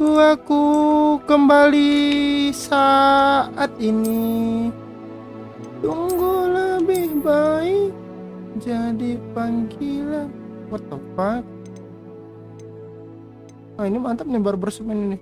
Tunggu aku kembali saat ini. Tunggu lebih baik jadi panggilan. What the fuck? Ah, ini mantap nih barbershop ini nih.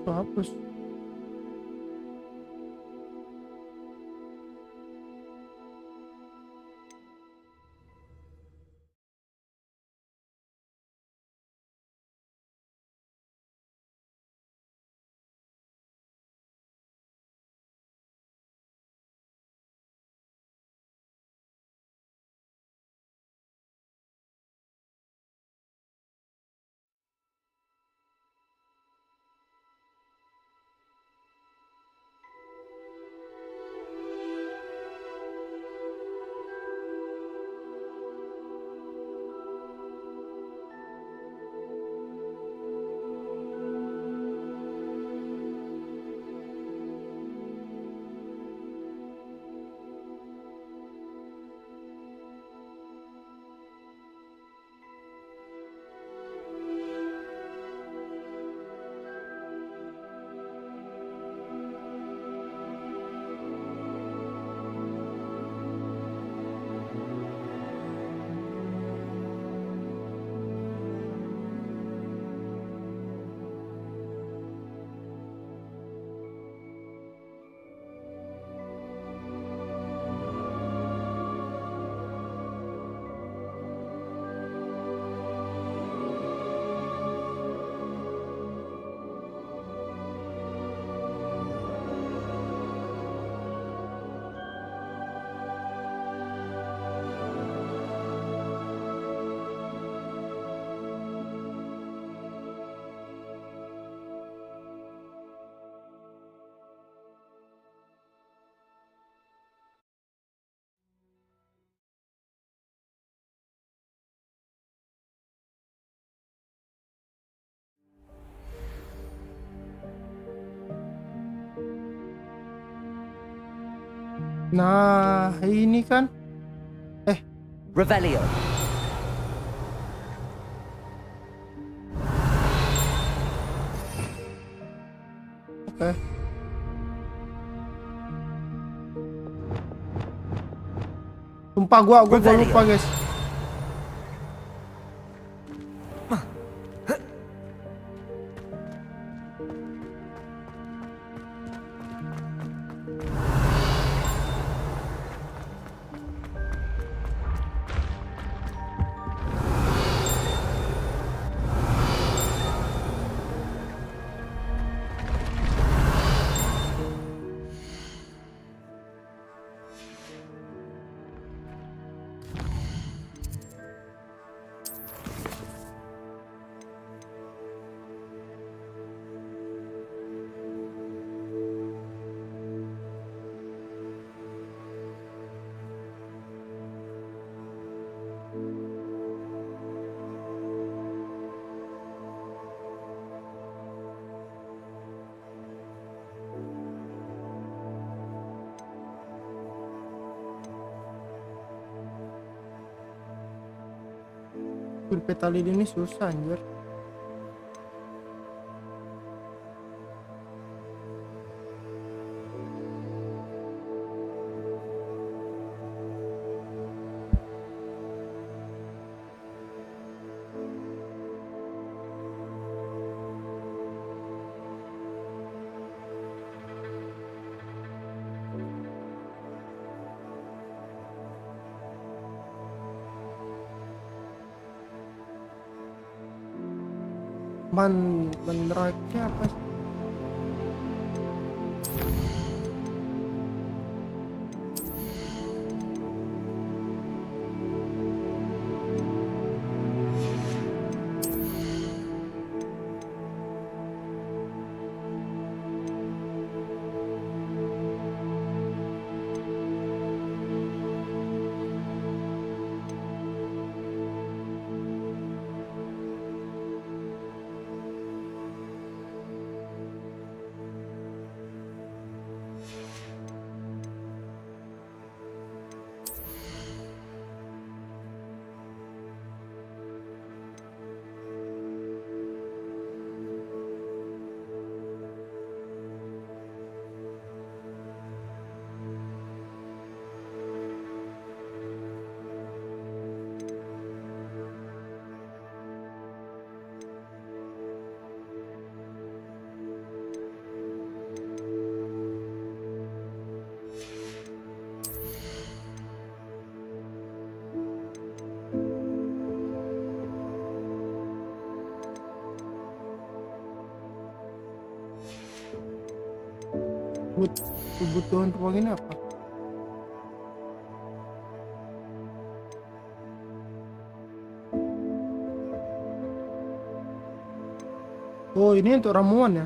Hapus. Nah, ini kan. Revelio. Oke. Sumpah gua lupa, guys. peta lilin ini susah anjir. Ban raknya apa sih? Kebutuhan ruang ini apa? Oh, ini untuk ramuan ya?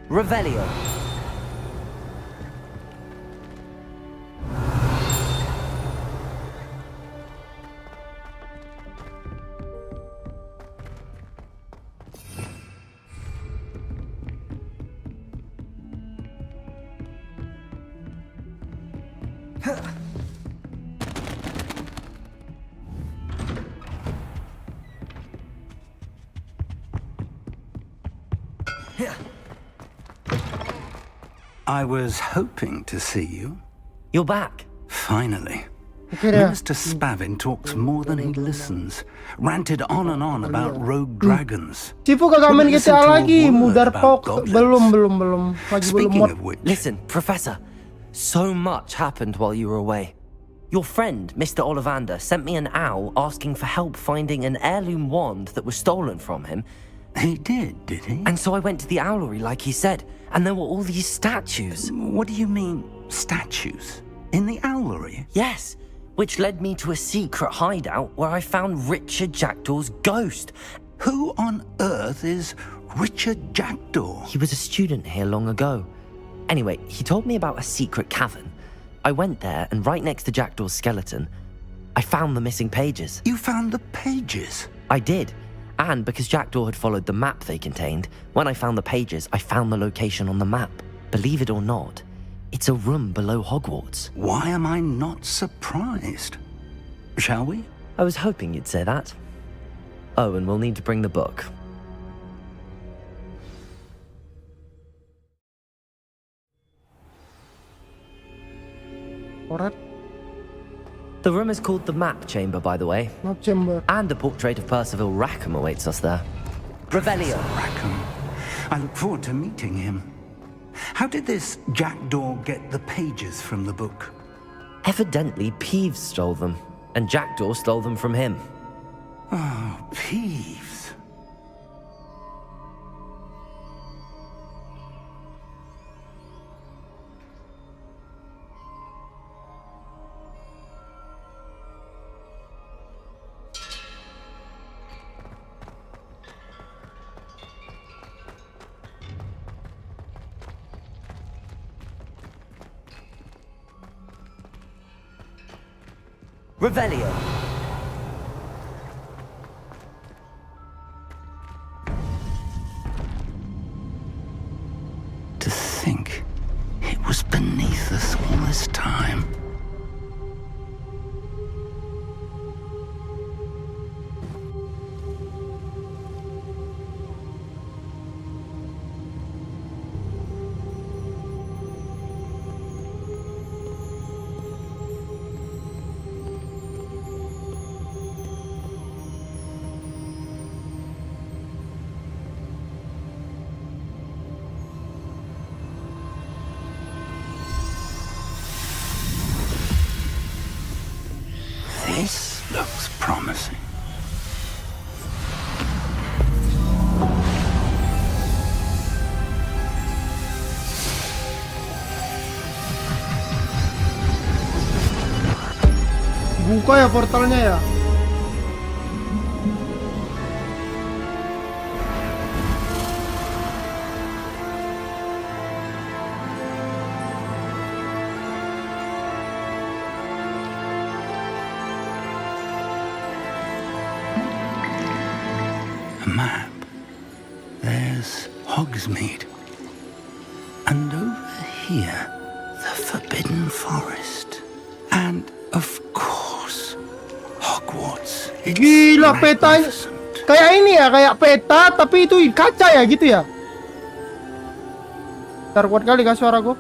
Revelio. I was hoping to see you. You're back. Finally. Oke deh. Minister Spavin talks more than he listens. Ranted on and on about rogue dragons. Cipu kagak main Listen GTA to a lagi, word mudar about pok. goblins. Belum. Lagi belum Speaking mod. of which, Listen, Professor. So much happened while you were away. Your friend, Mr. Ollivander, sent me an owl asking for help finding an heirloom wand that was stolen from him. he did he? And so I went to the owlery like he said, and there were all these statues. What do you mean, statues? In the owlery? Yes, which led me to a secret hideout where I found Richard Jackdaw's ghost. Who on earth is Richard Jackdaw? He was a student here long ago. Anyway, he told me about a secret cavern. I went there, and right next to Jackdaw's skeleton, I found the missing pages. You found the pages? I did. And because Jackdaw had followed the map they contained, when I found the pages, I found the location on the map. Believe it or not, it's a room below Hogwarts. Why am I not surprised? Shall we? I was hoping you'd say that. Oh, and we'll need to bring the book. Alright, The room is called the Map Chamber, by the way, map chamber. and a portrait of Percival Rackham awaits us there. Revelio. Rackham. I look forward to meeting him. How did this Jackdaw get the pages from the book? Evidently, Peeves stole them, and Jackdaw stole them from him. Oh, Peeves. Revelio. To think it was beneath us all this time. This looks promising. Buka ya portalnya ya. A map. There's Hogsmeade. And over here, the Forbidden Forest. And, of course, Hogwarts. It's Gila petanya. magnificent. Kayak ini ya, kayak peta tapi itu kaca ya gitu ya. Ntar kuat kali kah suaraku?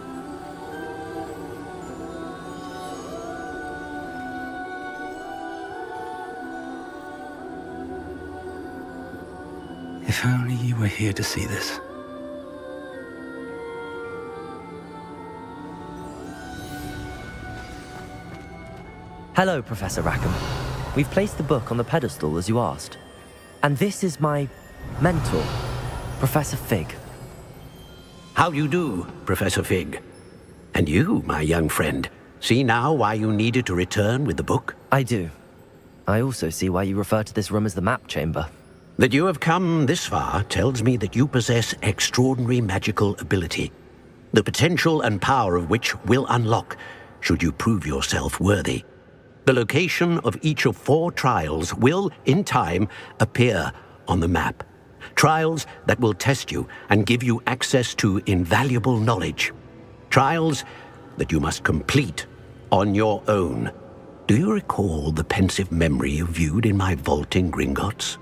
If only you were here to see this. Hello, Professor Rackham. We've placed the book on the pedestal as you asked. And this is my mentor, Professor Fig. How you do, Professor Fig? And you, my young friend, see now why you needed to return with the book? I do. I also see why you refer to this room as the Map Chamber. That you have come this far tells me that you possess extraordinary magical ability, the potential and power of which will unlock should you prove yourself worthy. The location of each of 4 trials will, in time, appear on the map. Trials that will test you and give you access to invaluable knowledge. Trials that you must complete on your own. Do you recall the pensive memory you viewed in my vault in Gringotts?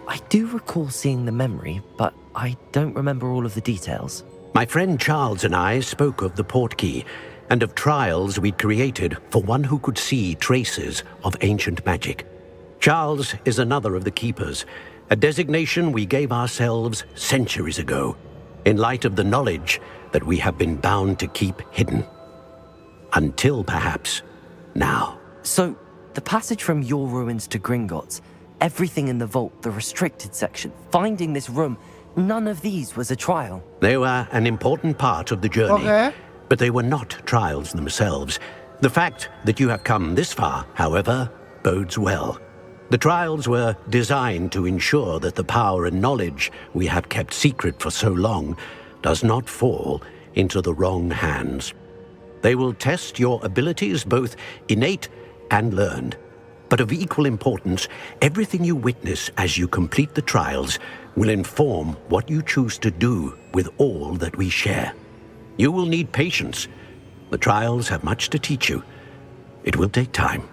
I do recall seeing the memory, but I don't remember all of the details. My friend Charles and I spoke of the portkey and of trials we'd created for one who could see traces of ancient magic. Charles is another of the keepers, a designation we gave ourselves centuries ago, in light of the knowledge that we have been bound to keep hidden. Until perhaps now. So, the passage from your ruins to Gringotts, everything in the vault, the restricted section, finding this room, none of these was a trial. They were an important part of the journey, Okay. but they were not trials themselves. The fact that you have come this far, however, bodes well. The trials were designed to ensure that the power and knowledge we have kept secret for so long does not fall into the wrong hands. They will test your abilities, both innate and learned. But of equal importance, everything you witness as you complete the trials will inform what you choose to do with all that we share. You will need patience. The trials have much to teach you. It will take time.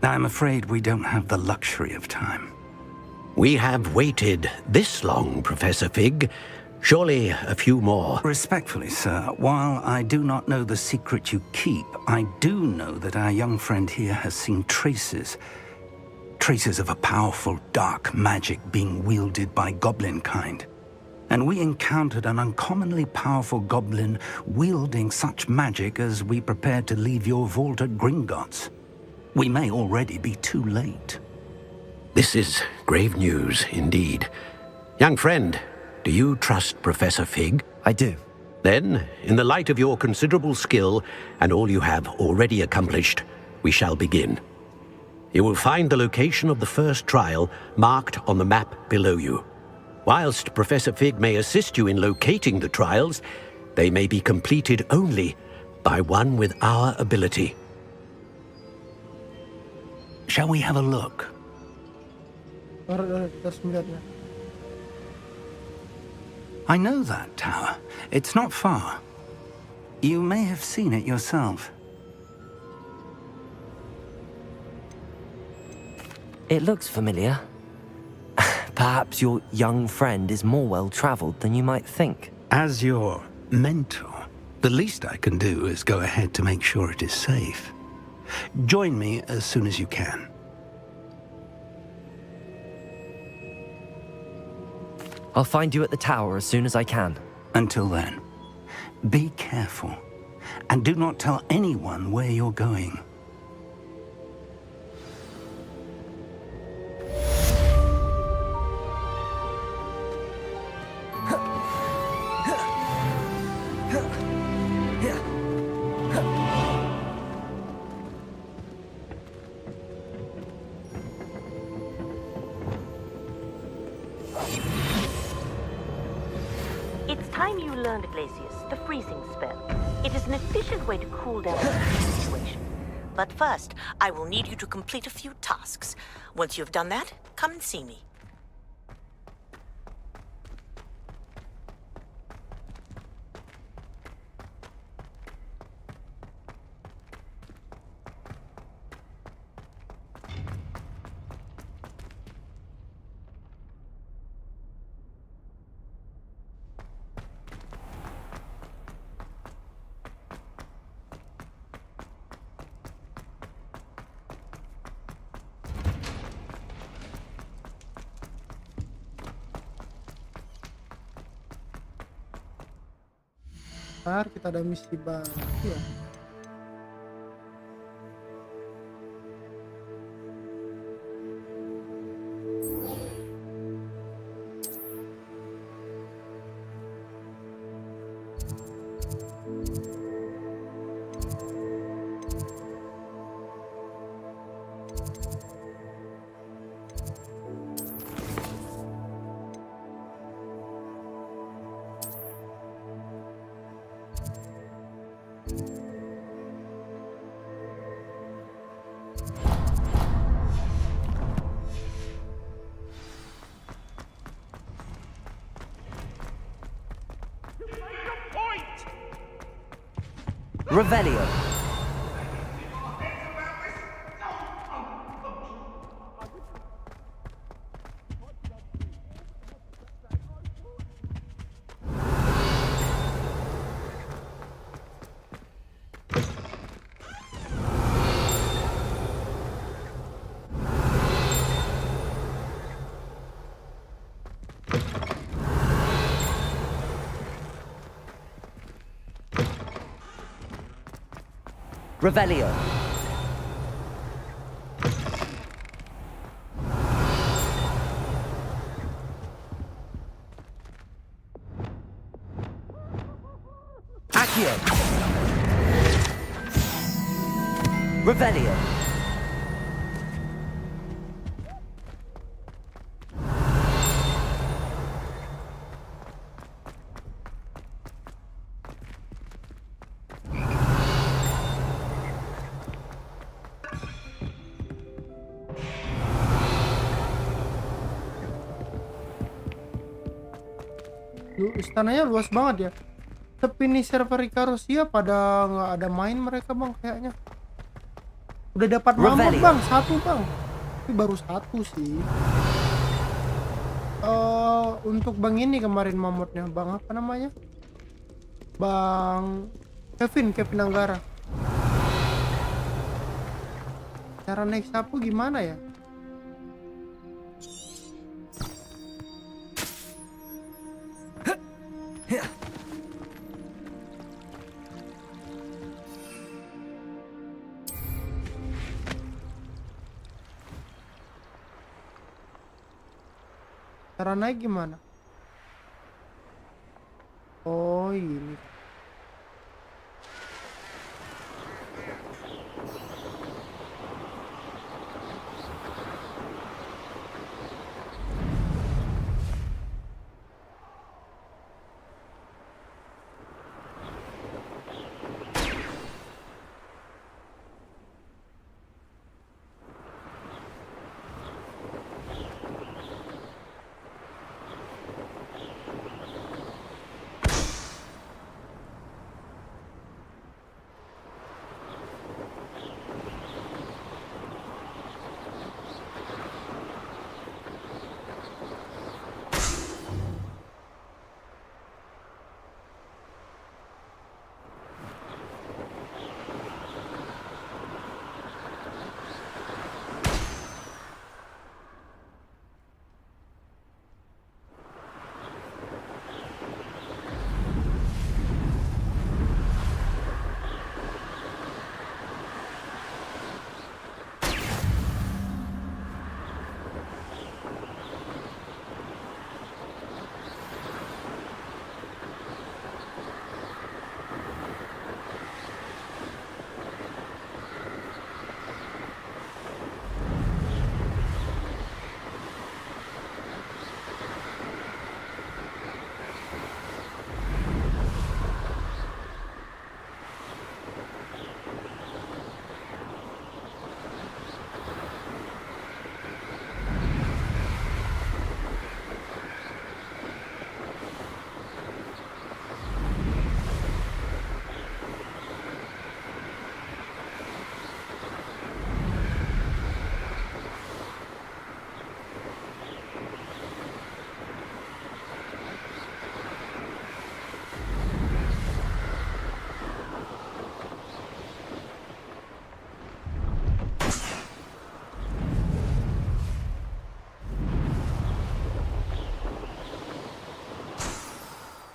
I'm afraid we don't have the luxury of time. We have waited this long, Professor Fig. Surely a few more. Respectfully, sir, while I do not know the secret you keep, I do know that our young friend here has seen traces of a powerful dark magic being wielded by goblin kind. And we encountered an uncommonly powerful goblin wielding such magic as we prepared to leave your vault at Gringotts. We may already be too late. This is grave news indeed. Young friend, do you trust Professor Fig? I do. Then, in the light of your considerable skill and all you have already accomplished, we shall begin. You will find the location of the first trial marked on the map below you. Whilst Professor Fig may assist you in locating the trials, they may be completed only by one with our ability. Shall we have a look? Kita harus melihatnya. I know that tower. It's not far. You may have seen it yourself. It looks familiar. Perhaps your young friend is more well-traveled than you might think. As your mentor, the least I can do is go ahead to make sure it is safe. Join me as soon as you can. I'll find you at the tower as soon as I can. Until then, be careful, and do not tell anyone where you're going. It's time you learned, Glacius, the freezing spell. It is an efficient way to cool down a situation. But first, I will need you to complete a few tasks. Once you've done that, come and see me. Ntar kita ada misi baru ya. Revelio. Revelio. Accio. Revelio. Istananya luas banget ya. Tapi nih server Rusia pada nggak ada main mereka bang kayaknya. Udah dapat mamut Revelio. bang, satu bang. Tapi baru satu sih. Untuk bang ini kemarin mamutnya bang apa namanya? Bang Kevin Anggara. Cara naik sapu gimana ya? Cara naik gimana? Oh ini.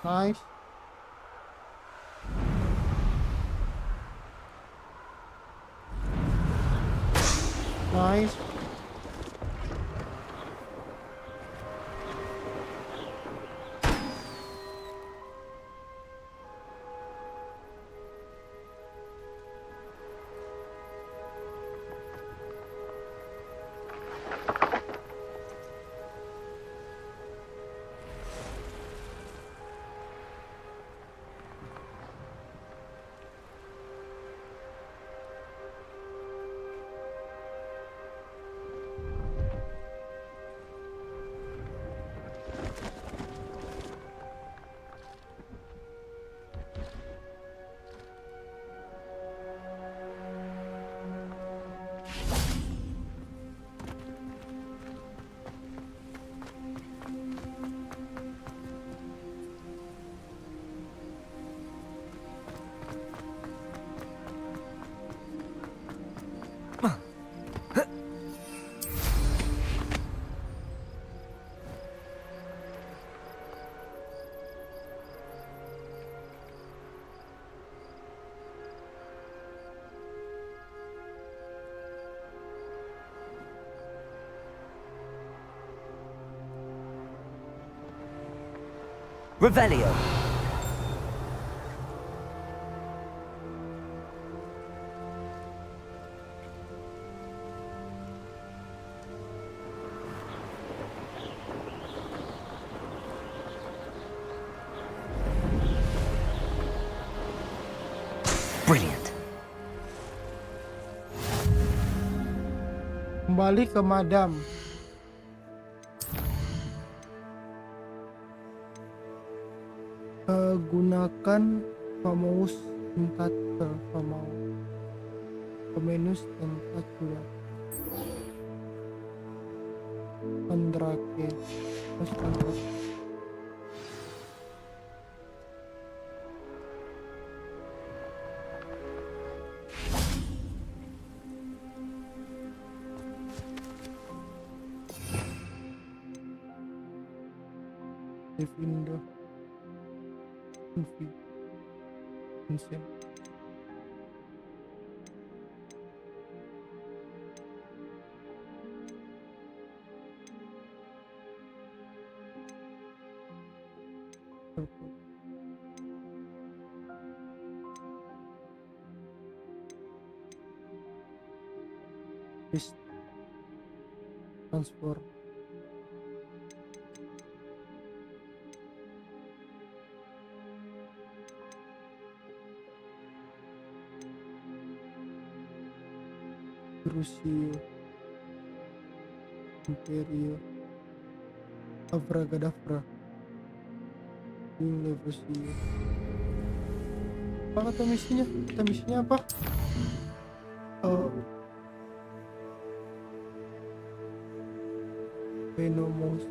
Nice. Nice. Revelio. Brilliant. Kembali ke madam. Gunakan famous tentacle, famous tentacle, Andrake, terus Andrake. SUB Indo, Vincent. List transfer. Rusia, Imperio, Abragadabra, Rusia. Apa kata misinya? Kata misinya apa? Venomous.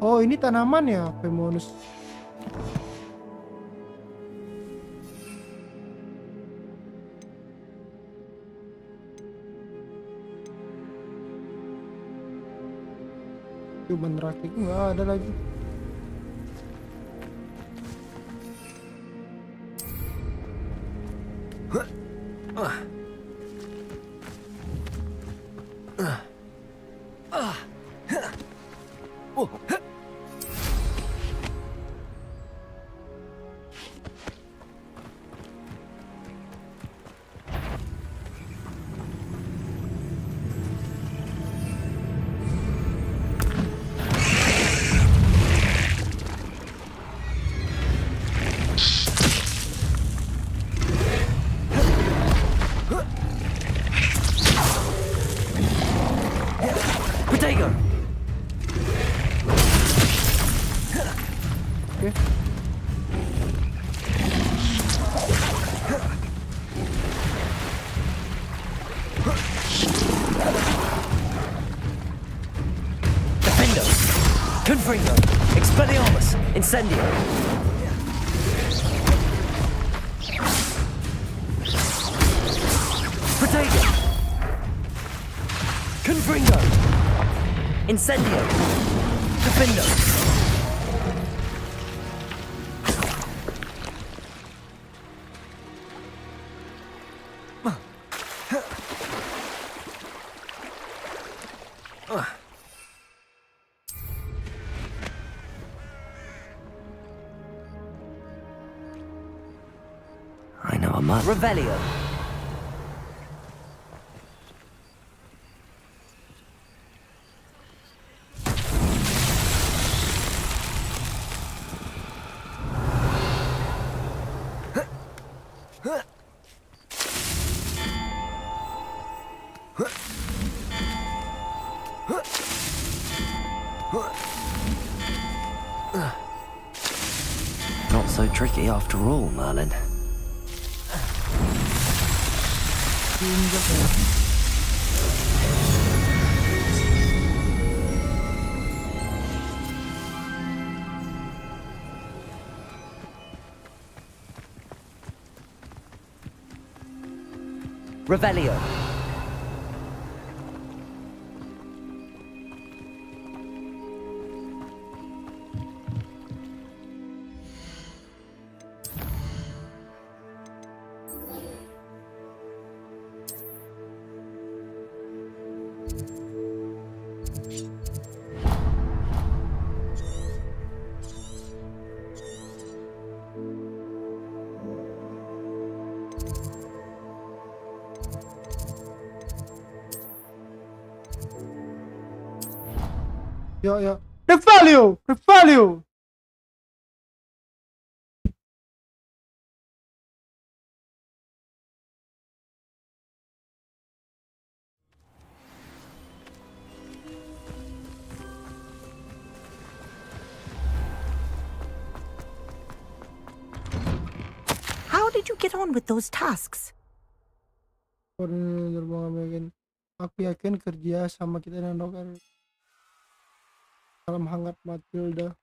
Oh, ini tanaman ya, Venomous. Cuman rakit nggak ada lagi. Potato! Oke. Defendo! Confringo! Expelliarmus! Incendio! Potato! Confringo! Incendio! Defendo! I know a must. Revelio! Not so tricky after all, Merlin. Revelio! Ya. Revelio. you get on with those tasks? Koordinator Bang. Aku yakin kerja sama kita dan dokter. Salam hangat Matilda.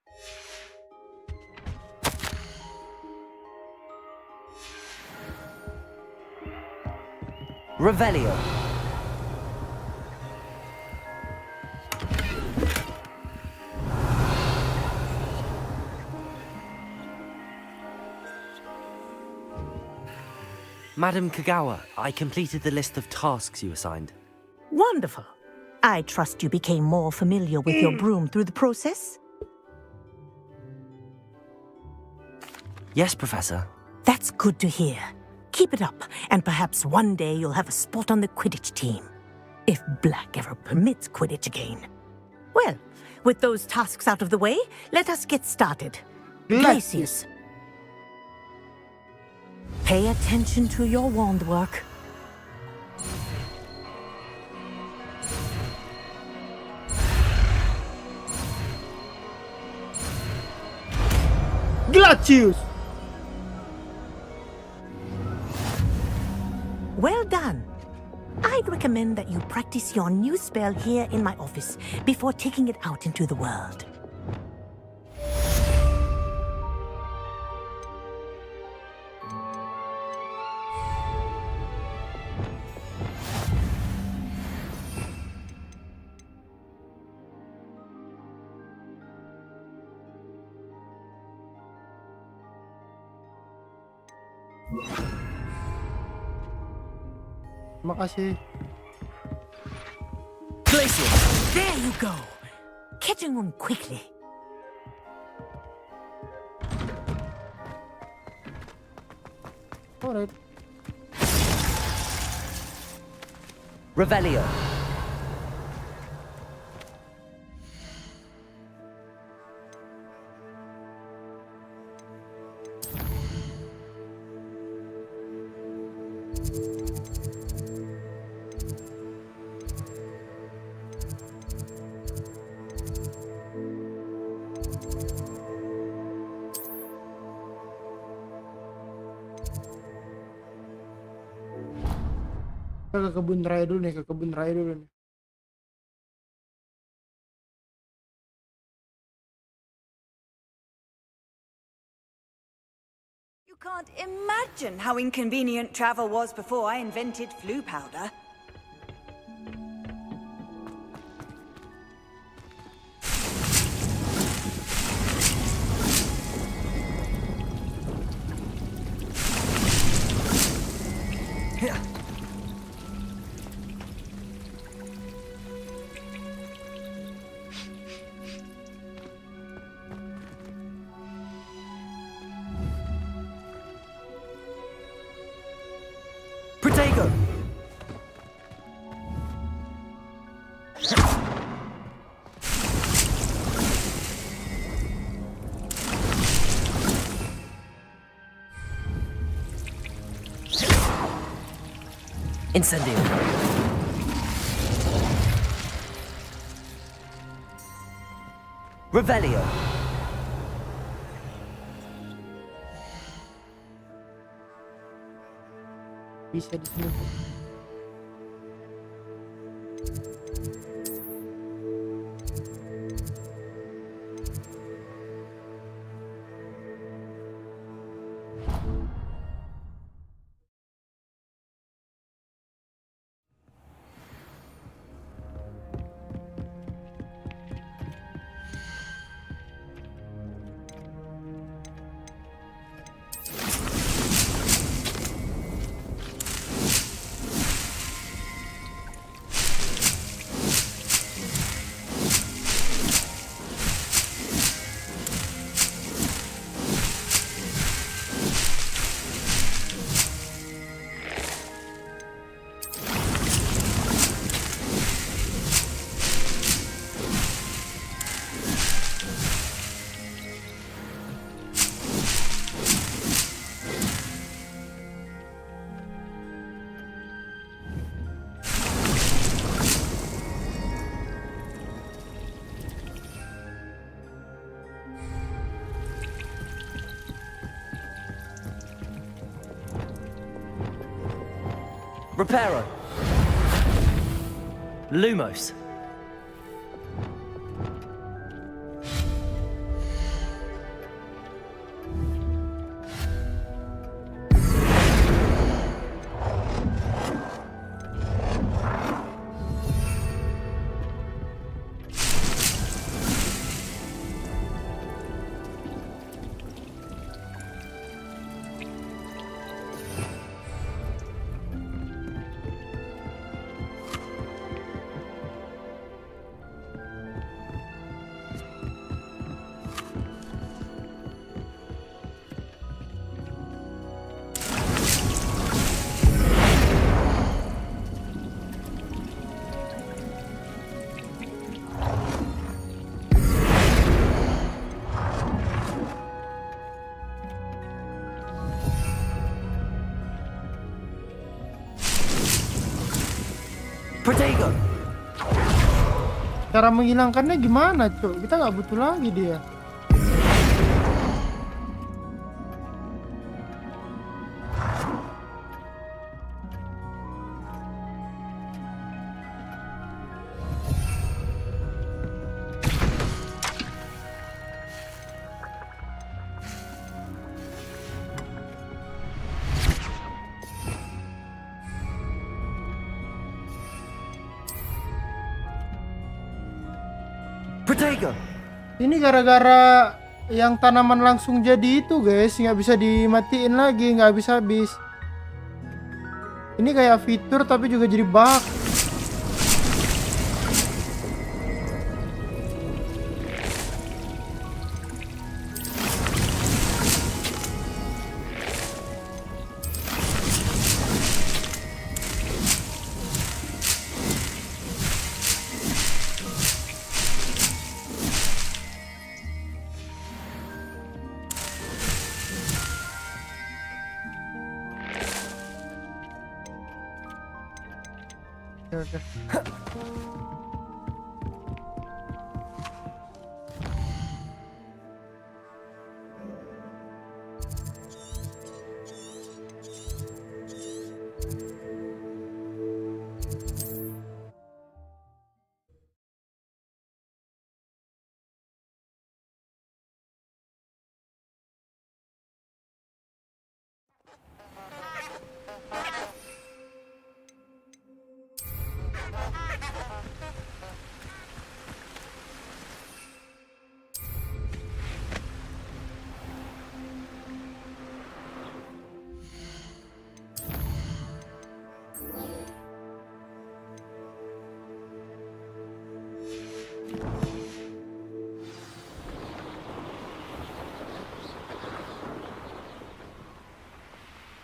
Revelio. Madam Kagawa, I completed the list of tasks you assigned. Wonderful. I trust you became more familiar with your broom through the process? Yes, Professor. That's good to hear. Keep it up, and perhaps one day you'll have a spot on the Quidditch team. If Black ever permits Quidditch again. Well, with those tasks out of the way, let us get started. Glacius. Pay attention to your wand work. Glacius. Well done. I'd recommend that you practice your new spell here in my office before taking it out into the world. Makasih. Glacius! There you go. Catching on quickly. Alright. Revelio. Ke kebun raya dulu nih, ke kebun raya dulu nih. You can't imagine how inconvenient travel was before I invented flu powder. Protego! Incendio. Revelio. Bisa di sini. Reparo. Lumos. Protego. Cara menghilangkannya gimana, Cuk? Kita nggak butuh lagi dia. Protego. Ini gara-gara yang tanaman langsung jadi itu, guys, nggak bisa dimatiin lagi, nggak habis-habis. Ini kayak fitur tapi juga jadi bug. Oke.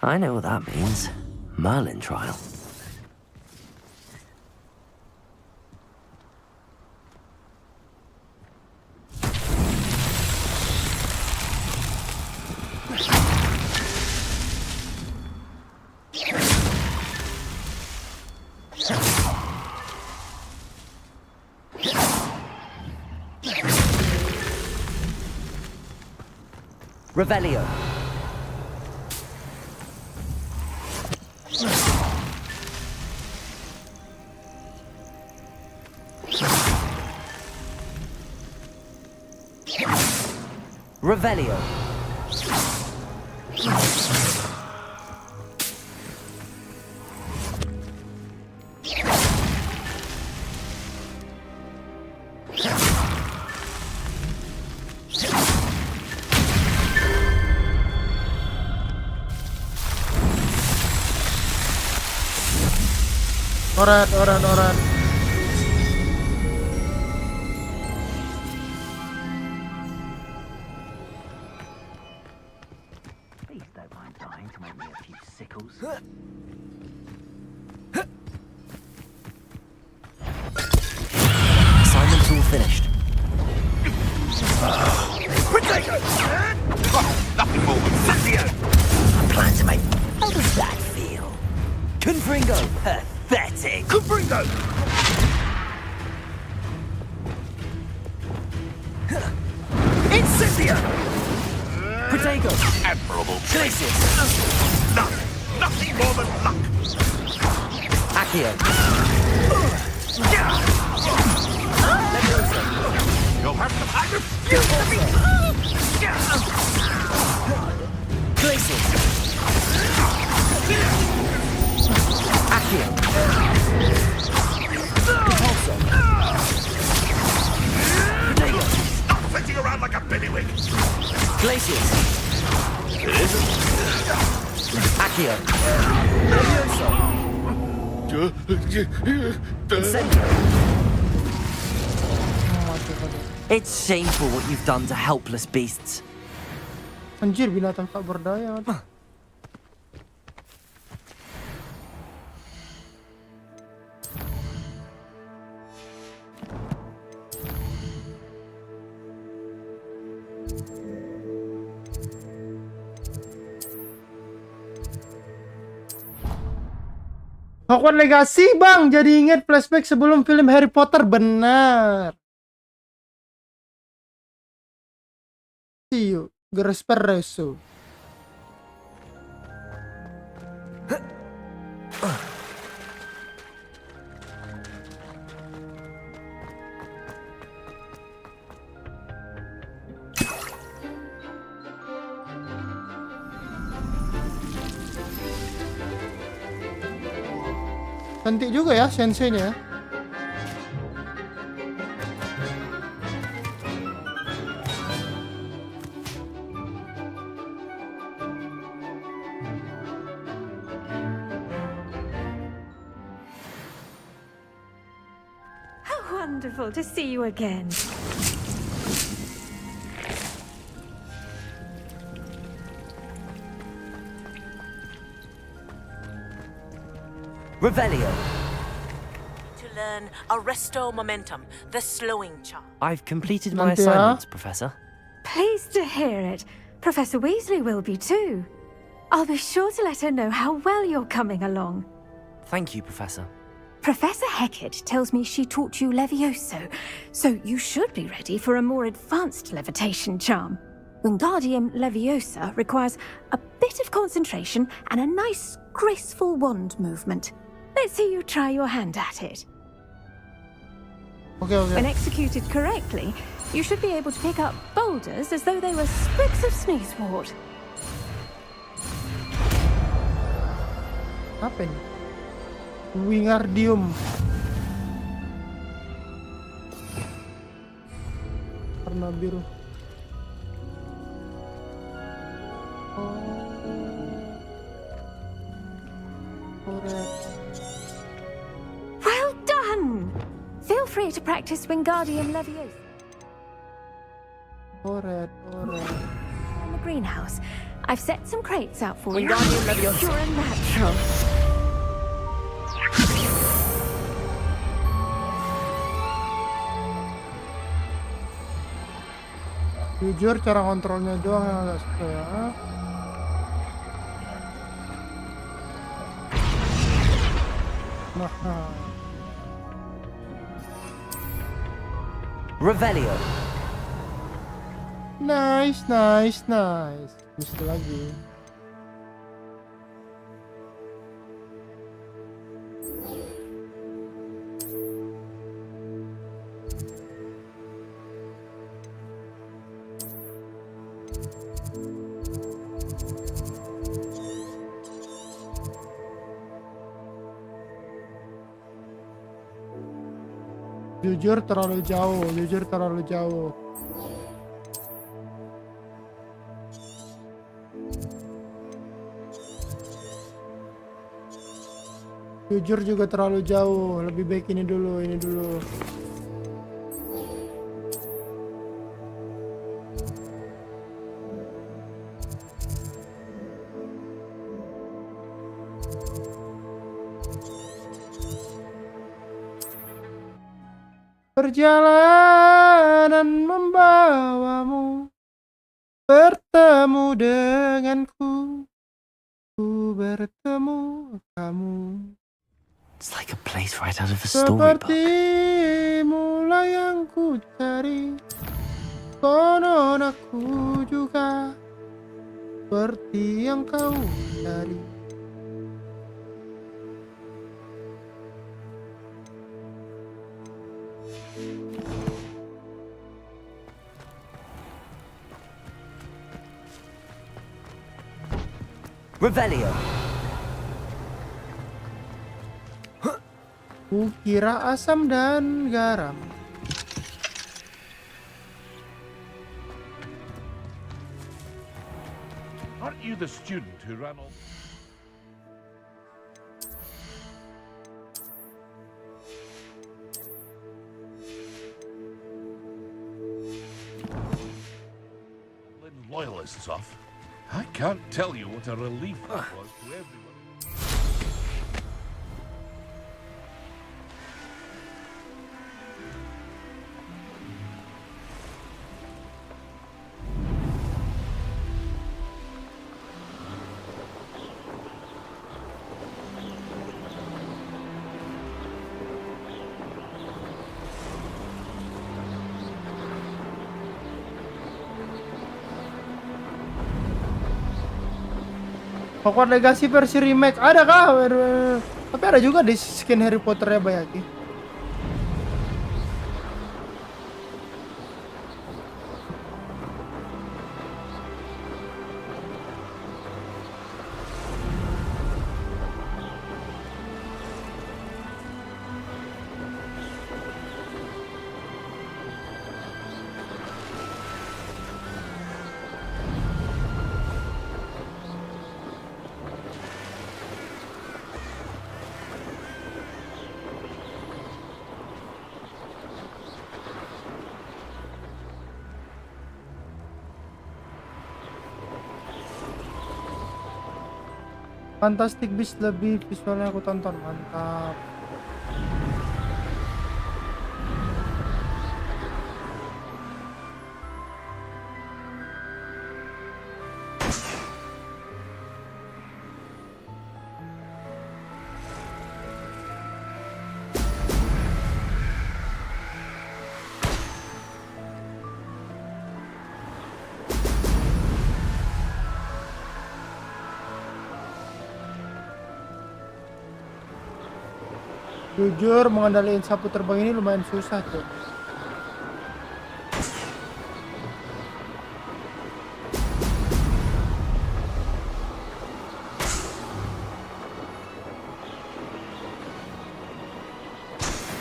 I know what that means. Merlin trial. Revelio. Revelio. Orat. Please don't mind dying to make me a few sickles. Assignment's all finished. Nothing more than Cynthia! I plan to make... How does that feel? Confringo. Pathetic. Confringo! Incendia. Protego. Admirable. Glacius. Luck! Nothing more than luck! Accio. You'll have to find a Glacius. Accio. Stop flitting around like a bailiwick. Glacius. Accio. Incendio. It's shameful what you've done to helpless beasts. Anjir, binatang tak berdaya. Hogwarts Legacy bang, jadi inget flashback sebelum film Harry Potter, benar. See you, Graspereso. Cantik juga ya senseinya. How wonderful to see you again. Revelio. To learn Arresto Momentum, the slowing charm. I've completed my Nanti ya. assignments, Professor. Pleased to hear it. Professor Weasley will be too. I'll be sure to let her know how well you're coming along. Thank you, Professor. Professor Hecat tells me she taught you Levioso, so you should be ready for a more advanced levitation charm. Wingardium Leviosa requires a bit of concentration and a nice, graceful wand movement. Let's see you try your hand at it. Oke. When executed correctly, you should be able to pick up boulders as though they were sprigs of sneezewort. Apa ini? Wingardium. Warna biru. Well done! Feel free to practice Wingardium Leviosa Oret. in the greenhouse. I've set some crates out for you. Wingardium Leviosa. You're a natural. Jujur cara kontrolnya doang yang agak suka ya. Nah. Revelio. Nice. Bisa lagi. Jujur terlalu jauh. Jujur juga terlalu jauh. Lebih baik ini dulu. Perjalanan membawamu bertemu denganku, ku bertemu kamu. It's like a place right out of a storybook. Sepertimulah yang ku cari, konon aku juga seperti yang kau cari. Revelio. Kukira asam dan garam. Aren't you the student who ran all... loyalists off? I can't tell you what a relief that was to everyone. Hogwarts Legacy versi remake ada kah? Tapi ada juga di skin Harry Potter ya Bayaki. Fantastic Beasts lebih visualnya aku tonton, mantap. Jujur mengendalikan sapu terbang ini lumayan susah tuh.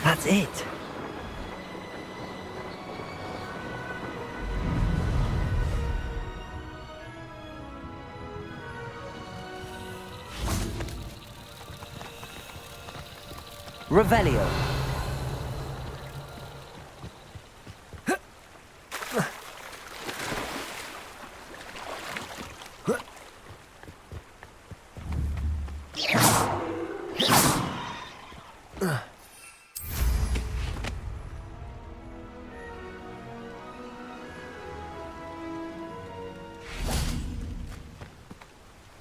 That's it. Revelio.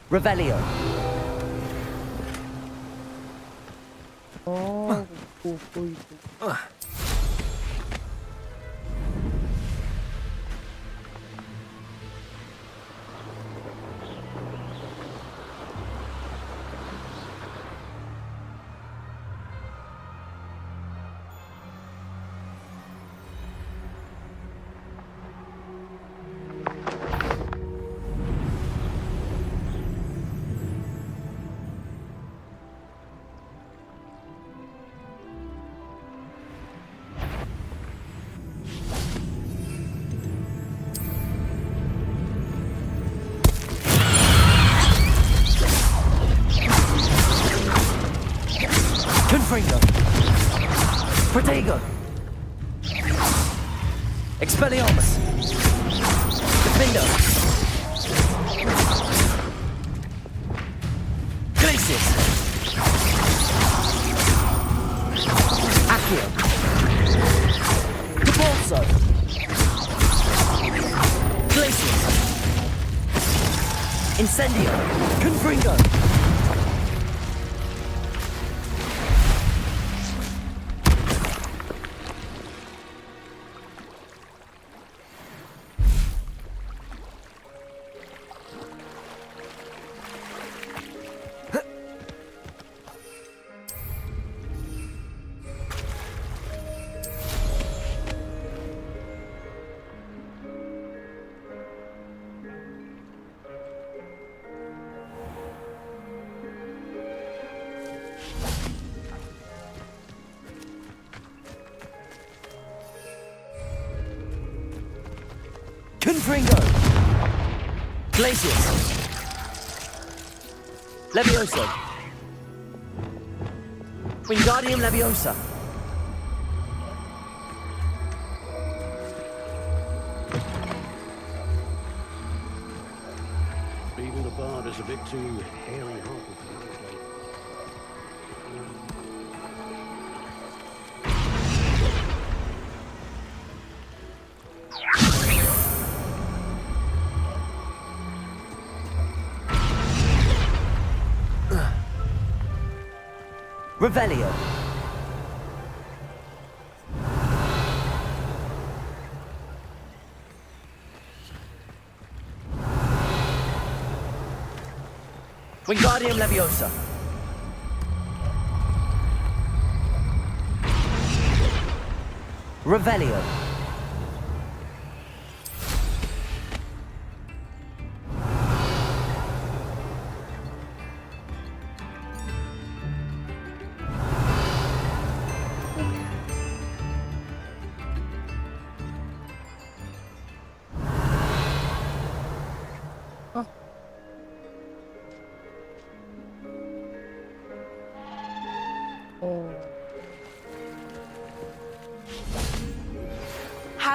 Revelio. Oh, kuku itu. Confringo. Protego. Expelliarmus. Defendo. Glacius. Accio. Cabalso. Glacius. Incendio. Confringo. Confringo! Glacius! Levioso! Wingardium Leviosa! Even the bard is a bit too hairy-hearted. Revelio. Wingardium Leviosa. Revelio.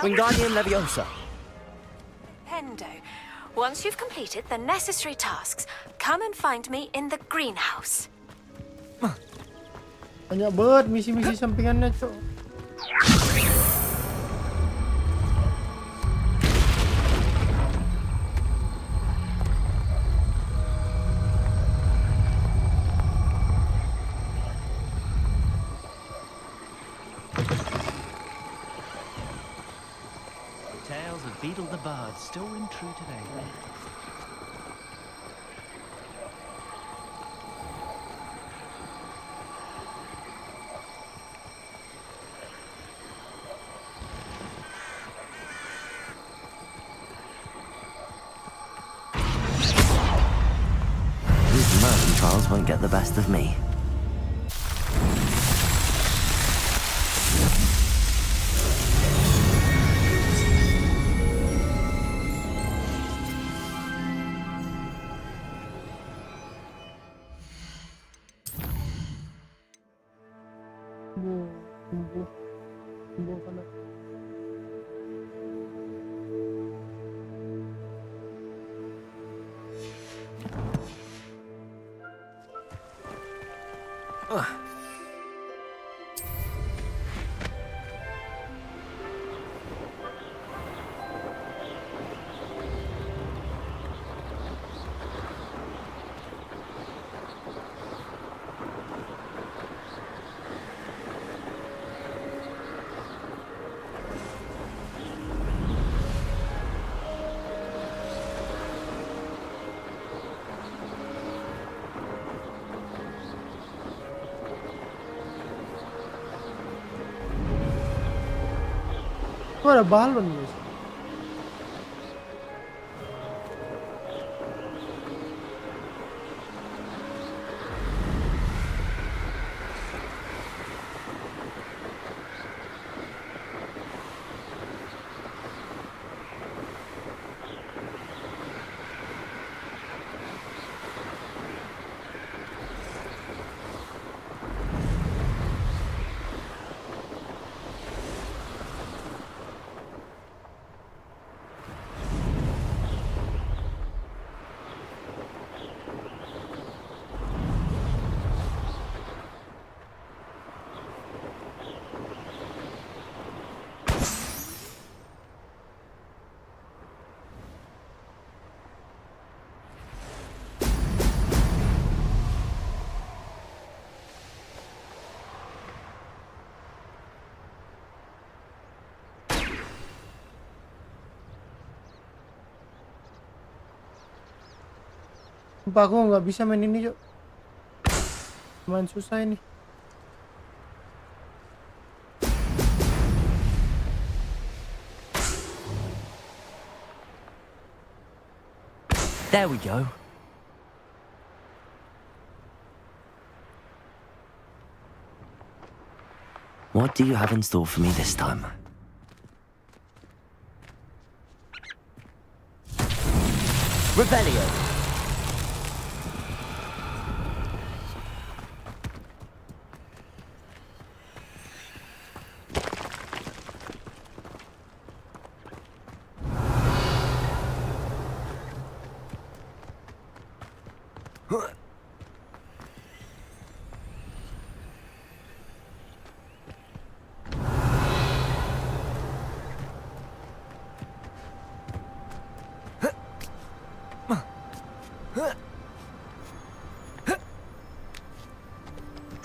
Wingardium Leviosa. Hendo, once you've completed the necessary tasks, come and find me in the greenhouse. Banyak banget misi-misi sampingannya, Cok. Tales of Beetle the Bard still ring true today. These mountain trials won't get the best of me. Oh, ada balon, guys. Sumpah aku nggak bisa main ini, Cok. Main susah ini. There we go. What do you have in store for me this time? Revelio.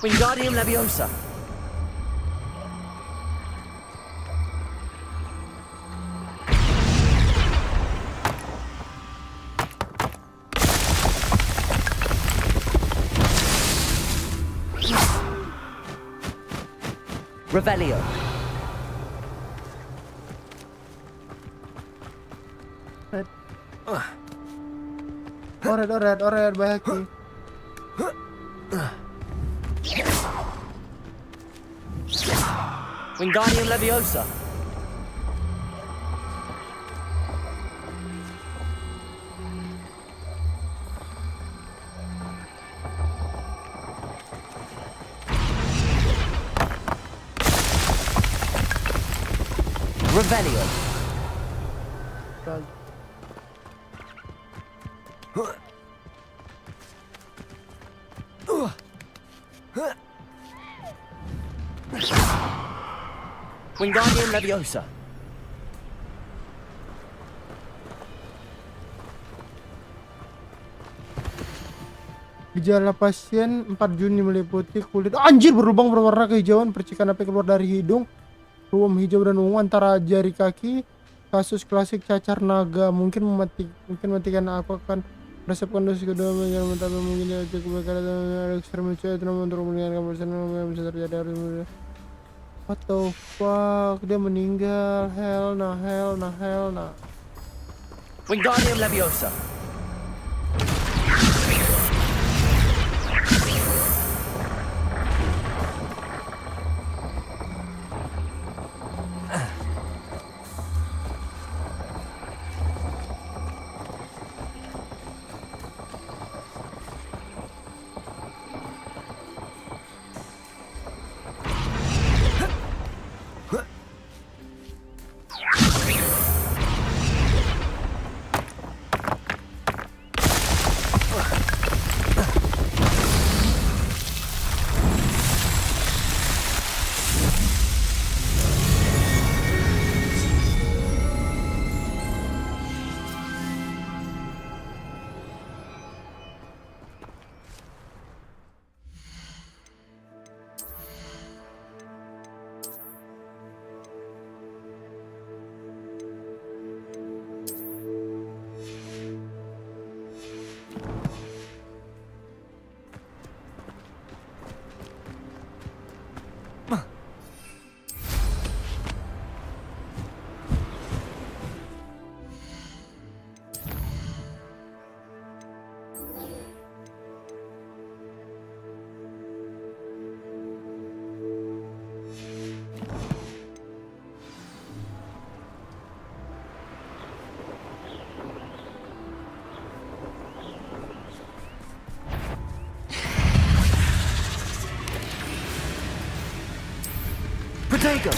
Wingardium Leviosa. Revelio. Oret, Bahaki. Wingardium Leviosa. Revelio. Wingardium Leviosa. Gejala pasien 4 Juni meliputi kulit anjir berlubang berwarna kehijauan, percikan api keluar dari hidung, ruam hijau dan ungu antara jari kaki. Kasus klasik cacar naga, mungkin matikan. Aku akan resepkan dosis kedua menjalani, tapi mungkin ya cukup bakal ada ekstremis itu untuk meninggalkan persen yang bisa terjadi harus. What the fuck, dia meninggal. Hell nah. Wingardium Leviosa. Protego.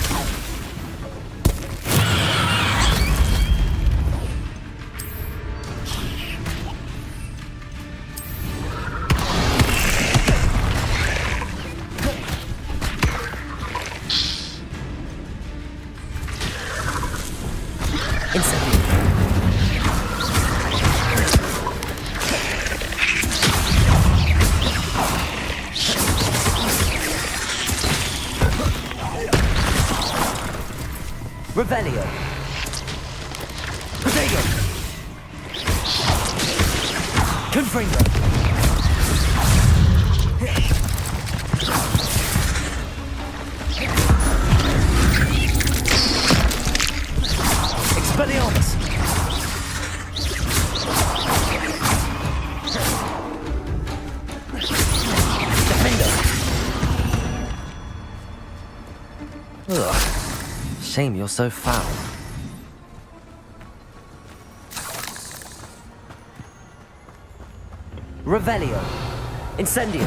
Revelio. Protego. Confringo. Expelliarmus. Defender. Ugh. Shame you're so foul. Revelio. Incendio.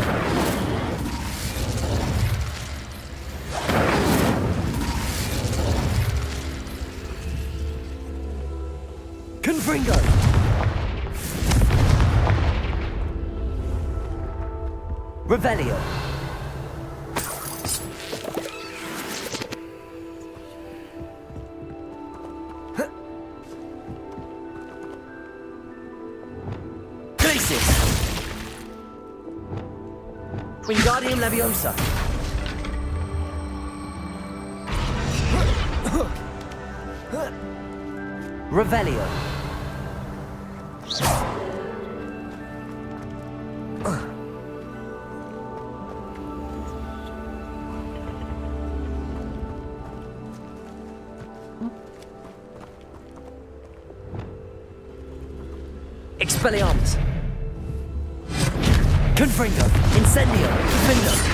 Confringo. Revelio. Crisis. Wingardium Leviosa. Revelio. Expelliarmus. Confringo. Incendio. Findo.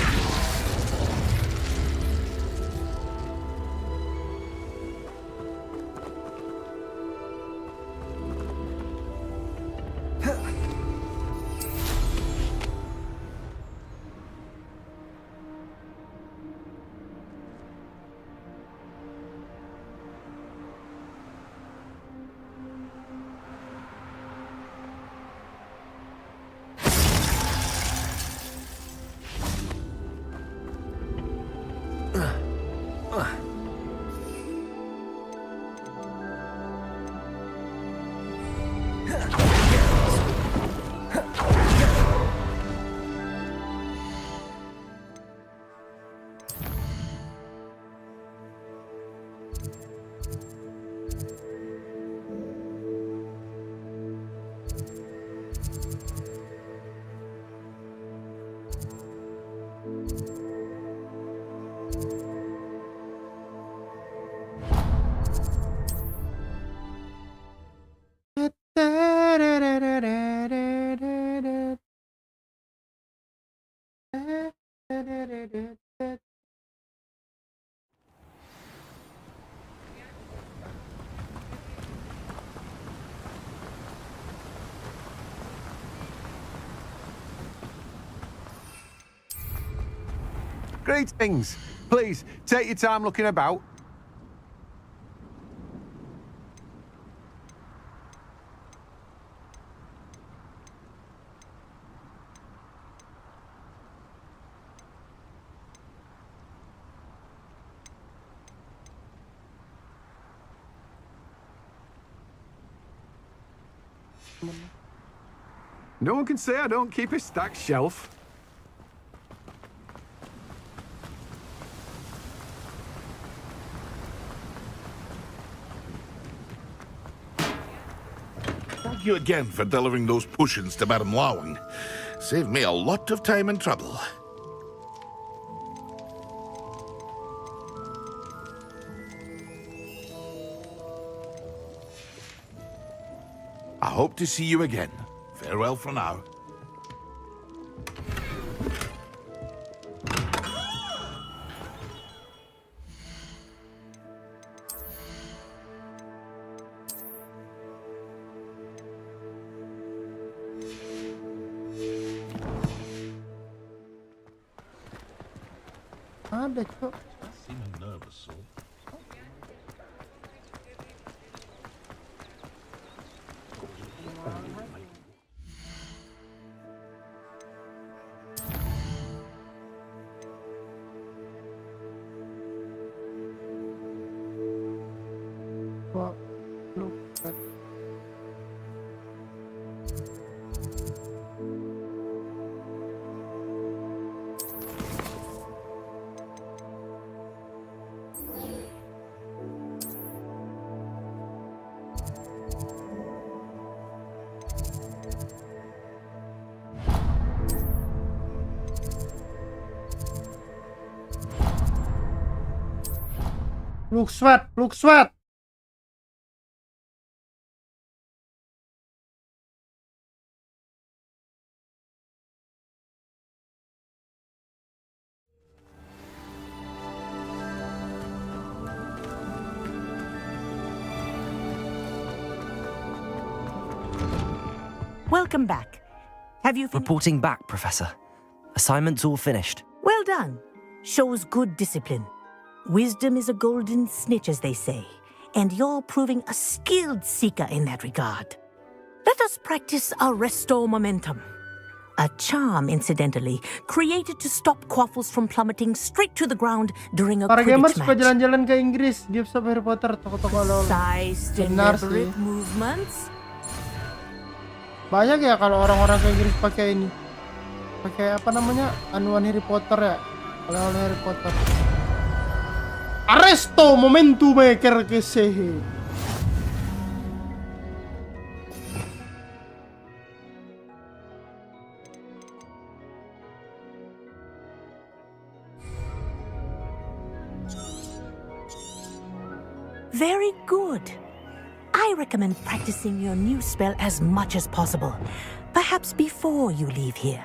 Greetings. Please, take your time looking about. No one can say I don't keep a stacked shelf. Thank you again for delivering those potions to Madame Lawing. Saved me a lot of time and trouble. I hope to see you again. Farewell for now. Ada, Cok. Seem nervous, so. Wah, lu. Look sweat, look sweat. Welcome back. Have you finished? Reporting back, Professor. Assignment's all finished. Well done. Shows good discipline. Wisdom is a golden snitch, as they say, and you're proving a skilled seeker in that regard. Let us practice Arresto Momentum. A charm, incidentally, created to stop quaffles from plummeting straight to the ground during a Para gamers Quidditch suka match. jalan-jalan ke Inggris di episode Harry Potter, toko-toko lol. Precise, Benar sih. deliberate movements. Banyak ya kalau orang-orang ke Inggris pakai ini. Pakai apa namanya? Anuan Harry Potter ya. Oleh Harry Potter. Arresto momentume kerkesehe. Very good. I recommend practicing your new spell as much as possible, perhaps before you leave here.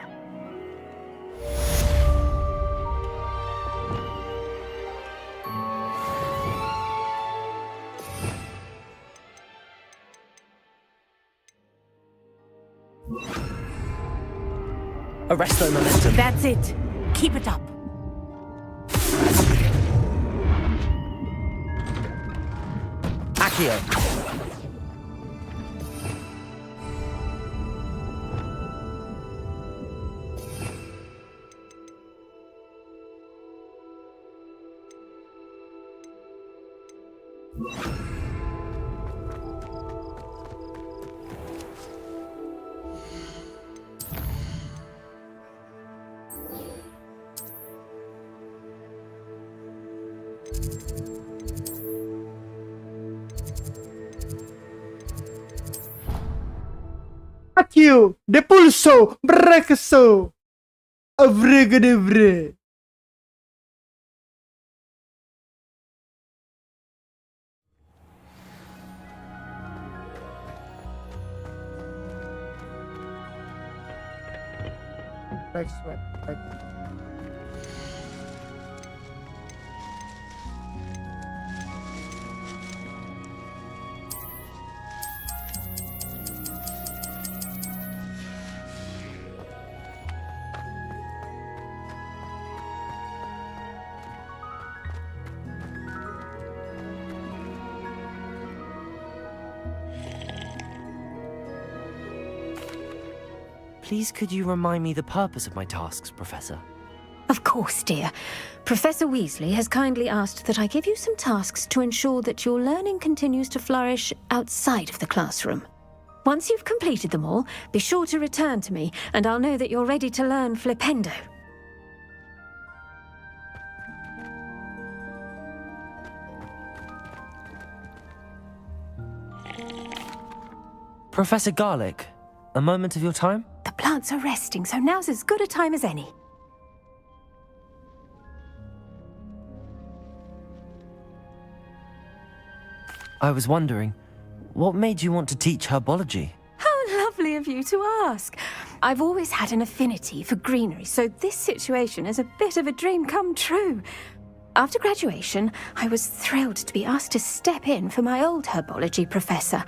Arresto Momentum. That's it. Keep it up. Accio. Accio, depulso, brekeso. Avregedevre. Next one. Please could you remind me the purpose of my tasks, Professor? Of course, dear. Professor Weasley has kindly asked that I give you some tasks to ensure that your learning continues to flourish outside of the classroom. Once you've completed them all, be sure to return to me, and I'll know that you're ready to learn Flipendo. Professor Garlick, a moment of your time? The plants are resting, so now's as good a time as any. I was wondering, what made you want to teach herbology? How lovely of you to ask. I've always had an affinity for greenery, so this situation is a bit of a dream come true. After graduation, I was thrilled to be asked to step in for my old herbology professor.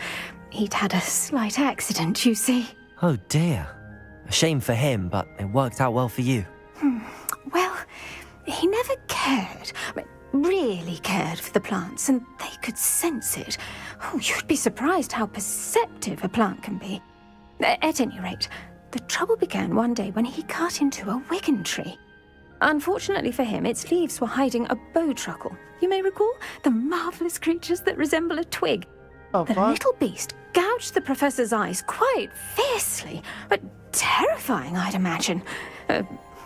He'd had a slight accident, you see. Oh dear. A shame for him, but it worked out well for you. Well, he never cared, really cared for the plants, and they could sense it. Oh, you'd be surprised how perceptive a plant can be. At any rate, the trouble began one day when he cut into a Wigan tree. Unfortunately for him, its leaves were hiding a bowtruckle. You may recall the marvellous creatures that resemble a twig. The little beast gouged the professor's eyes quite fiercely, but terrifying, I'd imagine.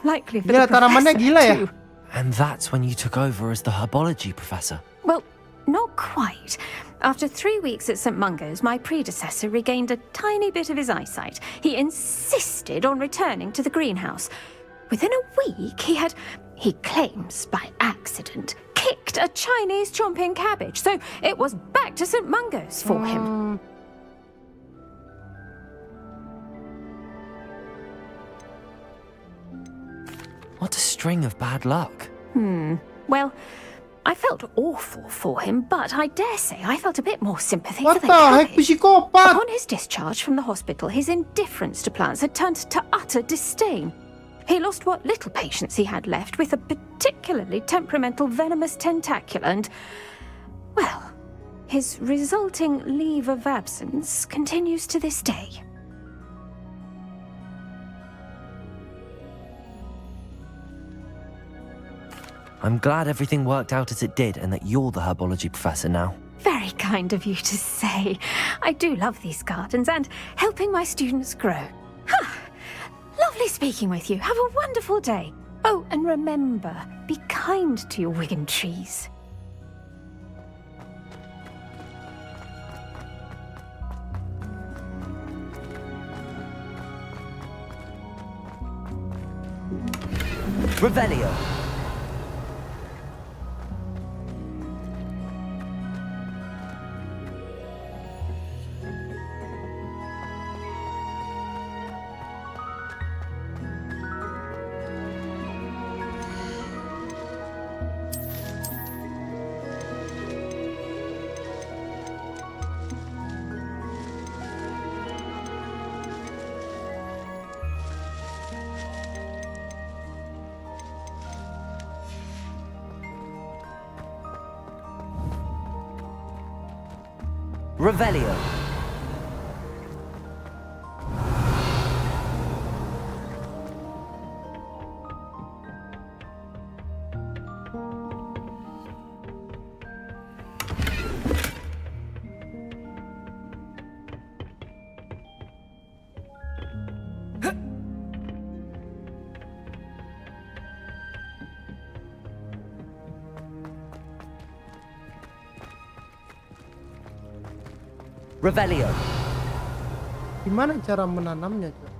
Likely for the professor, too. And that's when you took over as the herbology professor? Well, not quite. After 3 weeks at St. Mungo's, my predecessor regained a tiny bit of his eyesight. He insisted on returning to the greenhouse. Within a week, he claims by accident, kicked a Chinese chomping cabbage, so it was back to St. Mungo's for him. What a string of bad luck. Well, I felt awful for him, but I dare say I felt a bit more sympathy What for the the heck, cabbage. psikopat? Upon his discharge from the hospital, his indifference to plants had turned to utter disdain. He lost what little patience he had left with a particularly temperamental venomous tentacula and, well, his resulting leave of absence continues to this day. I'm glad everything worked out as it did and that you're the herbology professor now. Very kind of you to say. I do love these gardens and helping my students grow. Lovely speaking with you. Have a wonderful day. Oh, and remember, be kind to your Wigan trees. Revelio. Revelio. Revelio. Gimana cara menanamnya, Cok?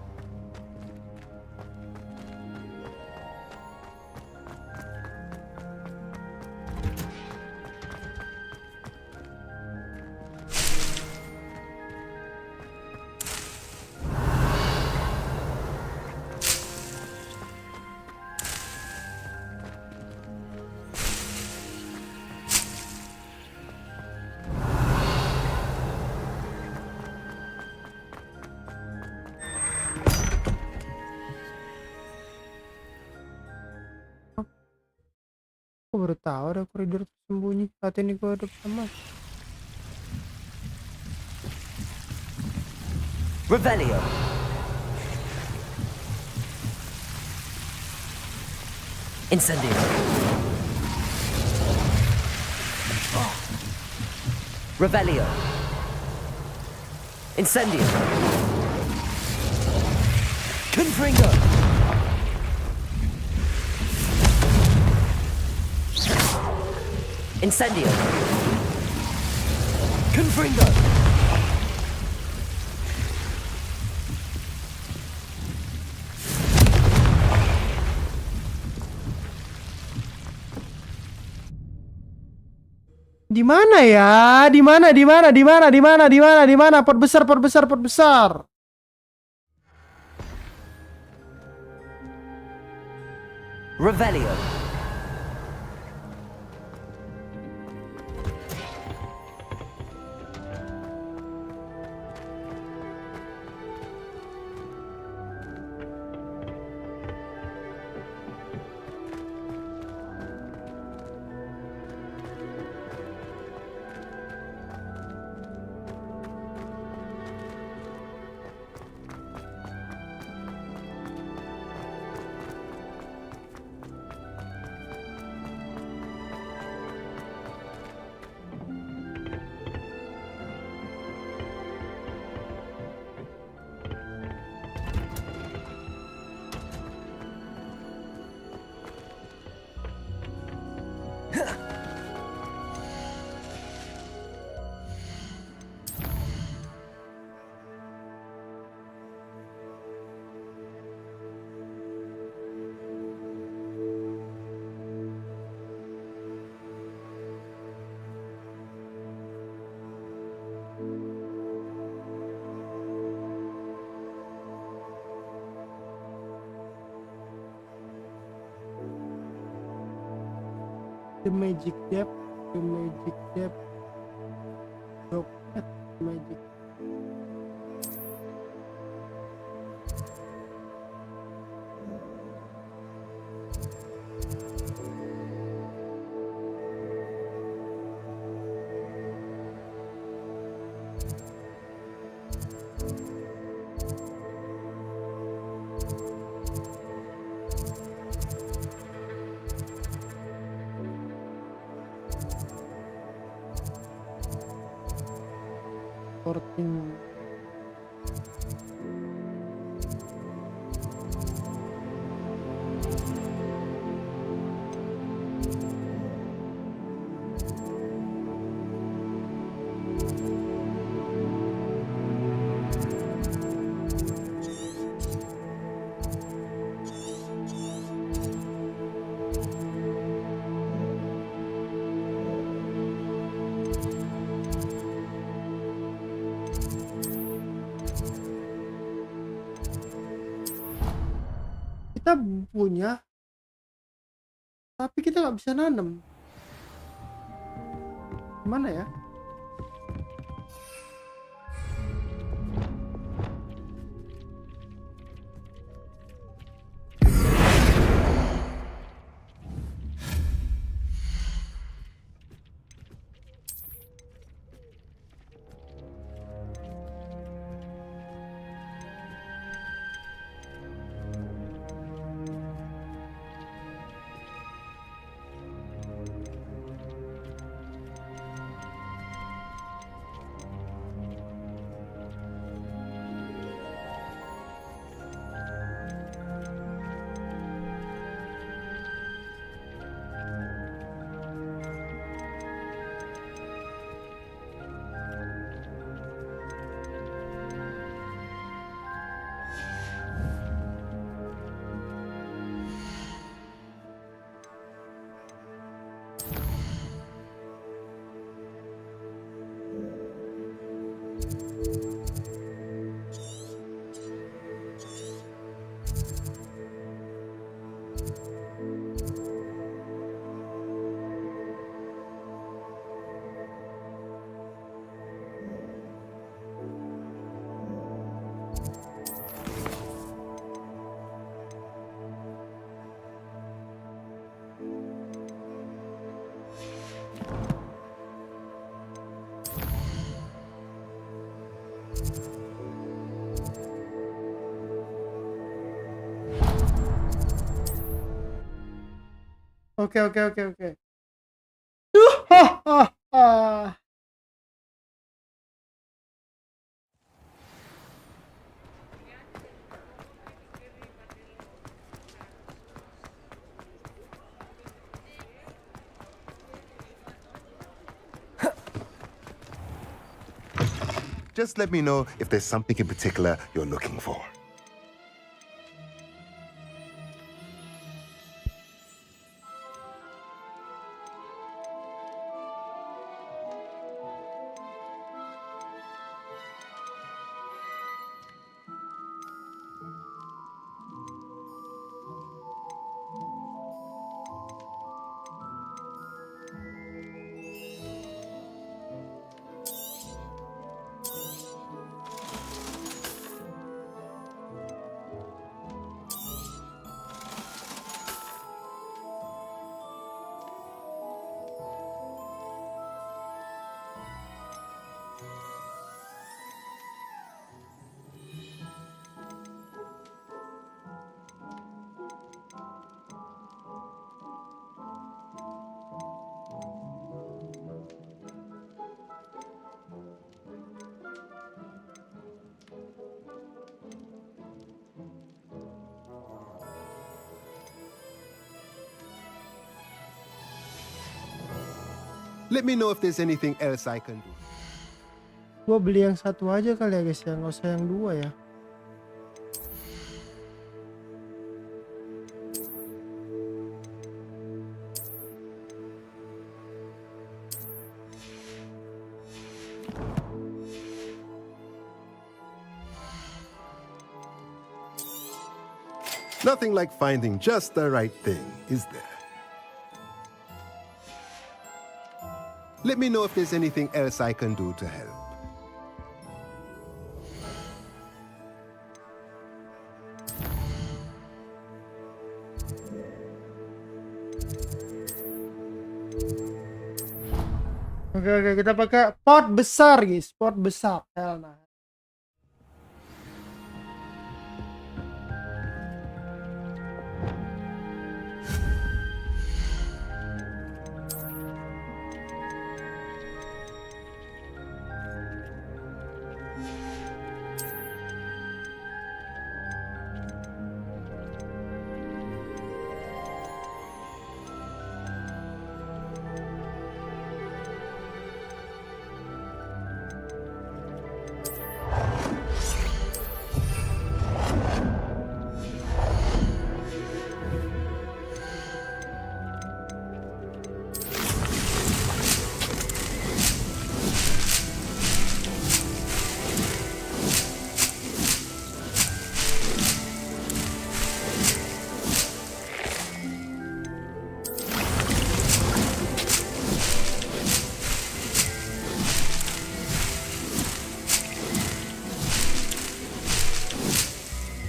Aku baru tahu ada koridor tersembunyi. Saat ini gue ada sama. Revelio. Incendio. Revelio. Incendio. Confringo. Incendio. Confringo. Di mana ya? Di mana? Di mana? Di mana? Di mana? Di mana? Di mana? Pot besar, pot besar, pot besar. Revelio. The Magic Depth, The Magic Depth, Docket, Magic. Sorting. Kita punya, tapi kita nggak bisa nanam. Gimana ya? Oke. Just let me know if there's something in particular you're looking for. Let me know if there's anything else I can do. Gua beli yang satu aja kali ya guys ya, nggak usah yang dua ya. Nothing like finding just the right thing, is there? Let me know if there's anything else I can do to help. Oke, kita pakai pot besar guys, pot besar. Nah.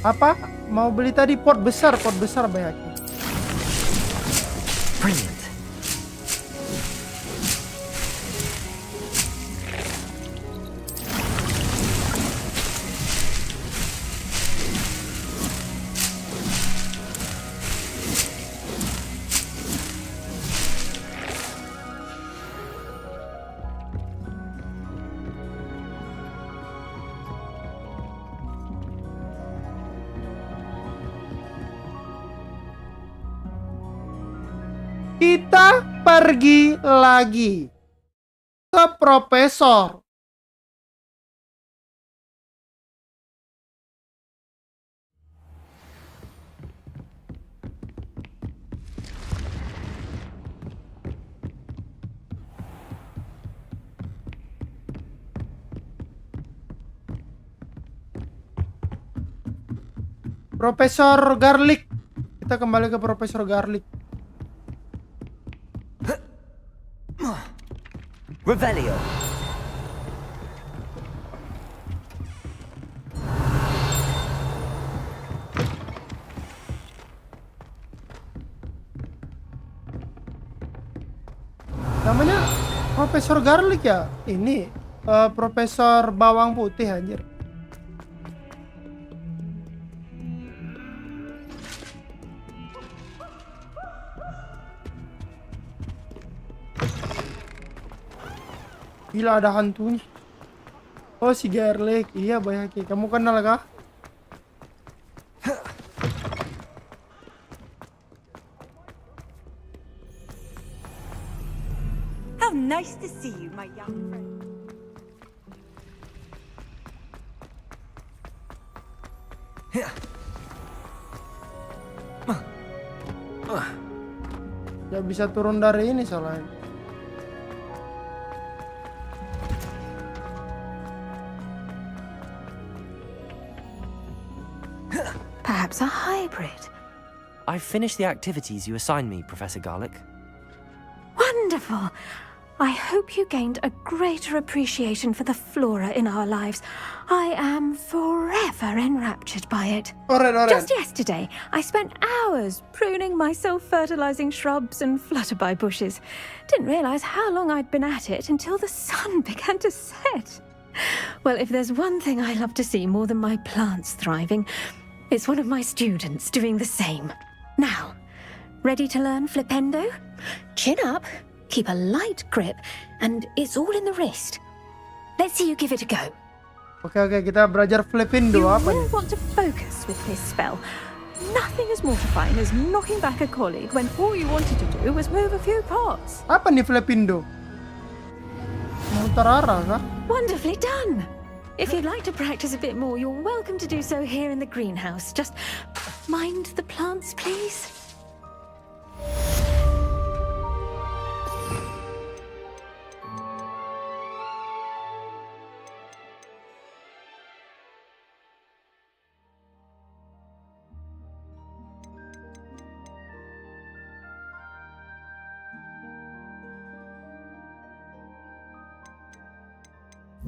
Apa? Mau beli tadi pot besar banyaknya. Brilliant. Kita pergi lagi ke profesor. Profesor Garlic. Kita kembali ke Profesor Garlic. Revelio. Namanya Profesor Garlic ya? Ini Profesor Bawang Putih anjir. Gila ada hantunya. Oh si Garlic, iya Bayaki. Kamu kenal kah? How nice to see you, my young friend. Ya bisa turun dari ini soalnya. Perhaps a hybrid. I've finished the activities you assigned me, Professor Garlic. Wonderful. I hope you gained a greater appreciation for the flora in our lives. I am forever enraptured by it. Alright. Just yesterday, I spent hours pruning my self-fertilizing shrubs and flutterby bushes. Didn't realize how long I'd been at it until the sun began to set. Well, if there's one thing I love to see more than my plants thriving, it's one of my students doing the same. Now, ready to learn Flipendo? Chin up, keep a light grip, and it's all in the wrist. Let's see you give it a go. Oke, kita belajar Flipendo You apa will nih? want to focus with this spell. Nothing as mortifying as knocking back a colleague when all you wanted to do was move a few pots. Apa nih Flipendo? Muter arah kah? Wonderfully done. If you'd like to practice a bit more, you're welcome to do so here in the greenhouse. Just mind the plants, please.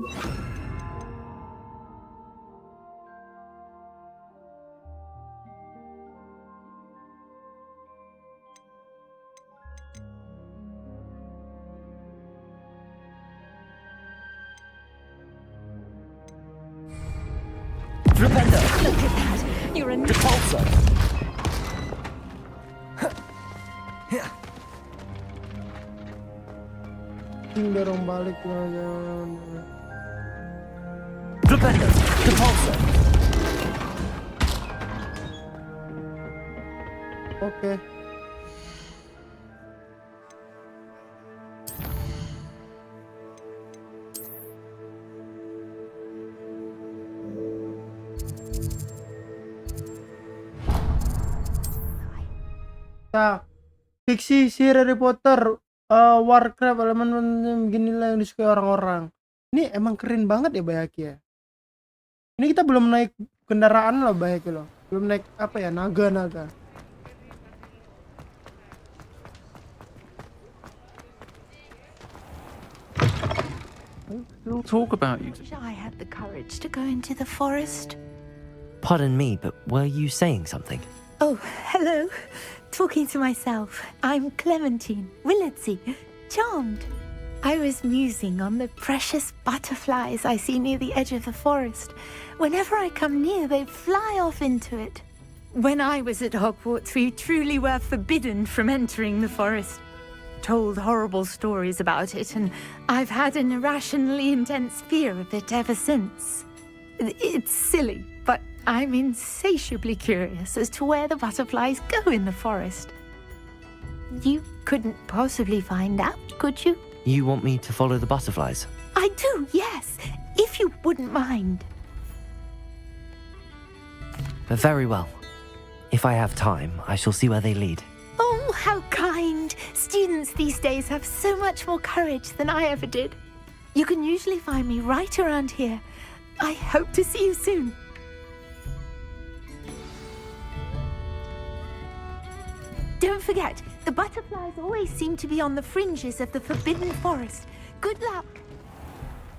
Repender! Look at that. You're a Repulsor! Dorong balik Repender! Repulsor! Oke. Nah, fiksi si Harry Potter, Warcraft, elemen beginilah yang disukai orang-orang. Ini emang keren banget ya Bayaki ya. Ini kita belum naik kendaraan loh Bayaki loh. Belum naik apa ya, naga-naga. We'll talk about you. I had the courage to go into the forest. Pardon me, but were you saying something? Oh, hello. Talking to myself. I'm Clementine, Willardsey, charmed. I was musing on the precious butterflies I see near the edge of the forest. Whenever I come near, they fly off into it. When I was at Hogwarts, we truly were forbidden from entering the forest. Told horrible stories about it, and I've had an irrationally intense fear of it ever since. It's silly, but I'm insatiably curious as to where the butterflies go in the forest. You couldn't possibly find out, could you? You want me to follow the butterflies? I do, yes, if you wouldn't mind. Very well. If I have time, I shall see where they lead. Oh, how kind. Students these days have so much more courage than I ever did. You can usually find me right around here. I hope to see you soon. Don't forget, the butterflies always seem to be on the fringes of the Forbidden Forest. Good luck.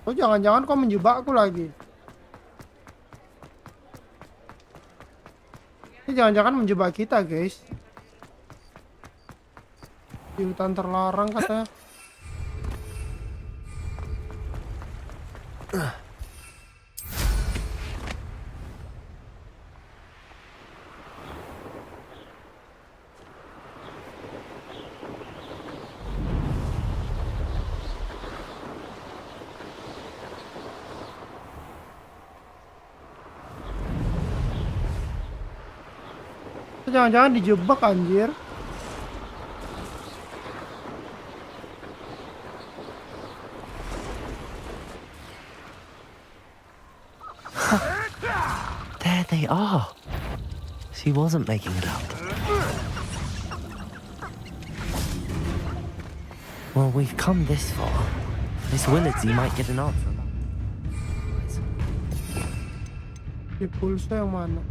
Oh, jangan-jangan kau menjebakku lagi. Ini jangan-jangan menjebak kita, guys. Di hutan terlarang katanya. Jangan-jangan dijebak anjir. There they are. She wasn't making it up. Well, we've come this far. Miss Willardsey might get an answer. Di pulsa yang mana?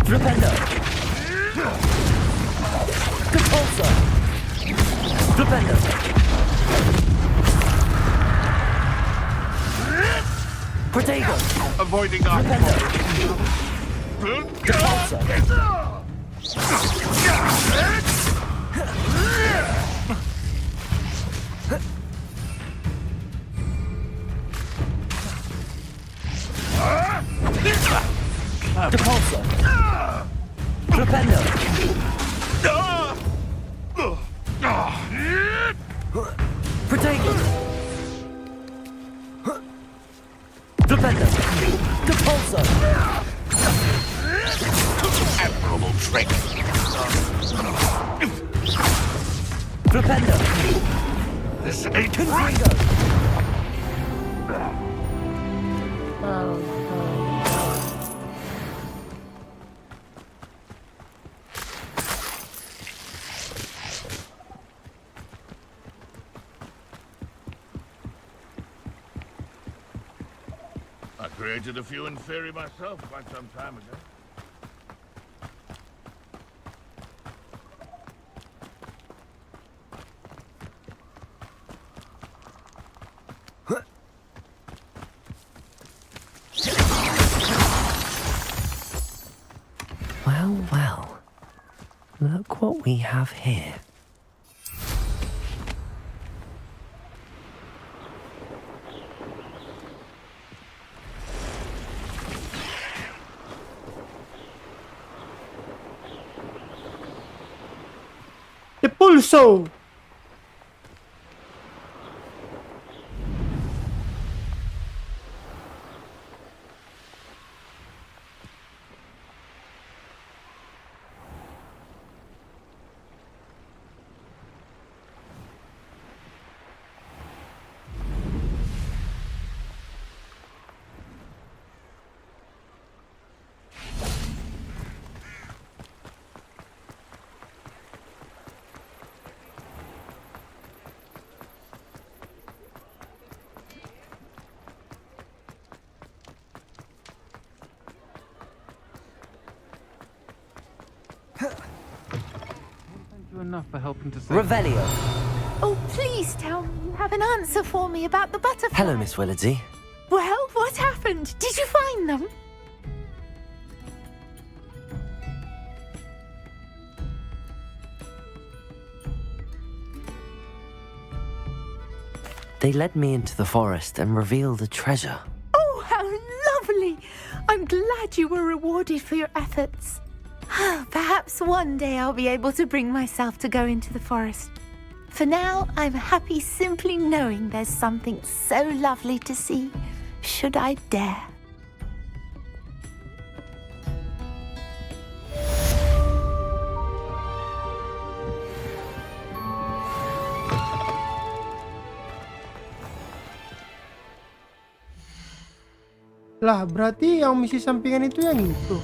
Repender! Repulsor! Repender! Protego! Avoiding our Repender! Repulsor! Repulsor! Repender! Protego! Repender! Repulsor! admirable trick. Repender! This ain't Configo! I created a few in Fairy myself quite some time ago. Well, well. Look what we have here. The pulso. Thank you enough for helping to save. Revelio. Oh, please tell me you have an answer for me about the butterfly. Hello, Miss Willardsy. Well, what happened? Did you find them? They led me into the forest and revealed a treasure. Oh, how lovely! I'm glad you were rewarded for your efforts. Perhaps one day I'll be able to bring myself to go into the forest. For now, I'm happy simply knowing there's something so lovely to see, should I dare. Lah, berarti yang misi sampingan itu yang itu.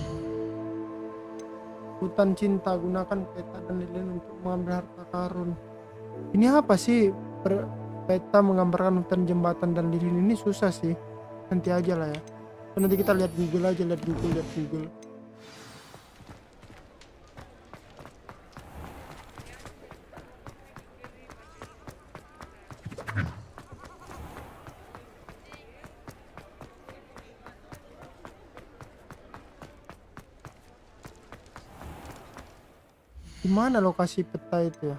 Hutan cinta, gunakan peta dan lilin untuk mengambil harta karun. Ini apa sih? Peta menggambarkan hutan, jembatan, dan lilin ini susah sih. Nanti aja lah ya. Nanti kita lihat Google aja, lihat Google. Di mana lokasi peta itu ya?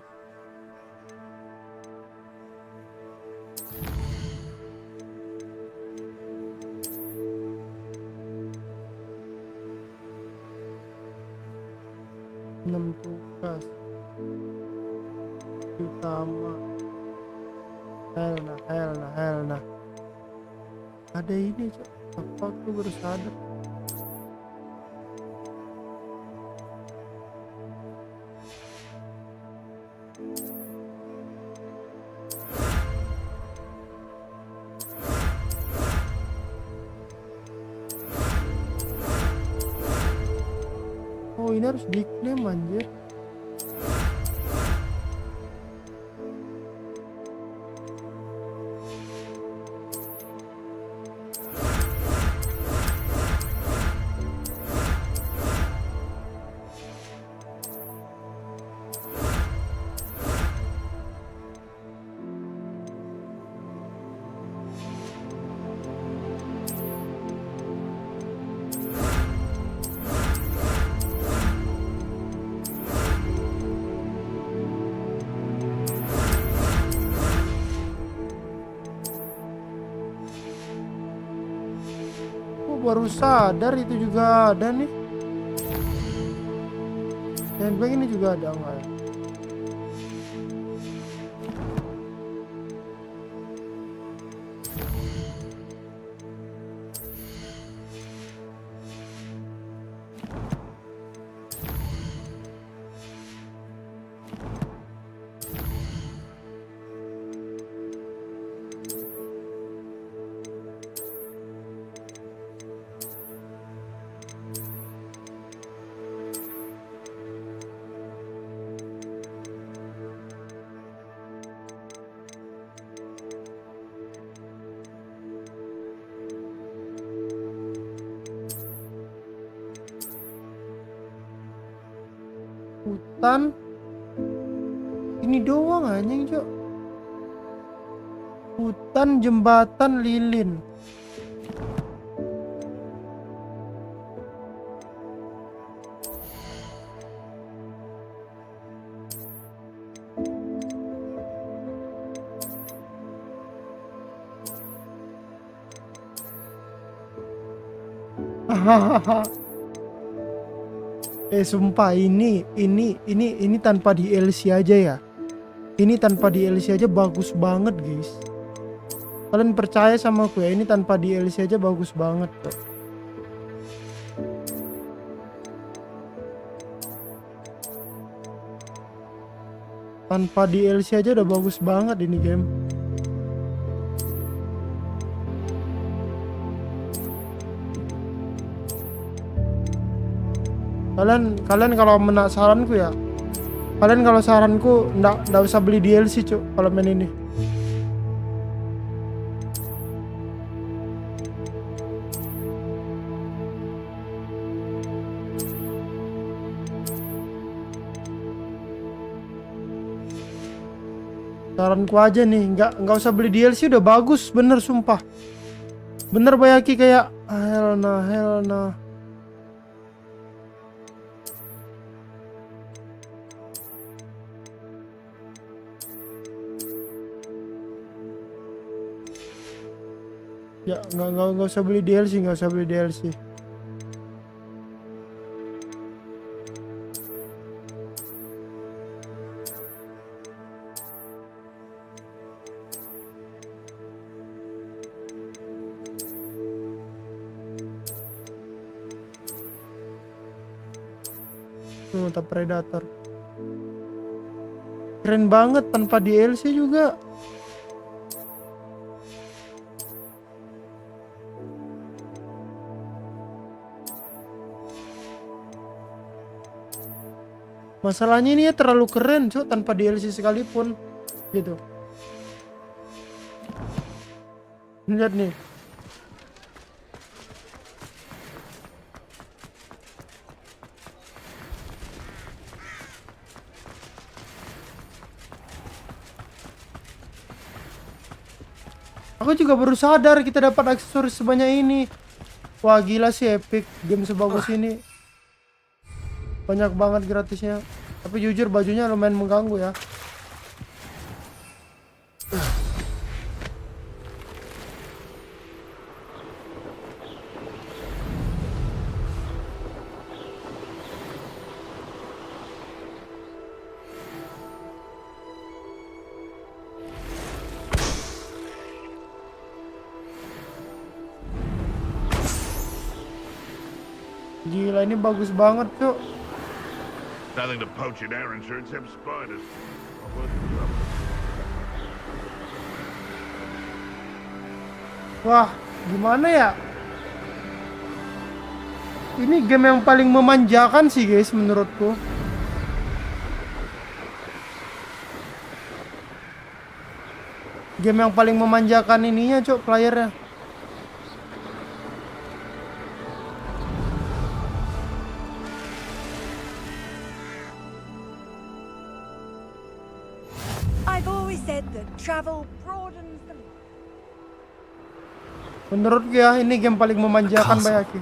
Enam tugas utama. Helna. Ada ini, Cok. Apa aku baru sadar? Oh, ini harus diklaim anjir. Baru sadar itu juga ada nih. Dan ini juga ada enggak ya? Hutan ini doang anjing, Cok. Hutan, jembatan, lilin. Sumpah ini tanpa DLC aja ya. Ini tanpa DLC aja bagus banget, guys. Kalian percaya sama aku ya, ini tanpa DLC aja bagus banget kok. Tanpa DLC aja udah bagus banget ini game. Kalian kalau saranku ya, kalian kalau saranku nggak usah beli DLC cuk kalau main ini. Saranku aja nih, nggak usah beli DLC udah bagus, bener sumpah. Bener Bayaki kayak hell nah. Ya nggak usah beli DLC, nggak usah beli DLC. Mantap Predator. Keren banget tanpa DLC juga. Masalahnya ini ya terlalu keren cuk tanpa DLC sekalipun gitu. Lihat nih. Aku juga baru sadar kita dapat aksesoris sebanyak ini. Wah gila sih epic game sebagus ini. Banyak banget gratisnya. Tapi jujur bajunya lumayan mengganggu ya. Gila ini bagus banget tuh. Nothing to poach in errands or except spiders. Wah, gimana ya? Ini game yang paling memanjakan sih guys menurutku. Game yang paling memanjakan ininya cok playernya. Travel broadens the... Menurut ya ini game paling memanjakan Bayaki.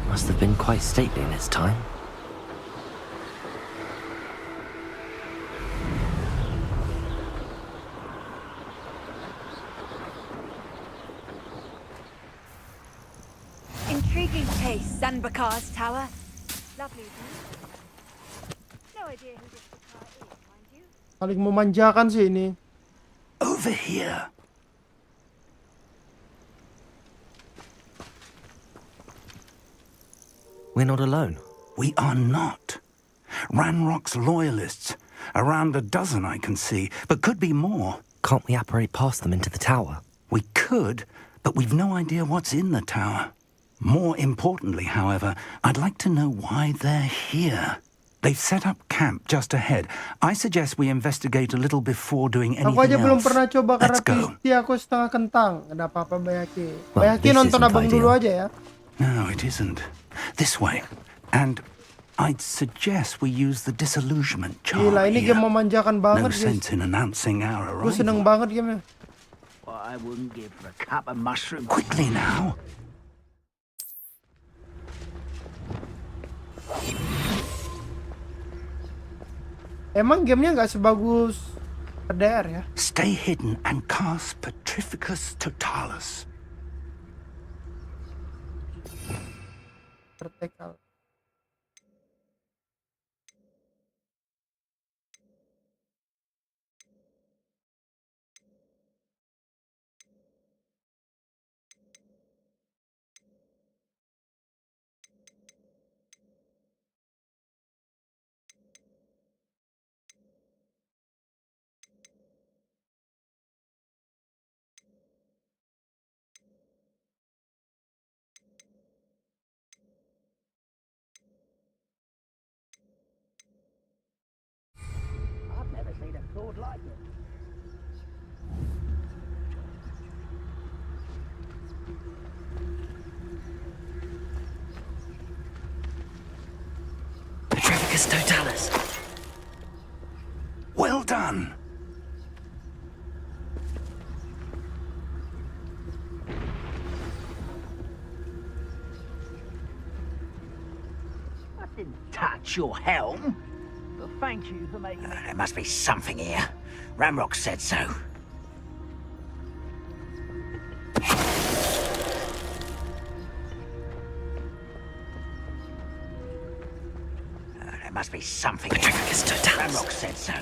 Must have been quite stately in its time. Intriguing case, Sanbakar's tower. Lovely view. No idea who this guitar is, mind you. Paling memanjakan sih ini. Over here. We're not alone. We are not. Ranrock's loyalists. Around a dozen I can see, but could be more. Can't we apparate past them into the tower? We could, but we've no idea what's in the tower. More importantly, however, I'd like to know why they're here. They've set up camp just ahead. I suggest we investigate a little before doing anything Aku aja belum else. pernah coba karena Let's go. Pisti aku setengah kentang. Ada apa-apa Bayaki. Well, Bayaki this nonton isn't abang ideal. dulu aja ya. No, it isn't. This way. And I'd suggest we use the disillusionment charm Gila ini here. game memanjakan No banget guys. sense in announcing our Gue seneng arrival. banget gamenya. Well, I wouldn't give for a cup of mushroom. Quickly now. Emang gamenya nggak sebagus RDR ya? Stay hidden and cast Petrificus Totalis. Vertikal. I've never seen a sword like it. Petrificus Totalis. Well done. I didn't touch your helm. But thank you for making me... There must be something here. Ramrock said so. There must be something here. Petrificus Totalis. Ramrock said so.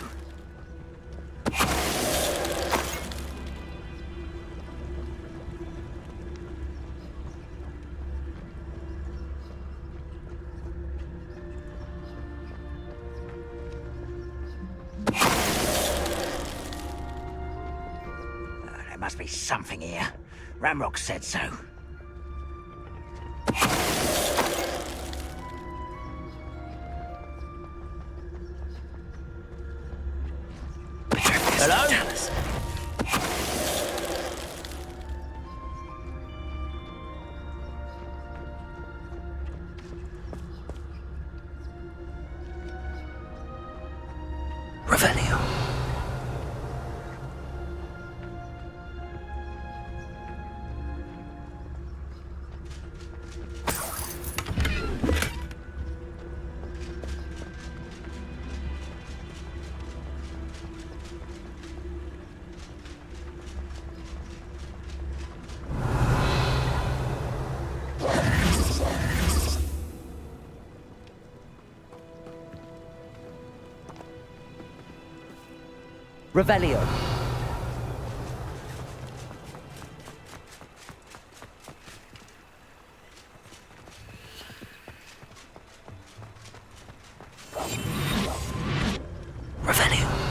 There must be something here. Ramrock said so. Petrificus Hello? Totalis. Revelio. Revelio. Revelio.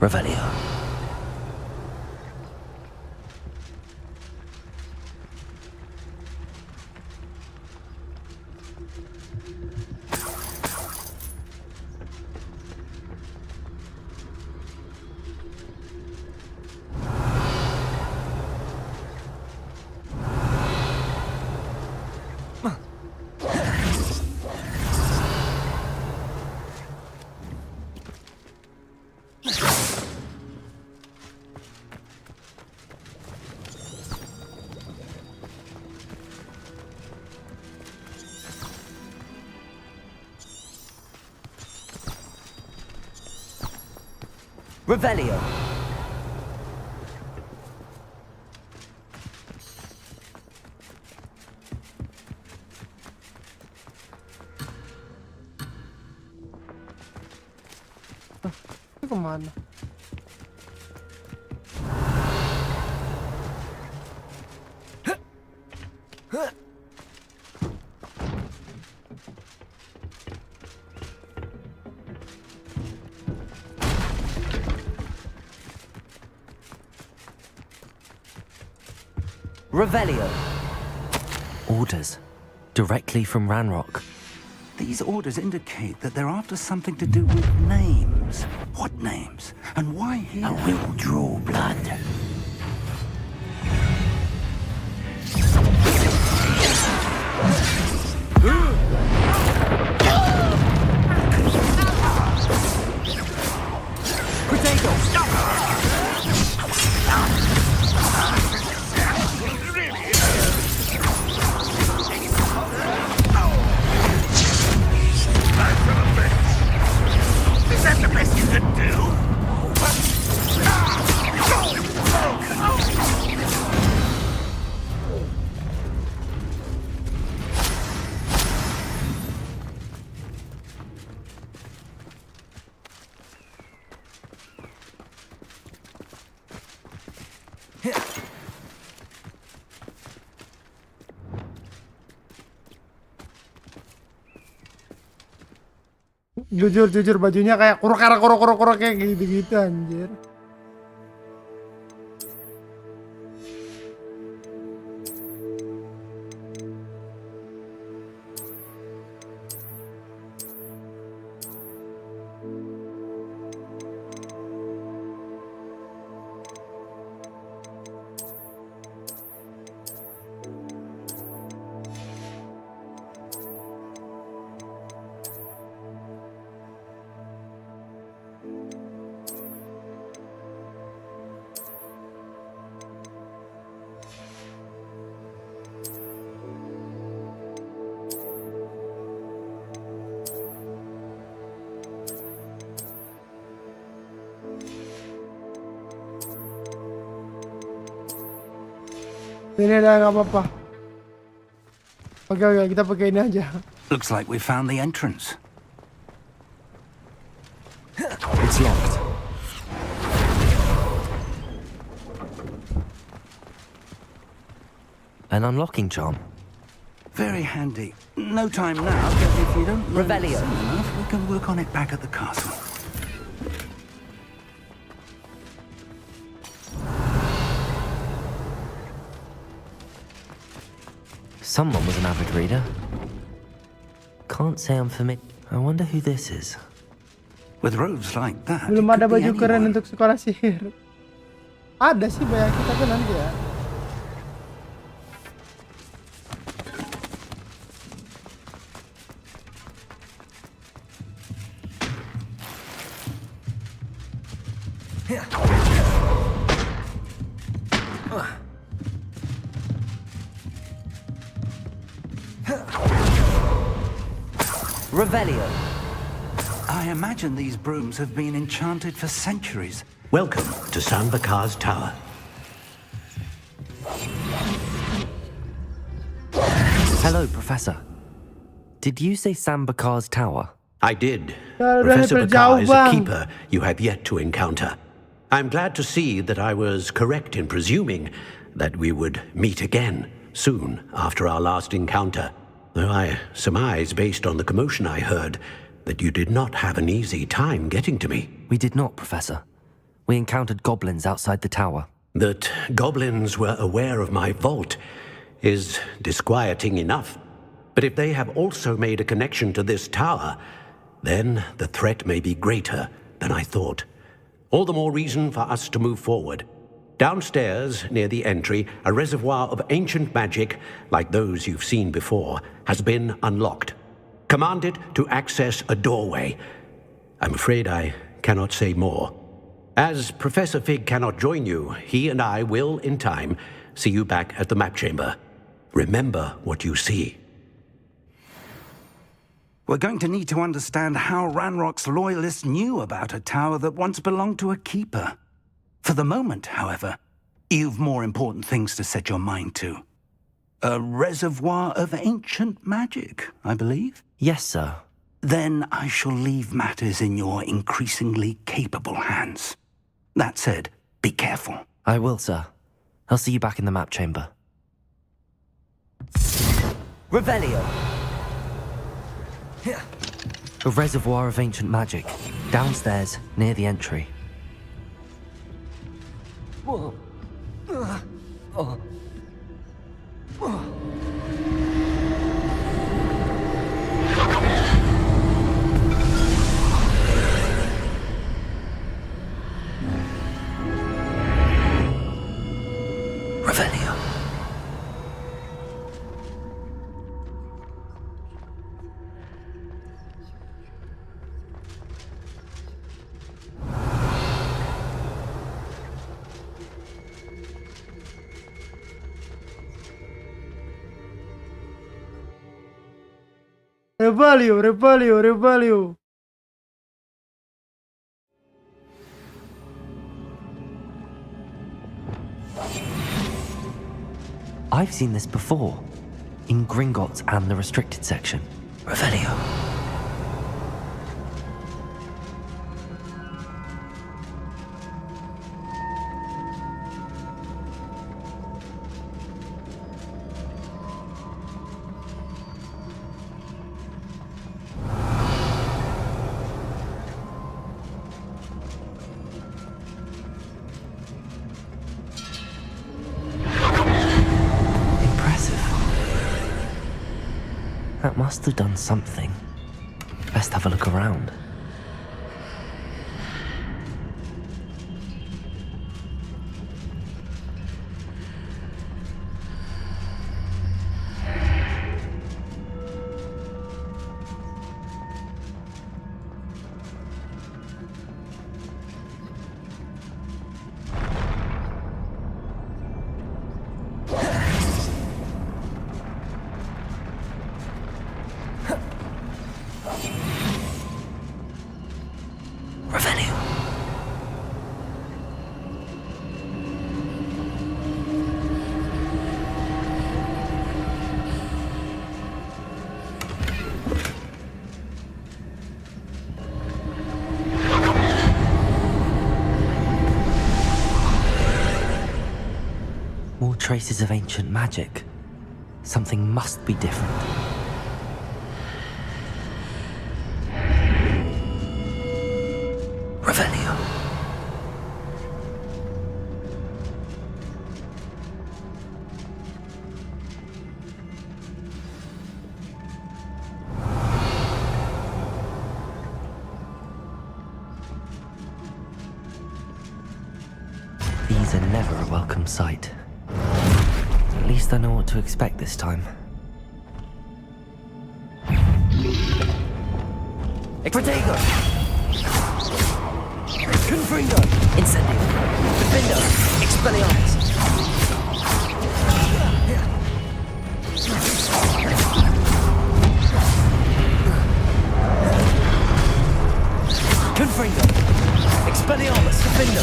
Revelio. Revelio. Ini kemana? Revelio. Orders. Directly from Ranrock. These orders indicate that they're after something to do with names. What names? And why here? I will draw blood. Is that the best you can do? Jujur bajunya kayak kuro kayak gitu anjir. Ini ada nggak apa-apa. Oke, kita pakai ini aja. Looks like we found the entrance. It's locked. An unlocking charm. Very handy. No time now, but if you don't learn it Revelio. soon enough, we can work on it back at the castle. Someone was an avid reader. Can't say I'm familiar. I wonder who this is. With robes like that, Belum it ada could be baju keren anyone. untuk sekolah sihir. Ada sih banyak, tapi nanti ya. Revelio. I imagine these brooms have been enchanted for centuries. Welcome to Sanbakar's Tower. Hello, Professor. Did you say Sambakar's Tower? I did. Ya, udah Professor hampir Bakar jauh, is a Bang. keeper you have yet to encounter. I'm glad to see that I was correct in presuming that we would meet again soon after our last encounter. Though I surmise, based on the commotion I heard, that you did not have an easy time getting to me. We did not, Professor. We encountered goblins outside the tower. That goblins were aware of my vault is disquieting enough. But if they have also made a connection to this tower, then the threat may be greater than I thought. All the more reason for us to move forward. Downstairs, near the entry, a reservoir of ancient magic, like those you've seen before, has been unlocked. Command it to access a doorway. I'm afraid I cannot say more. As Professor Fig cannot join you, he and I will, in time, see you back at the map chamber. Remember what you see. We're going to need to understand how Ranrock's loyalists knew about a tower that once belonged to a keeper. For the moment, however, you've more important things to set your mind to. A reservoir of ancient magic, I believe? Yes, sir. Then I shall leave matters in your increasingly capable hands. That said, be careful. I will, sir. I'll see you back in the map chamber. Revelio. A reservoir of ancient magic, downstairs, near the entry. Revelio, Revelio, Revelio. I've seen this before, in Gringotts and the restricted section. Revelio. That must have done something. Best have a look around. More traces of ancient magic. Something must be different. Revelio. These are never a welcome sight. At least I know what to expect this time. Equitego! Confringo! Incendio! Defendo! Expelliarmus! Confringo! Expelliarmus! Defendo!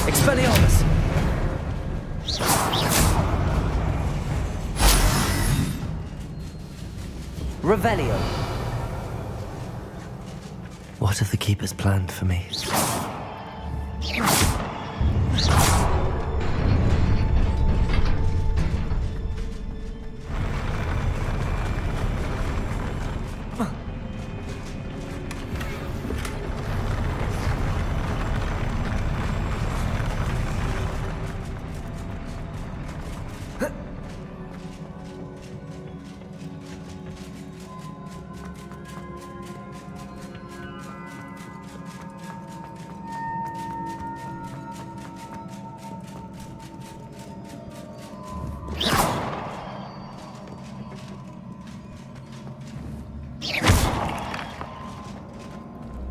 Expelliarmus! Revelio! What have the Keepers planned for me?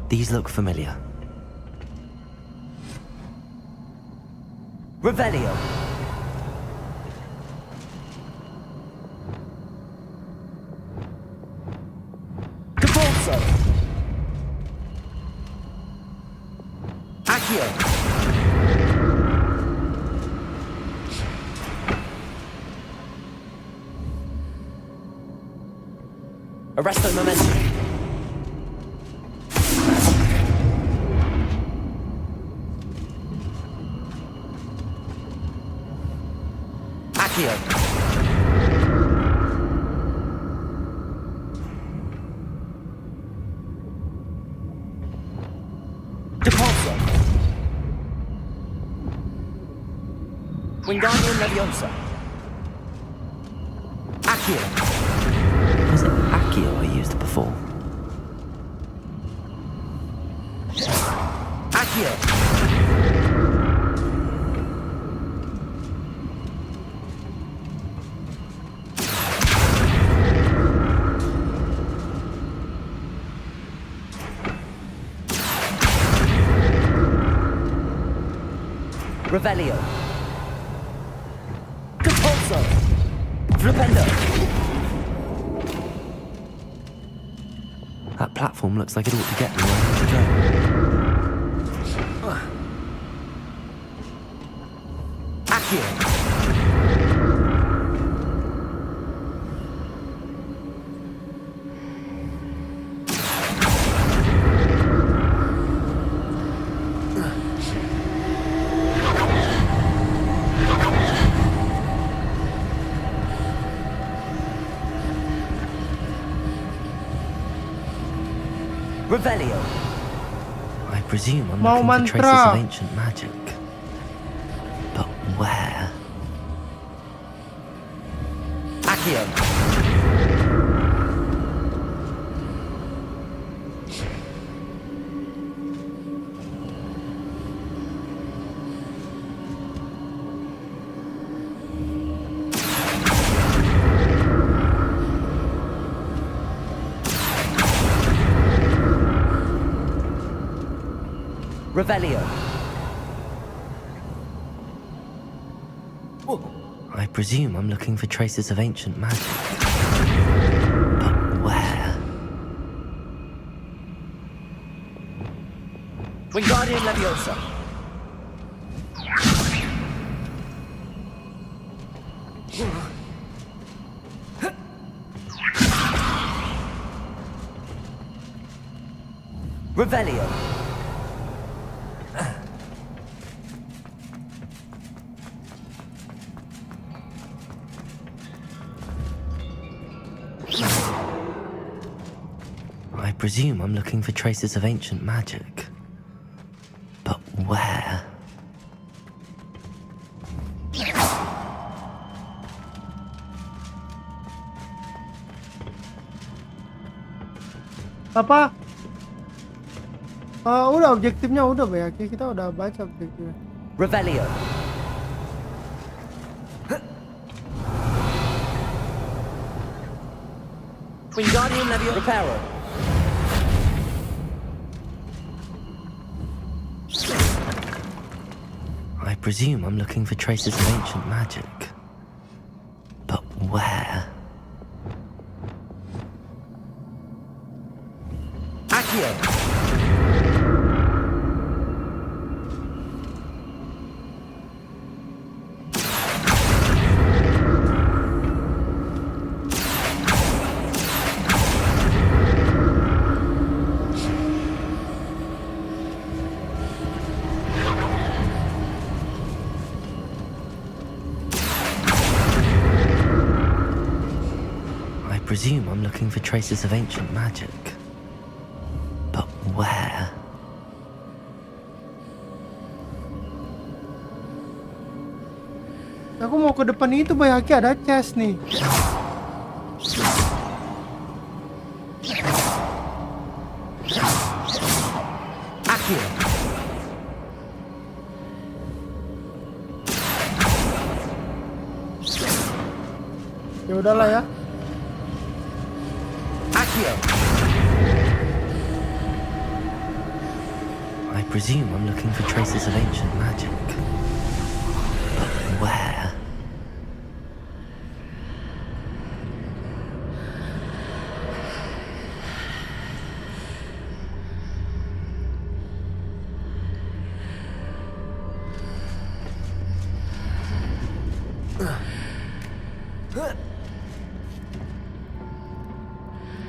These look familiar. Revelio! Capolso! Accio! Arresto momentum! Accio! Depulso! Wingardium Leviosa! Accio! Was it Accio I used before? Accio! Revelio. Compulso. Flipendo. That platform looks like it ought to get me where I need to go. Accio. Revelio. I presume I'm Mau looking for traces mantra. of ancient magic. But where? Accio. Revelio. I presume I'm looking for traces of ancient magic. But where? Wingardium Leviosa. Revelio. I presume I'm looking for traces of ancient magic. But where? Apa? Udah objektifnya udah ya, kita udah baca objektifnya. Revelio. Wingardium Leviosa. Reparo. I presume I'm looking for traces of ancient magic. But where? Accio. I presume I'm looking for traces of ancient magic. But where? Aku mau ke depan itu, Bayaki, ada chest nih. Accio. Ya udahlah ya. Accio. I presume I'm looking for traces of ancient magic. But where?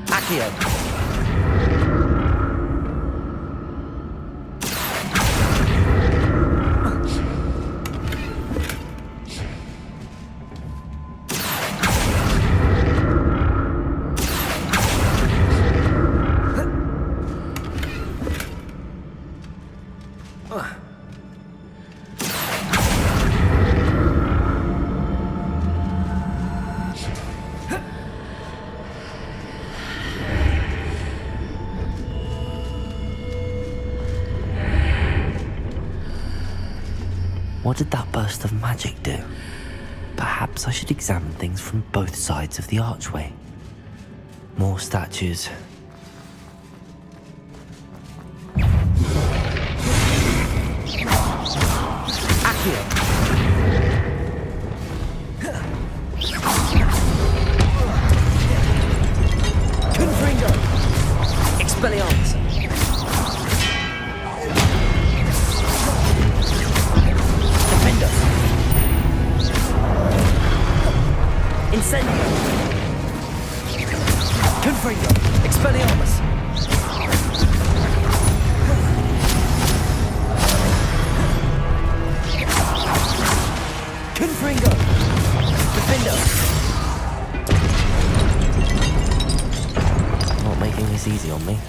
Accio. What did that burst of magic do? Perhaps I should examine things from both sides of the archway. More statues. Accio. Incendio! Confringo! Expelliarmus! Confringo! Defendo! Not making this easy on me.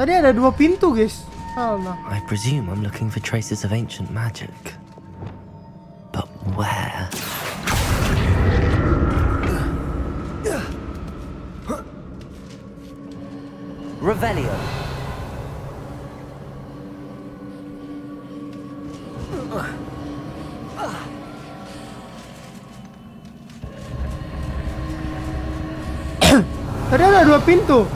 Tadi ada 2 pintu, guys. Allah. I presume I'm looking for traces of ancient magic. But where? Revelio. Tadi ada 2 pintu.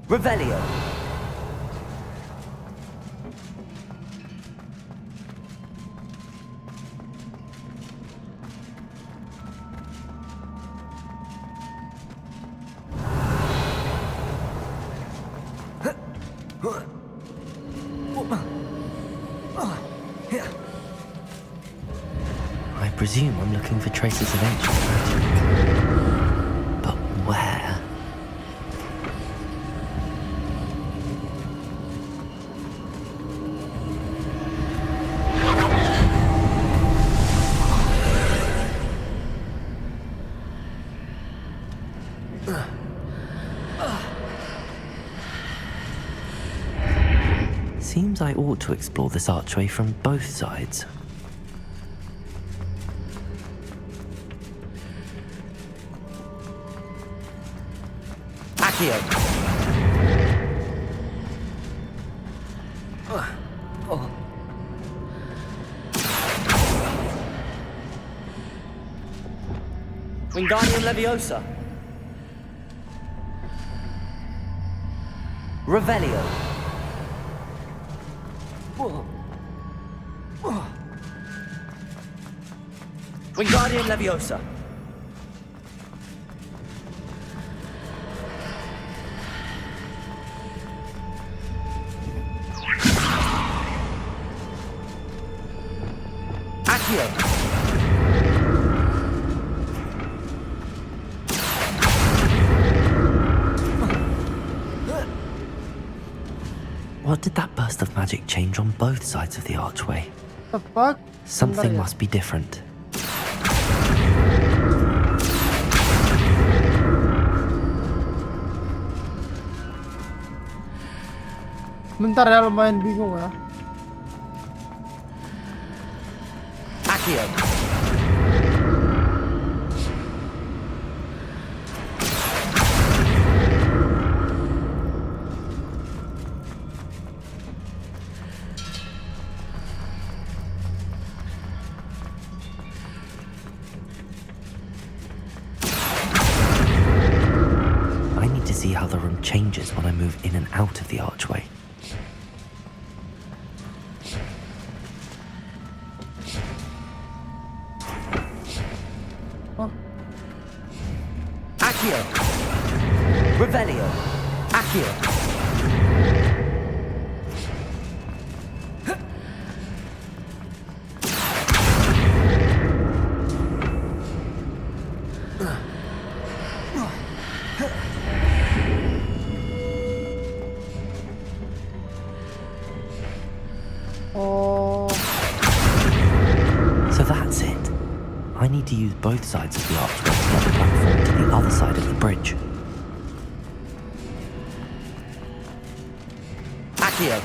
Revelio. I presume I'm looking for traces of ancient magic. But where? Seems I ought to explore this archway from both sides. Accio! Wingardium Leviosa! Revelio! Wingardium Leviosa! Accio! What did that burst of magic change on both sides of the archway? The fuck? Something Bentar ya. must be different. Bentar ya, lumayan bingung ya. Accio! I need to see how the room changes when I move in and out of the archway. Accio! Revelio! Accio! Oh, So that's it. I need to use both sides of the archway to get the platform to the other side of the bridge. Accio!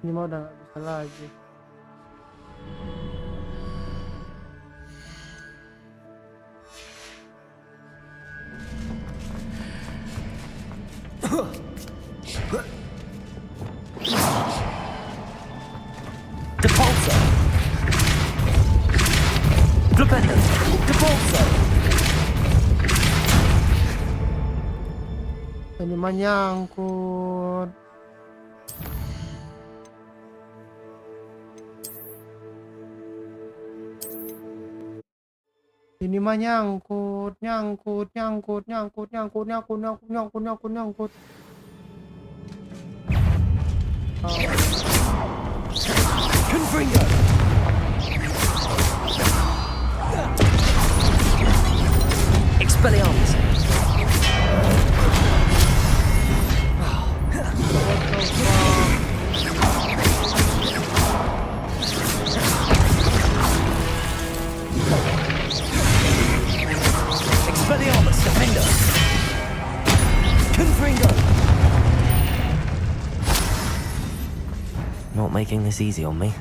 ini mah udah gak bisa lagi. Depulsor! Flipendo. Depulso. Ini mah nyangkut. Ini mah nyangkut, nyangkut, nyangkut, nyangkut, nyangkut, nyangkut, nyangkut, nyangkut, nyangkut, nyangkut. Confringo. Expelliarmus. Expelliarmus, defender. Confringo. Not making this easy on me.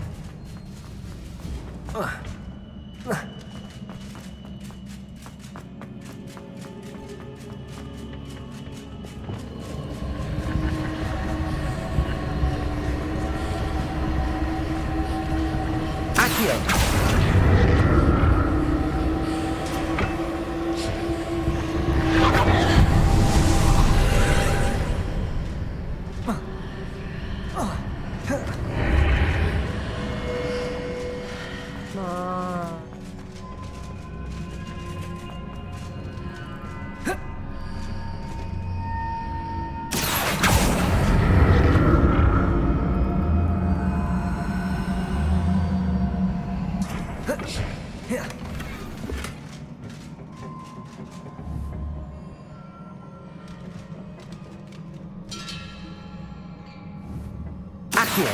Accio. Nah. Accio.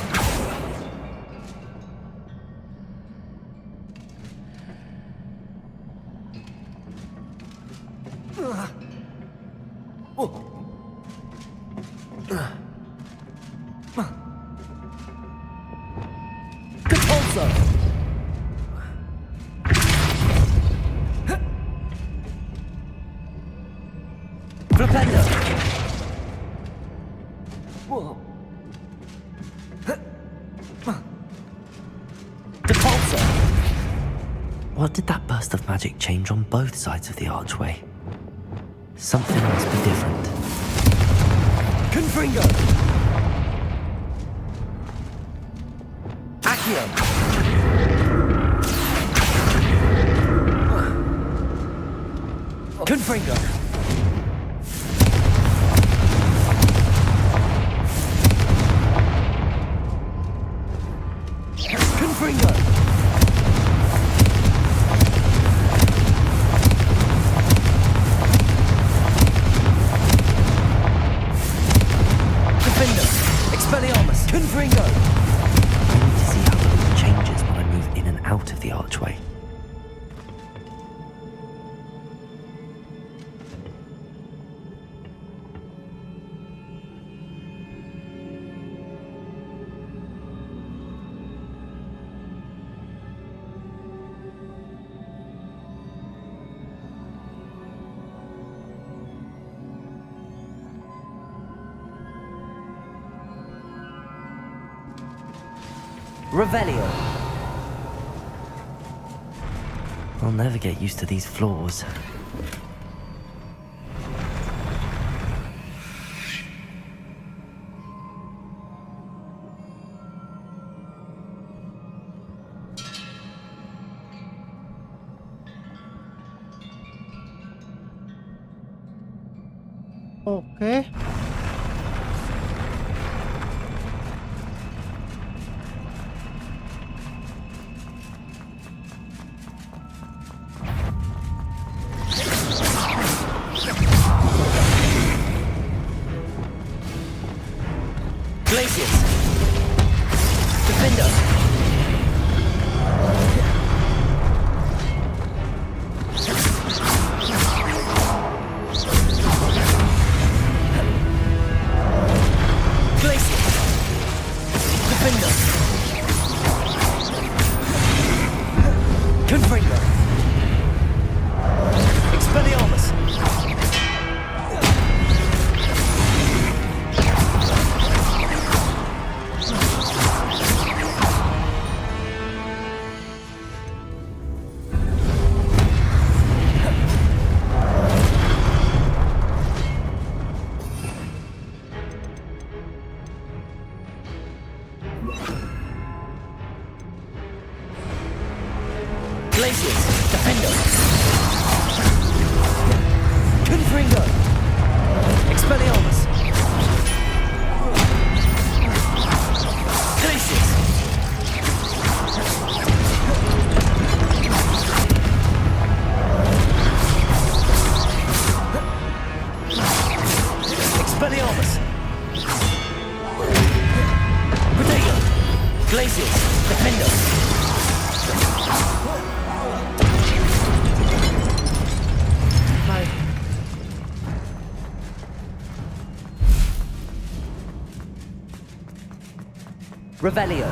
Depulso. Flipendo. Depulso. What did that burst of magic change on both sides of the archway? Something must be different. Confringo. Accio. Confringo. Confringo. Defender. Expelliarmus. Confringo. I need to see how the room changes when I move in and out of the archway. Revelio. I'll never get used to these floors. Oke. Glacius. Defender. Glacius. Defender. Confringo. Expelliarmus. Glaciers, Defender. Confringo. Expelliarmus. Glaciers. Expelliarmus. Protego. Glaciers, Defender. Revelio.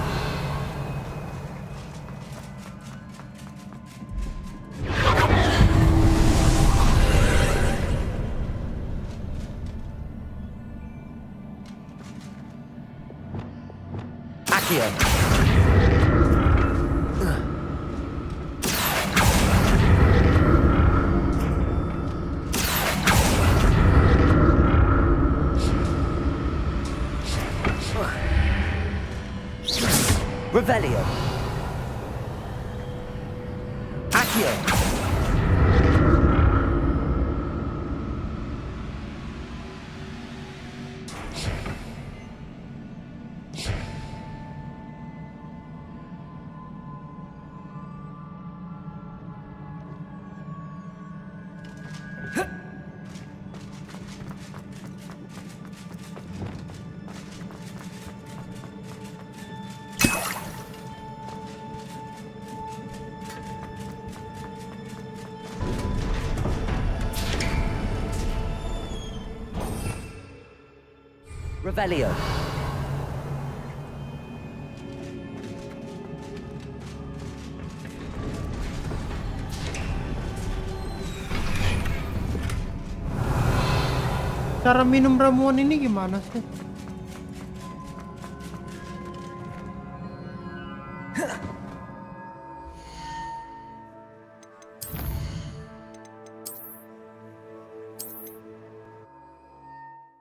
Accio. Revelio. Accio. Revelio. Cara minum ramuan ini gimana sih?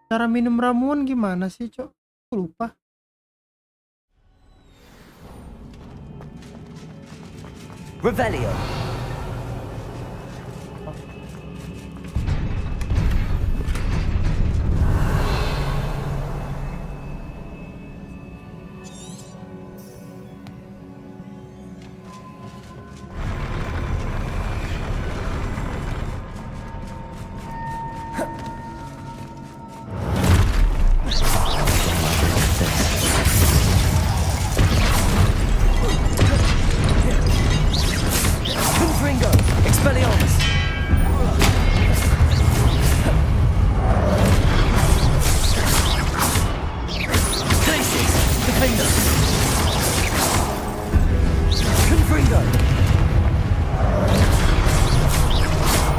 Cara minum ramuan gimana sih, Cok? Aku lupa. Revelio. Confringo. Expelliarmus. Glaciers. Defender. Confringo.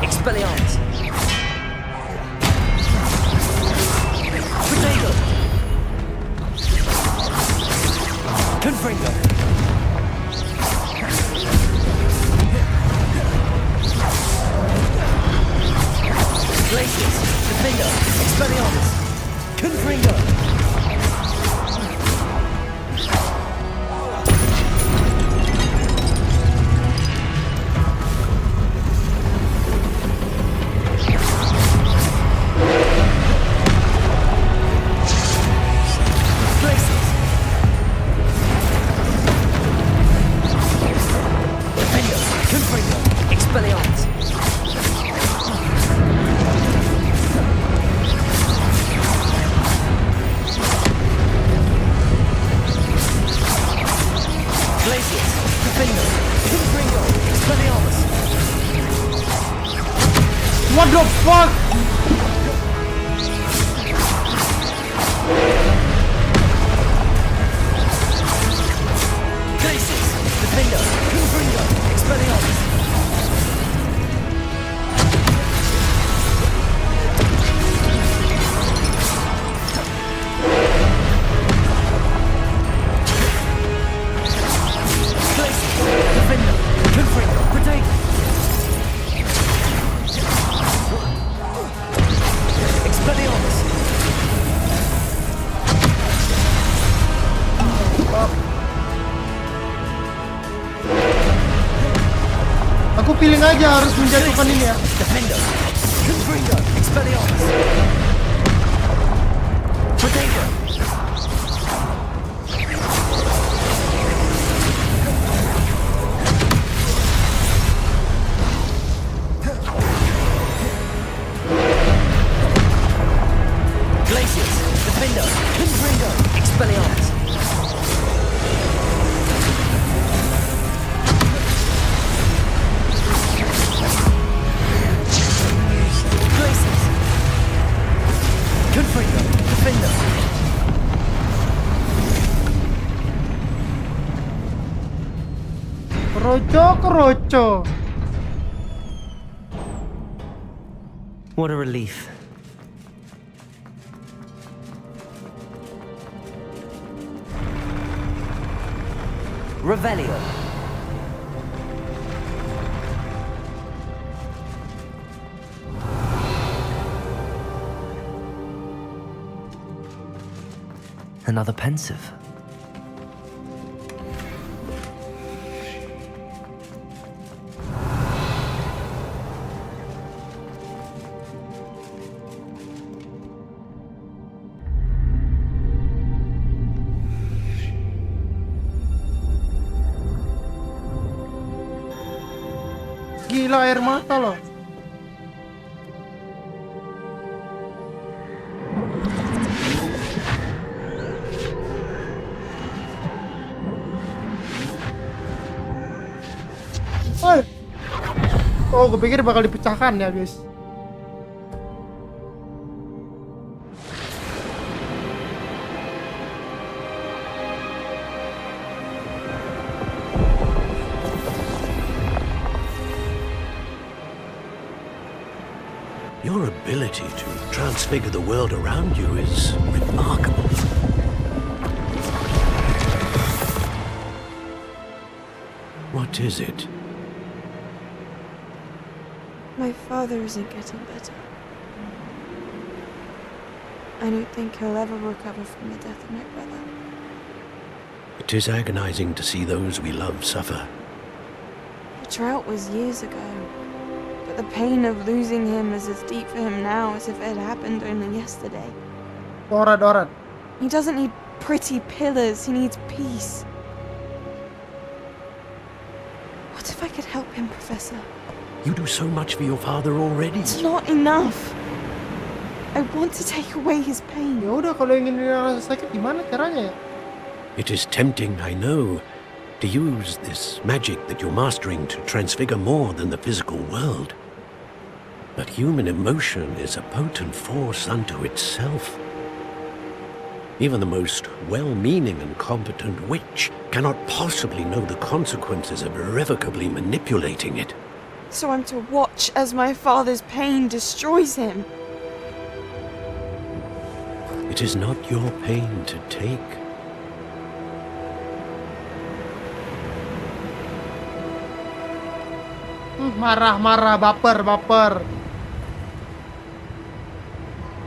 Expelliarmus. Protego. Confringo. Glaciers, Defender, Expelliarmus, Confringo. Glaciers. Defender, Confringo, Expelliarmus. Glaciers, Defender, Confringo, Expelliarmus. What the fuck? Glaciers, Defender, Confringo, Expelliarmus. Glaciers, Defender, Confringo, Protego. aku feeling aja harus menjatuhkan ini ya. Defender. Confringo. Expelliarmus. Protego. Glacius. Defender. Confringo. Expelliarmus. Glacius. Confringo. Defender. Keroco. What a relief. Revelio. Another pensive. Gila air mata loh. Oi. Oh, gue pikir bakal dipecahkan ya, guys. Your ability to transfigure the world around you is remarkable. What is it? My father isn't getting better. I don't think he'll ever recover from the death of my brother. It is agonizing to see those we love suffer. The drought was years ago, but the pain of losing him is as deep for him now as if it had happened only yesterday. Dorat. He doesn't need pretty pillars, he needs peace. What if I could help him, Professor? You do so much for your father already. It's not enough. I want to take away his pain. Ya udah, kalau ingin dia rasa sakit gimana caranya ya? It is tempting, I know, to use this magic that you're mastering to transfigure more than the physical world. But human emotion is a potent force unto itself. Even the most well-meaning and competent witch cannot possibly know the consequences of irrevocably manipulating it. So I'm to watch as my father's pain destroys him. It is not your pain to take. Marah, baper.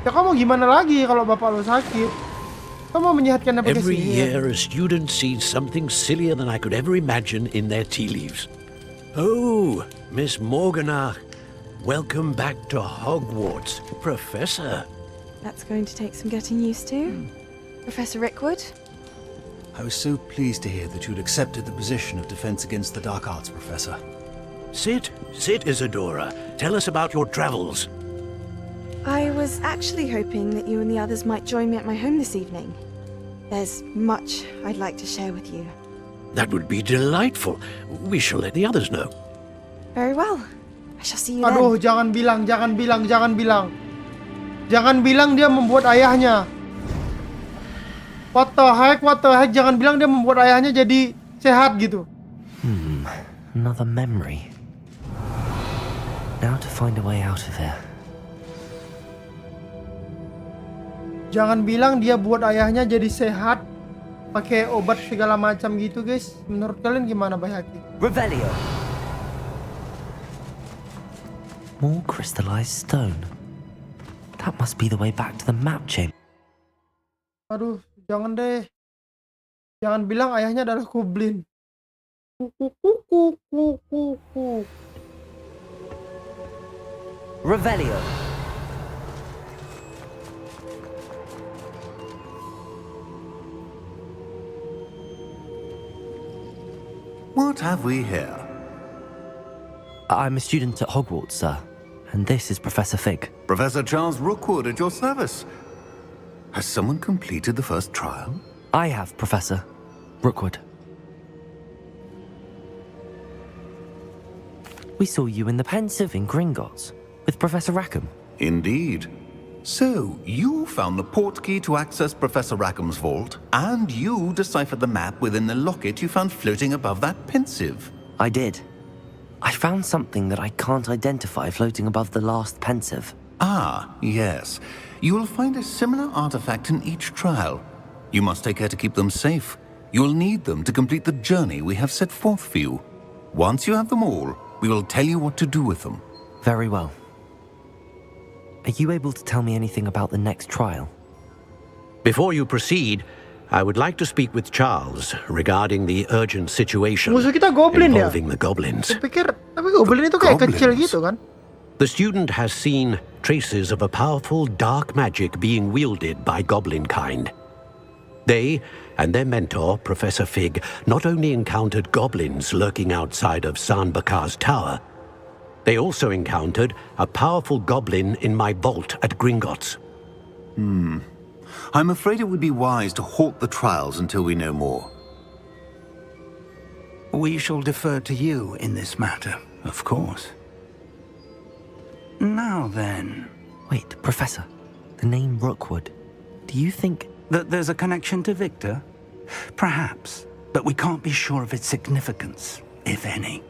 Ya kamu gimana lagi kalau bapak lo sakit? Kamu menyehatkan apa Every year a student sees something sillier than I could ever imagine in their tea leaves. Oh, Miss Morganach, welcome back to Hogwarts, Professor. That's going to take some getting used to. Professor Rickwood? I was so pleased to hear that you'd accepted the position of Defense Against the Dark Arts, Professor. Sit, Isadora. Tell us about your travels. I was actually hoping that you and the others might join me at my home this evening. There's much I'd like to share with you. That would be delightful. We shall let the others know. Very well. I shall see you Aduh, then. jangan bilang. Jangan bilang dia membuat ayahnya. What the heck, jangan bilang dia membuat ayahnya jadi sehat gitu. Another memory. Now to find a way out of here. Jangan bilang dia buat ayahnya jadi sehat pakai obat segala macam gitu, guys. Menurut kalian gimana, Bayhaki? Revelio. More crystallized stone. That must be the way back to the map chamber. Aduh, jangan deh. Jangan bilang ayahnya adalah Goblin. Revelio. What have we here? I'm a student at Hogwarts, sir. And this is Professor Fig. Professor Charles Rookwood at your service. Has someone completed the first trial? I have, Professor Rookwood. We saw you in the Pensive in Gringotts with Professor Rackham. Indeed. So, you found the portkey to access Professor Rackham's vault, and you deciphered the map within the locket you found floating above that Pensive. I did. I found something that I can't identify floating above the last Pensive. Ah, yes. You will find a similar artifact in each trial. You must take care to keep them safe. You will need them to complete the journey we have set forth for you. Once you have them all, we will tell you what to do with them. Very well. Are you able to tell me anything about the next trial? Before you proceed, I would like to speak with Charles regarding the urgent situation Musuh kita goblin ya? involving the goblins. Pikir, tapi goblin itu kayak kecil gitu kan? The student has seen traces of a powerful dark magic being wielded by goblin kind. They and their mentor, Professor Fig, not only encountered goblins lurking outside of Sanbakar's tower, they also encountered a powerful goblin in my vault at Gringotts. I'm afraid it would be wise to halt the trials until we know more. We shall defer to you in this matter, of course. Now then... Wait, Professor. The name Rookwood. Do you think... that there's a connection to Victor? Perhaps, but we can't be sure of its significance, if any.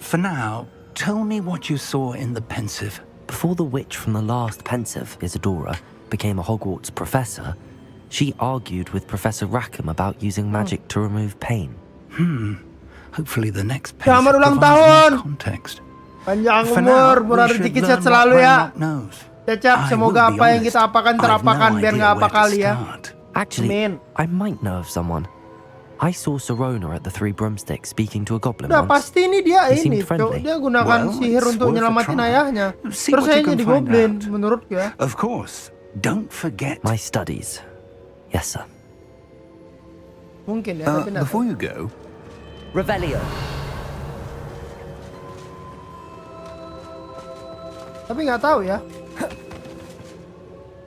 For now, tell me what you saw in the Pensive. Before the witch from the last Pensive, Isadora, became a Hogwarts professor, she argued with Professor Rackham about using magic to remove pain. Hopefully the next Selamat Pensive ulang provides tahun. more context. Panjang For umur, now, murah we should rezeki learn sehat selalu what ya. Ranrock knows. Cecep, I semoga will be apa yang honest, kita apakan I've terapakan no biar idea nggak where apa to kali ya. start. Actually, Amin. I might know of someone. I saw Serona at the Three Broomsticks speaking to a goblin Udah once. pasti ini dia He ini, seemed friendly. Cok. Dia gunakan Well, sihir it's untuk worth a nyelamatin try. ayahnya. See Terus what you saya can jadi find goblin, out. menurut ya. Of course, don't forget... My studies. Yes, sir. Mungkin ya, tapi nggak Before tahu. you go, Revelio. Tapi nggak tahu ya.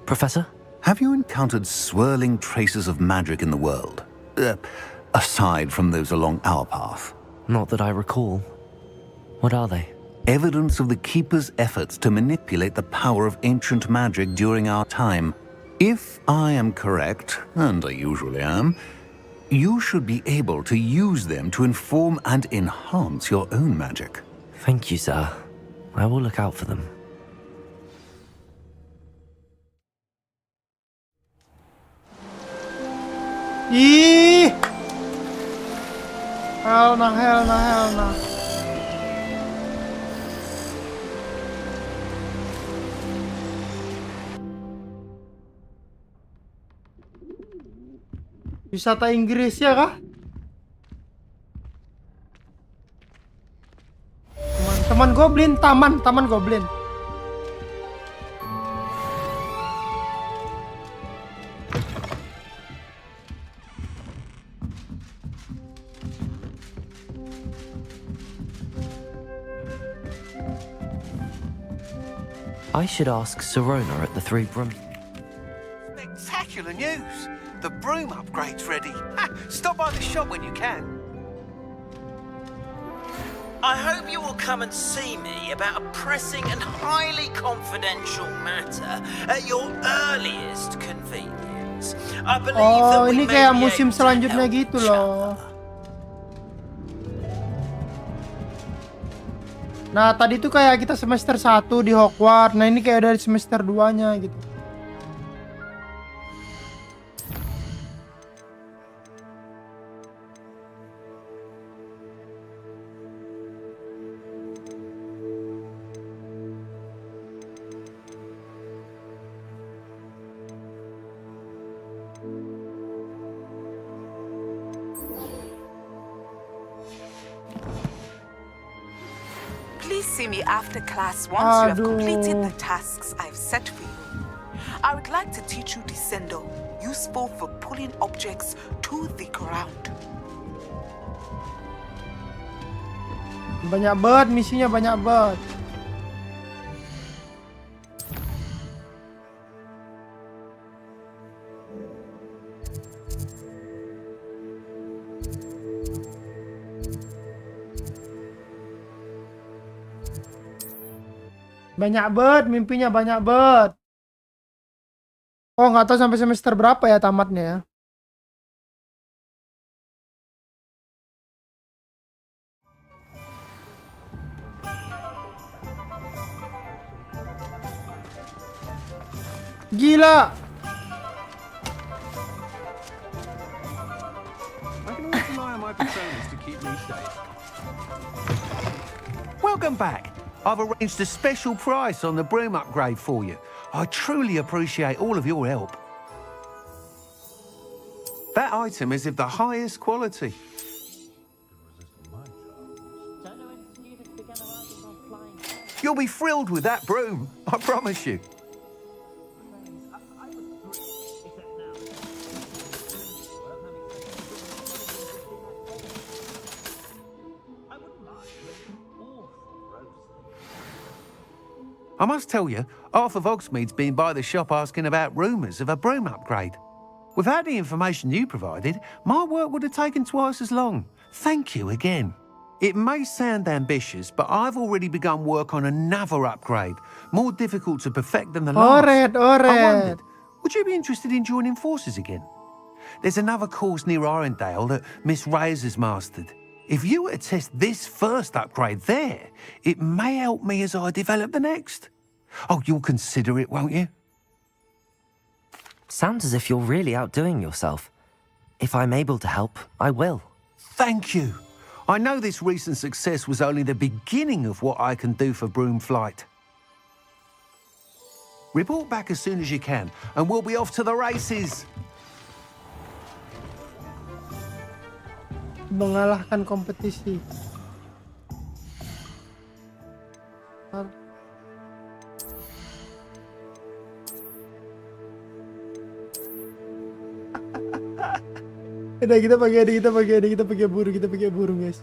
Professor? have you encountered swirling traces of magic in the world? Aside from those along our path. Not that I recall. What are they? Evidence of the Keeper's efforts to manipulate the power of ancient magic during our time. If I am correct, and I usually am, you should be able to use them to inform and enhance your own magic. Thank you, sir. I will look out for them. Ih. Helna. Wisata Inggris ya kah? Teman goblin, taman goblin. I should ask Serona at the Three Broom. Spectacular news! The broom upgrade's ready. Stop by the shop when you can. I hope you will come and see me about a pressing and highly confidential matter at your earliest convenience. I believe that Oh, we ini may kayak be musim able to selanjutnya help gitu each loh. Nah, tadi tuh kayak kita semester 1 di Hogwarts. Nah, ini kayak dari semester 2-nya gitu. Please see me after class once you have completed the tasks I've set for you. I would like to teach you Descendo, useful for pulling objects to the ground. Banyak banget misinya, banyak banget. Banyak banget mimpinya, banyak banget. Oh, nggak tahu sampai semester berapa ya tamatnya ya. Gila. I can always rely on my personas to keep me safe. Welcome back. I've arranged a special price on the broom upgrade for you. I truly appreciate all of your help. That item is of the highest quality. You'll be thrilled with that broom, I promise you. I must tell you, half of Hogsmeade's been by the shop asking about rumours of a broom upgrade. Without the information you provided, my work would have taken twice as long. Thank you again. It may sound ambitious, but I've already begun work on another upgrade, more difficult to perfect than the last. I wondered, would you be interested in joining forces again? There's another course near Arendale that Miss Reyes has mastered. If you were to test this first upgrade there, it may help me as I develop the next. Oh, you'll consider it, won't you? Sounds as if you're really outdoing yourself. If I'm able to help, I will. Thank you. I know this recent success was only the beginning of what I can do for broom flight. Report back as soon as you can, and we'll be off to the races. Mengalahkan kompetisi. Udah kita pakai burung guys.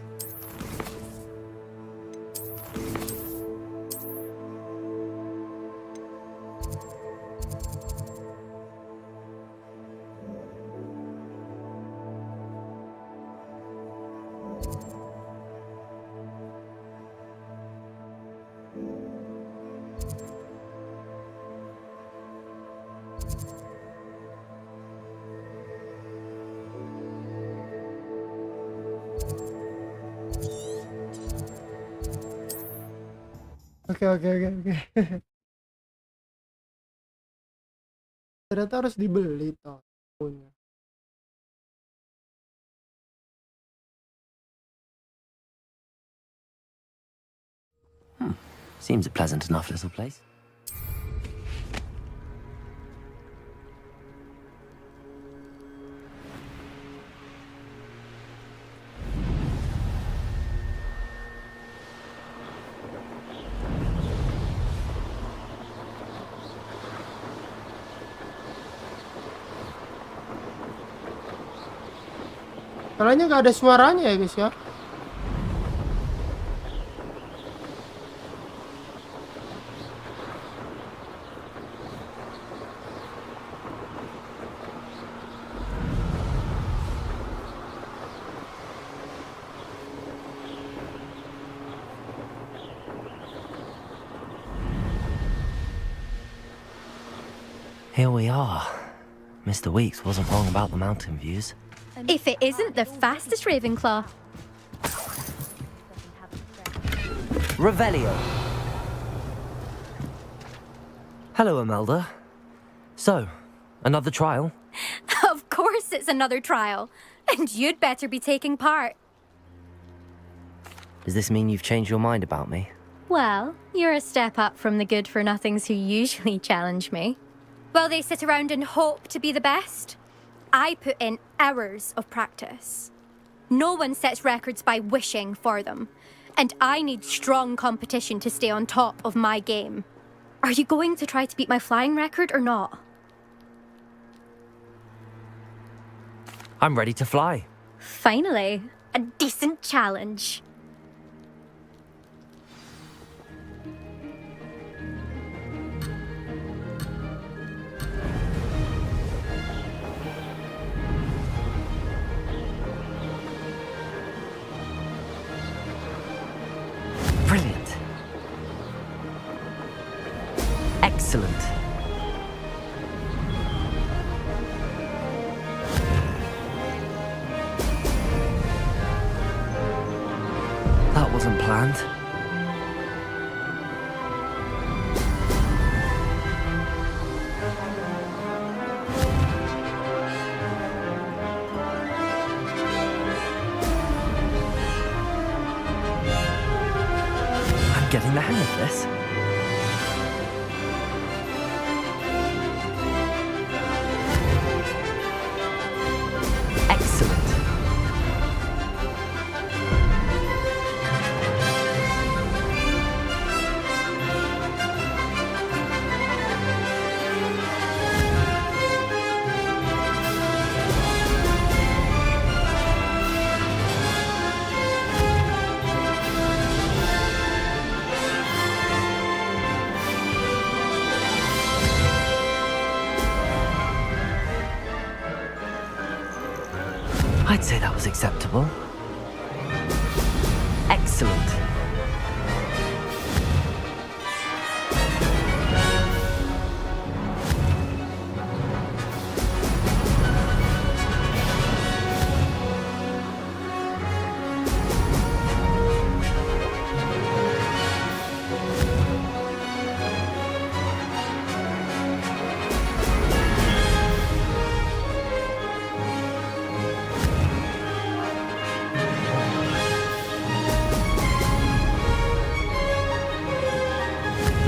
Oke. Ternyata harus dibeli toh punya. Seems a pleasant enough little place. Soalnya nggak ada suaranya ya guys ya. Here we are. Mr. Weeks wasn't wrong about the mountain views. If it isn't the fastest Ravenclaw. Revelio. Hello, Imelda. So, another trial? Of course it's another trial. And you'd better be taking part. Does this mean you've changed your mind about me? Well, you're a step up from the good-for-nothings who usually challenge me. While they sit around and hope to be the best, I put in hours of practice. No one sets records by wishing for them. And I need strong competition to stay on top of my game. Are you going to try to beat my flying record or not? I'm ready to fly. Finally, a decent challenge. Brilliant. Excellent. That wasn't planned. I'm getting the hang of this. Excellent. I'd say that was acceptable. Excellent.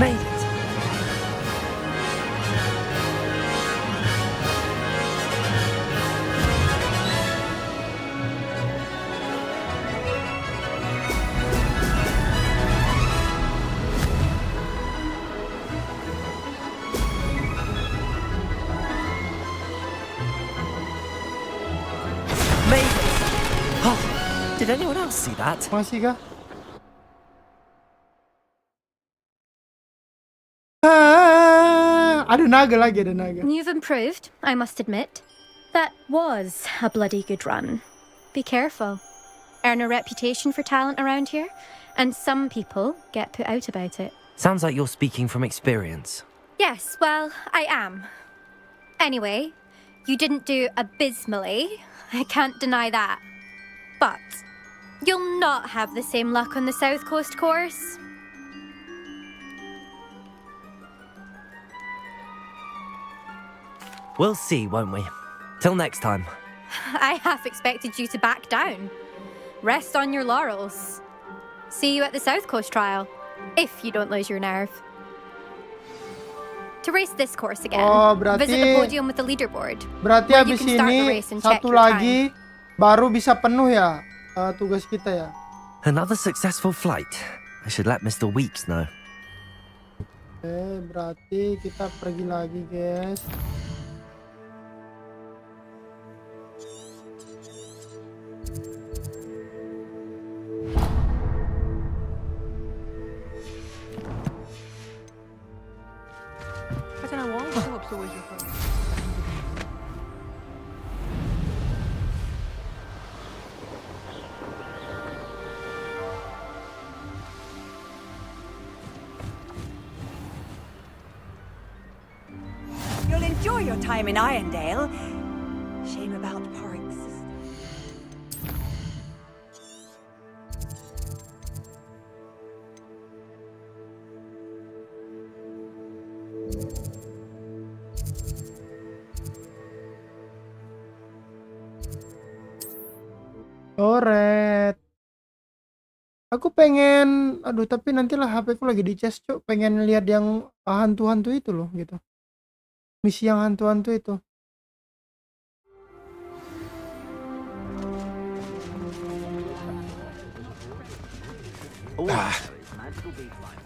Made it. Made it. Oh, did anyone else see that? Masih kah? Ada naga lagi, ada naga. You've improved, I must admit. That was a bloody good run. Be careful. Earn a reputation for talent around here, and some people get put out about it. Sounds like you're speaking from experience. Yes, well, I am. Anyway, you didn't do abysmally. I can't deny that. But you'll not have the same luck on the South Coast course. We'll see, won't we? Till next time. I half expected you to back down. Rest on your laurels. See you at the South Coast trial, if you don't lose your nerve. To race this course again, visit the podium with the leaderboard. Berarti where you habis can start the ini race and check satu your lagi baru bisa penuh ya tugas kita ya. Another successful flight. I should let Mr. Weeks know. Oke, berarti kita pergi lagi, guys. You'll enjoy your time in Irondale. Shame about parks. Oret. Aku pengen, aduh tapi nantilah HP ku lagi di cas, Cuk. Pengen lihat yang hantu-hantu itu loh gitu. Misi yang hantu-hantu itu. All I know is magical beef life.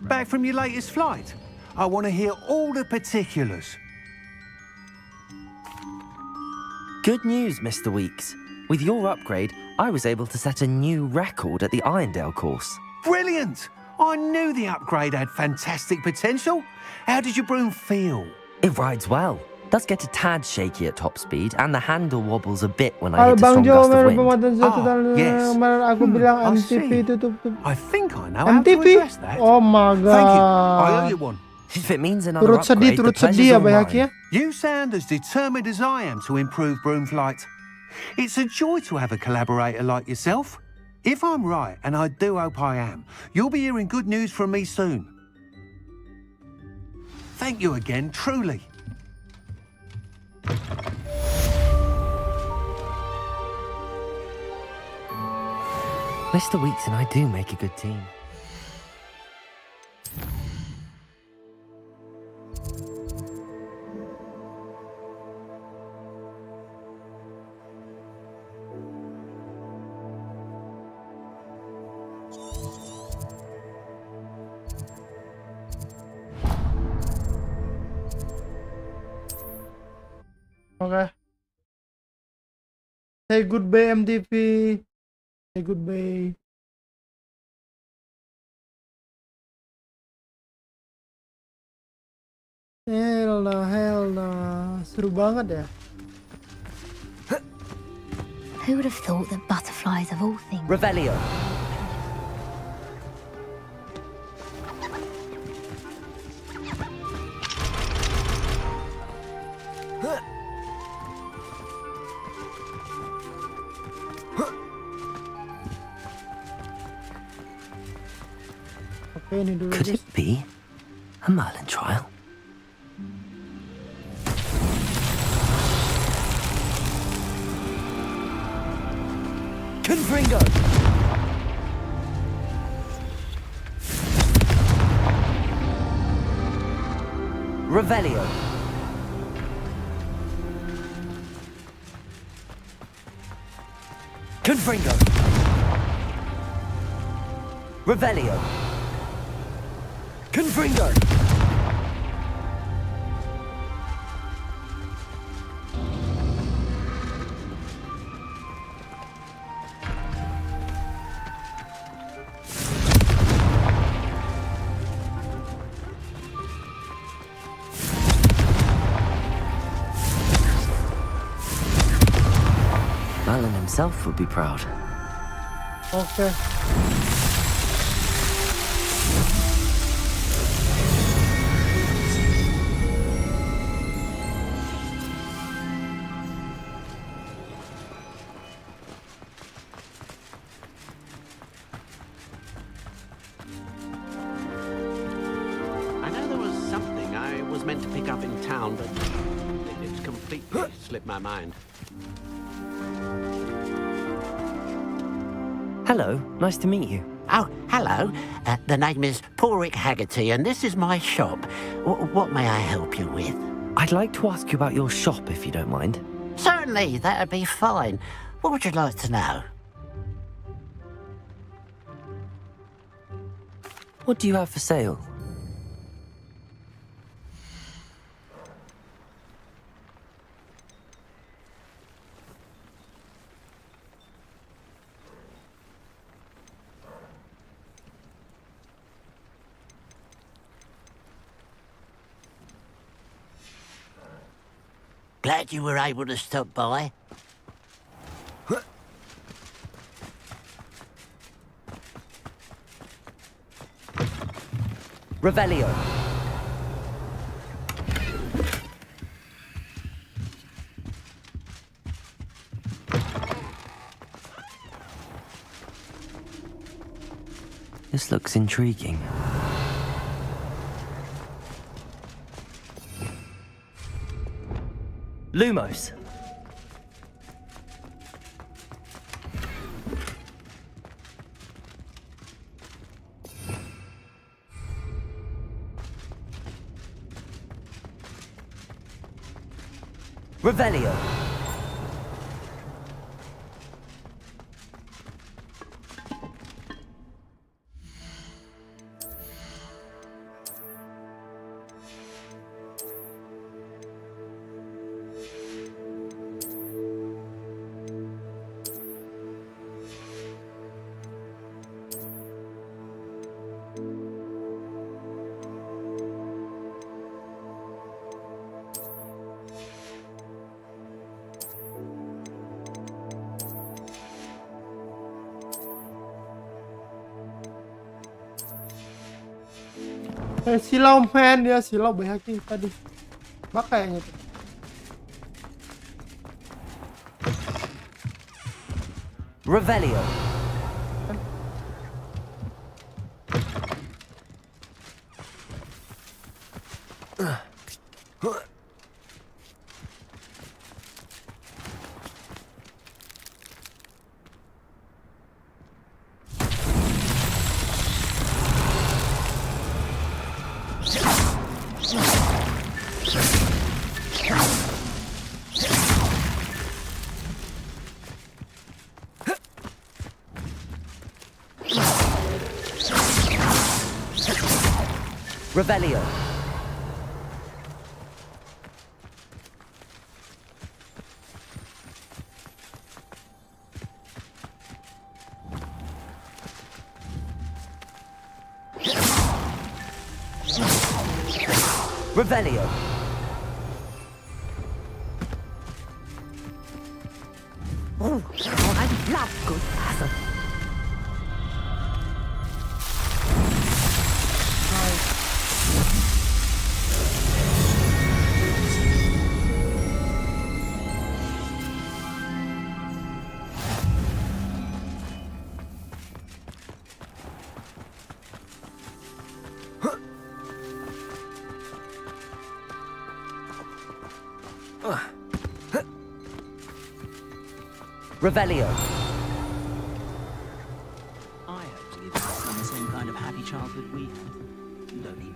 Back from your latest flight? I want to hear all the particulars. Good news, Mr. Weeks. With your upgrade, I was able to set a new record at the Irondale course. Brilliant! I knew the upgrade had fantastic potential. How did your broom feel? It rides well. Does get a tad shaky at top speed, and the handle wobbles a bit when I hit a strong gust of wind. Yes. Aku bilang I MTV see. tutup. I think I know how to MTV? address that. Oh my god. Thank you. I owe you one. If it means another Turut sedih, upgrade, the turut pleasure's sedih ya all Bayaki ya. mine. You sound as determined as I am to improve broom flight. It's a joy to have a collaborator like yourself. If I'm right, and I do hope I am, you'll be hearing good news from me soon. Thank you again, truly. Mr. Weeks and I do make a good team. Oke. Say goodbye MTV. Say goodbye. Hell nah. Seru banget ya. Who would have thought that butterflies of all things... Revelio. Oke, ini dulu Could guys. it be a Merlin trial? Confringo! Revelio. Confringo. Revelio. Confringo. Merlin himself would be proud. Oke. I know there was something I was meant to pick up in town, but it's completely slipped my mind. Hello, nice to meet you. Oh, hello. The name is Porrick Haggerty, and this is my shop. What may I help you with? I'd like to ask you about your shop, if you don't mind. Certainly, that'd be fine. What would you like to know? What do you have for sale? Glad you were able to stop by. Revelio. This looks intriguing. Lumos. Revelio. Silau men ya, silau by hacking tadi. Makanya tuh. Revelio. Revelio. Revelio. Oh, I love good puzzle. Revelio. I hope to give your son the same kind of happy childhood we had. You don't need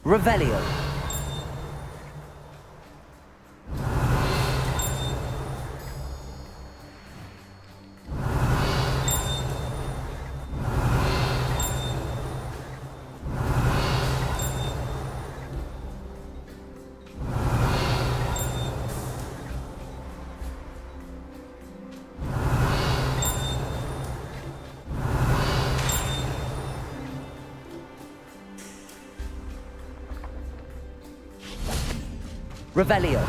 Revelio. Revelio.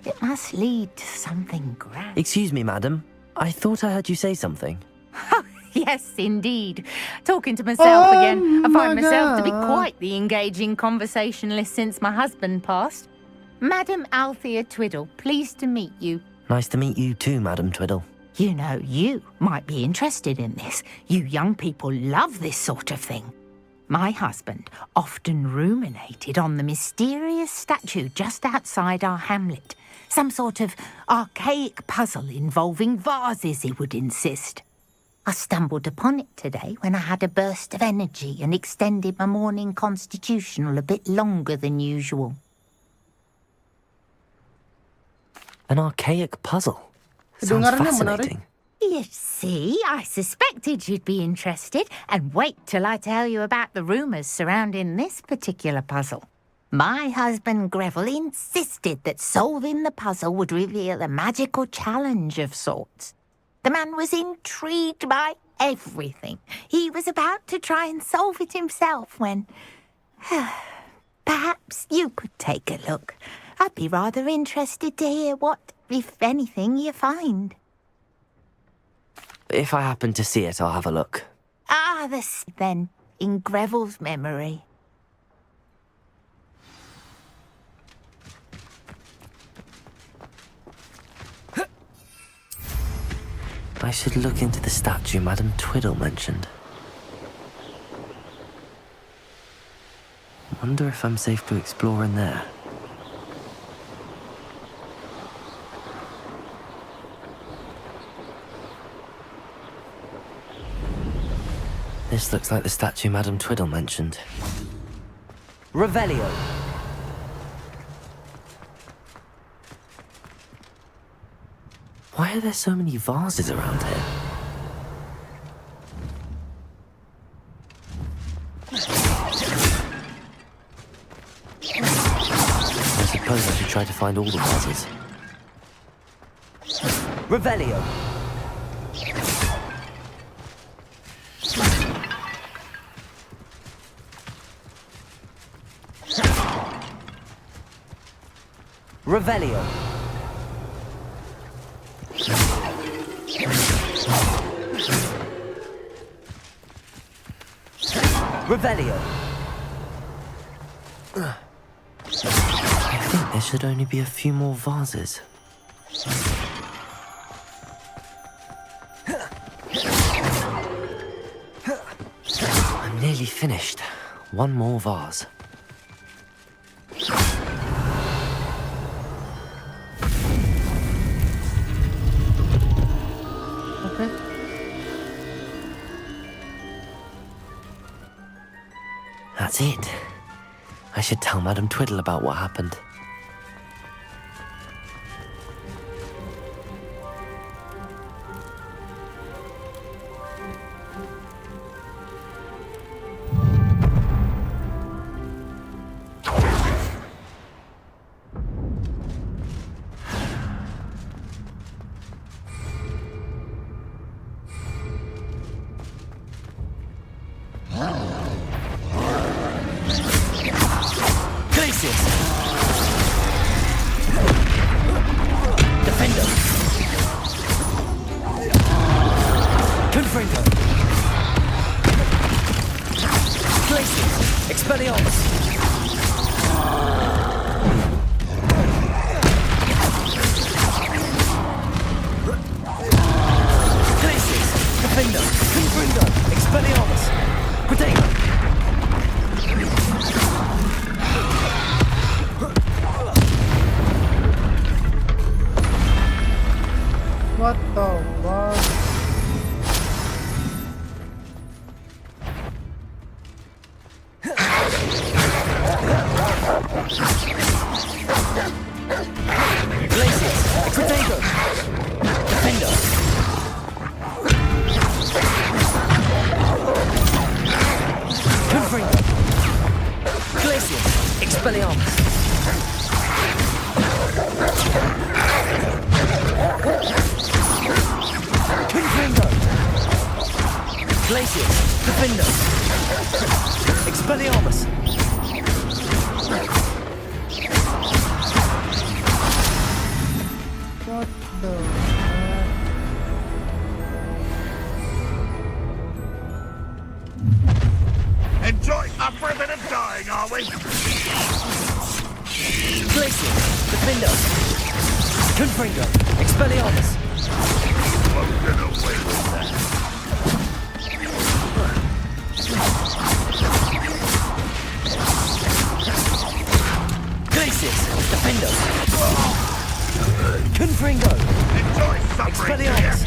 It must lead to something grand. Excuse me, madam. I thought I heard you say something. Yes, indeed. Talking to myself again. I find my myself to be God. quite the engaging conversationalist since my husband passed. Madam Althea Twiddle, pleased to meet you. Nice to meet you too, Madam Twiddle. You know, you might be interested in this. You young people love this sort of thing. My husband often ruminated on the mysterious statue just outside our hamlet. Some sort of archaic puzzle involving vases, he would insist. I stumbled upon it today when I had a burst of energy and extended my morning constitutional a bit longer than usual. An archaic puzzle. Sounds Kedengarannya fascinating. You see, I suspected you'd be interested, and wait till I tell you about the rumours surrounding this particular puzzle. My husband Greville insisted that solving the puzzle would reveal a magical challenge of sorts. The man was intrigued by everything. He was about to try and solve it himself when... Perhaps you could take a look. I'd be rather interested to hear what, if anything, you find. If I happen to see it, I'll have a look. Ah, then, in Greville's memory. I should look into the statue Madame Twiddle mentioned. Wonder if I'm safe to explore in there. This looks like the statue Madame Twiddle mentioned. Revelio! Why are there so many vases around here? I suppose I should try to find all the vases. Revelio! Revelio! Revelio! I think there should only be a few more vases. I'm nearly finished. One more vase. That's it. I should tell Madame Twiddle about what happened. What the fuck? Enjoy upper than a dying, are we? Glacius, Defender, Confringo, Expelliarmus. Won't get away with that. Glacius, Defender, Confringo, Enjoy suffering here. Expelliarmus.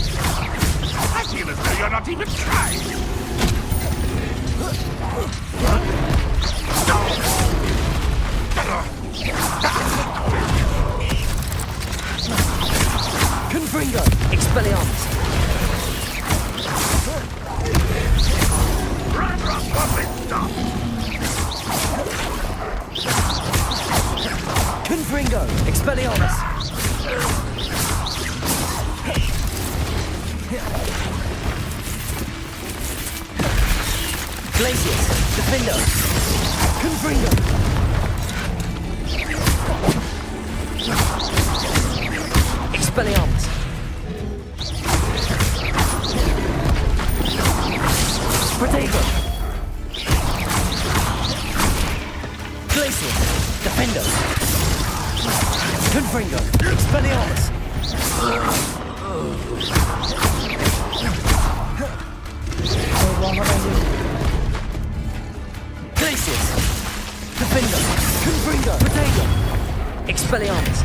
I feel as though you're not even trying. Confringo, Expelliarmus. Confringo, Expelliarmus. Glacius, Defender, Confringo. Expelliarmus. Protego. Glacier. Defendo. Confringo. Expelliarmus. Glacius. Defendo. Confringo. Protego. Expelliarmus.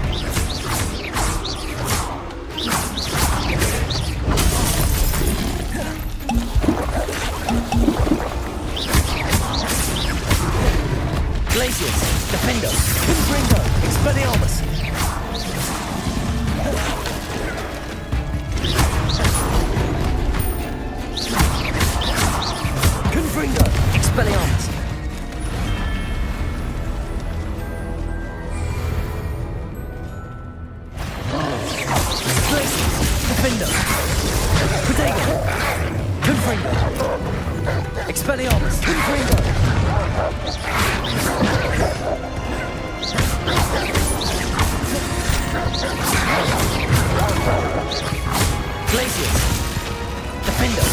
Glacius, Defendo, Confringo, Expelliarmus. Confringo, Expelliarmus. Glacius, Defendo, Protego, Confringo, Expelliarmus, Confringo. Glacius, Defendo.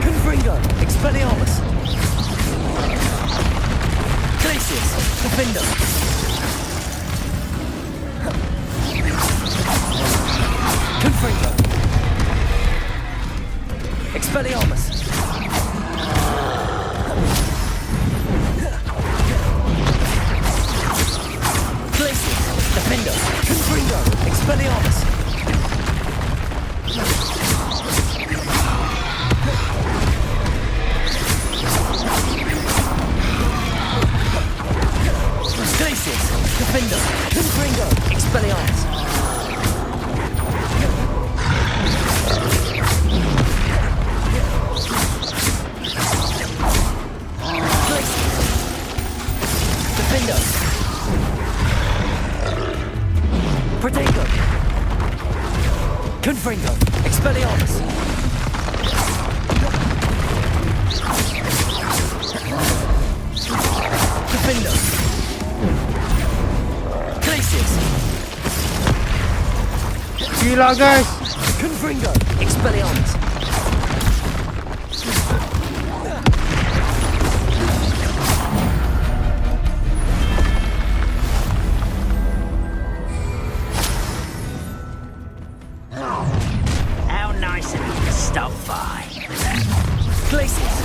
Confringo, Expelliarmus. Glacius, Defendo. Confringo. Expelliarmus. Glacius, Defendo. Confringo. Expelliarmus. Glacius, Defendo. Confringo. Expelliarmus. Defendo. Protego. Confringo. Expelliarmus. Defendo. Glacius. Gila guys. Confringo. Expelliarmus. How nice of you to stop by. Glacius.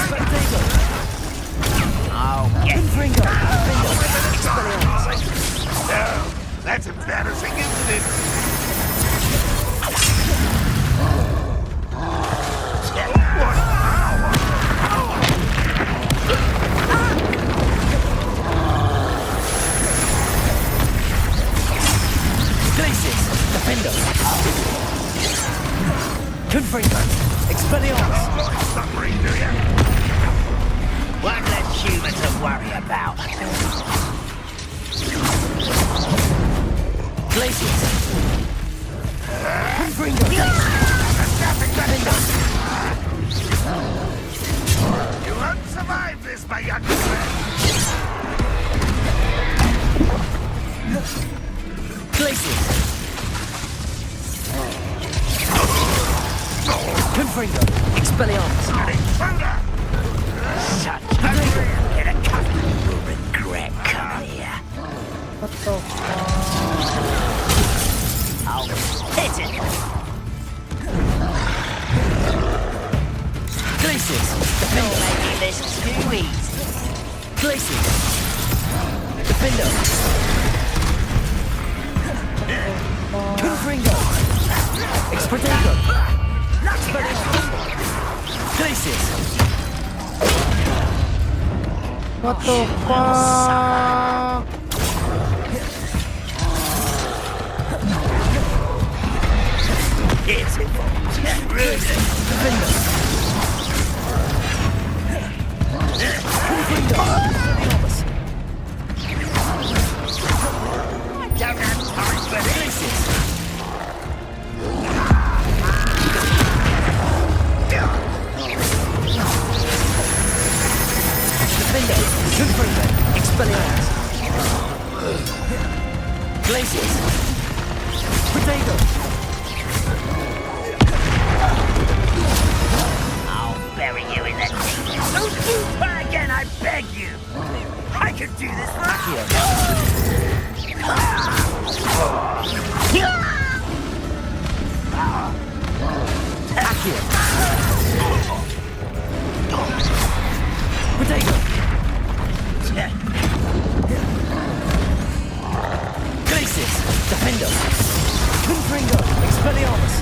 Protego. Oh, get Confringo. Defendo. Expelliarmus. No, that's embarrassing, isn't it? Glacius. Defendo. Confringo. Expelliarmus. Suffering, do you? one less human to worry about. Glacius. Confringo. Defendo. You won't survive this, my young friend. Glacius. Confringo. Expelliarmus. Such a get a cut. You'll regret coming here. What the fuck? I'll hit it. Glacius. You're making this too easy. Glacius. Defendo. Confringo. Expelliarmus. Glacius. What the fuck? It's involved. Defendo. Confringo. I don't have time for this. Glacius. Glaciers. Potato. I'll bury you in the deep. Don't do that again, I beg you. I could do this for Potato. Glaciers. Defendo. Confringo. Expelliarmus.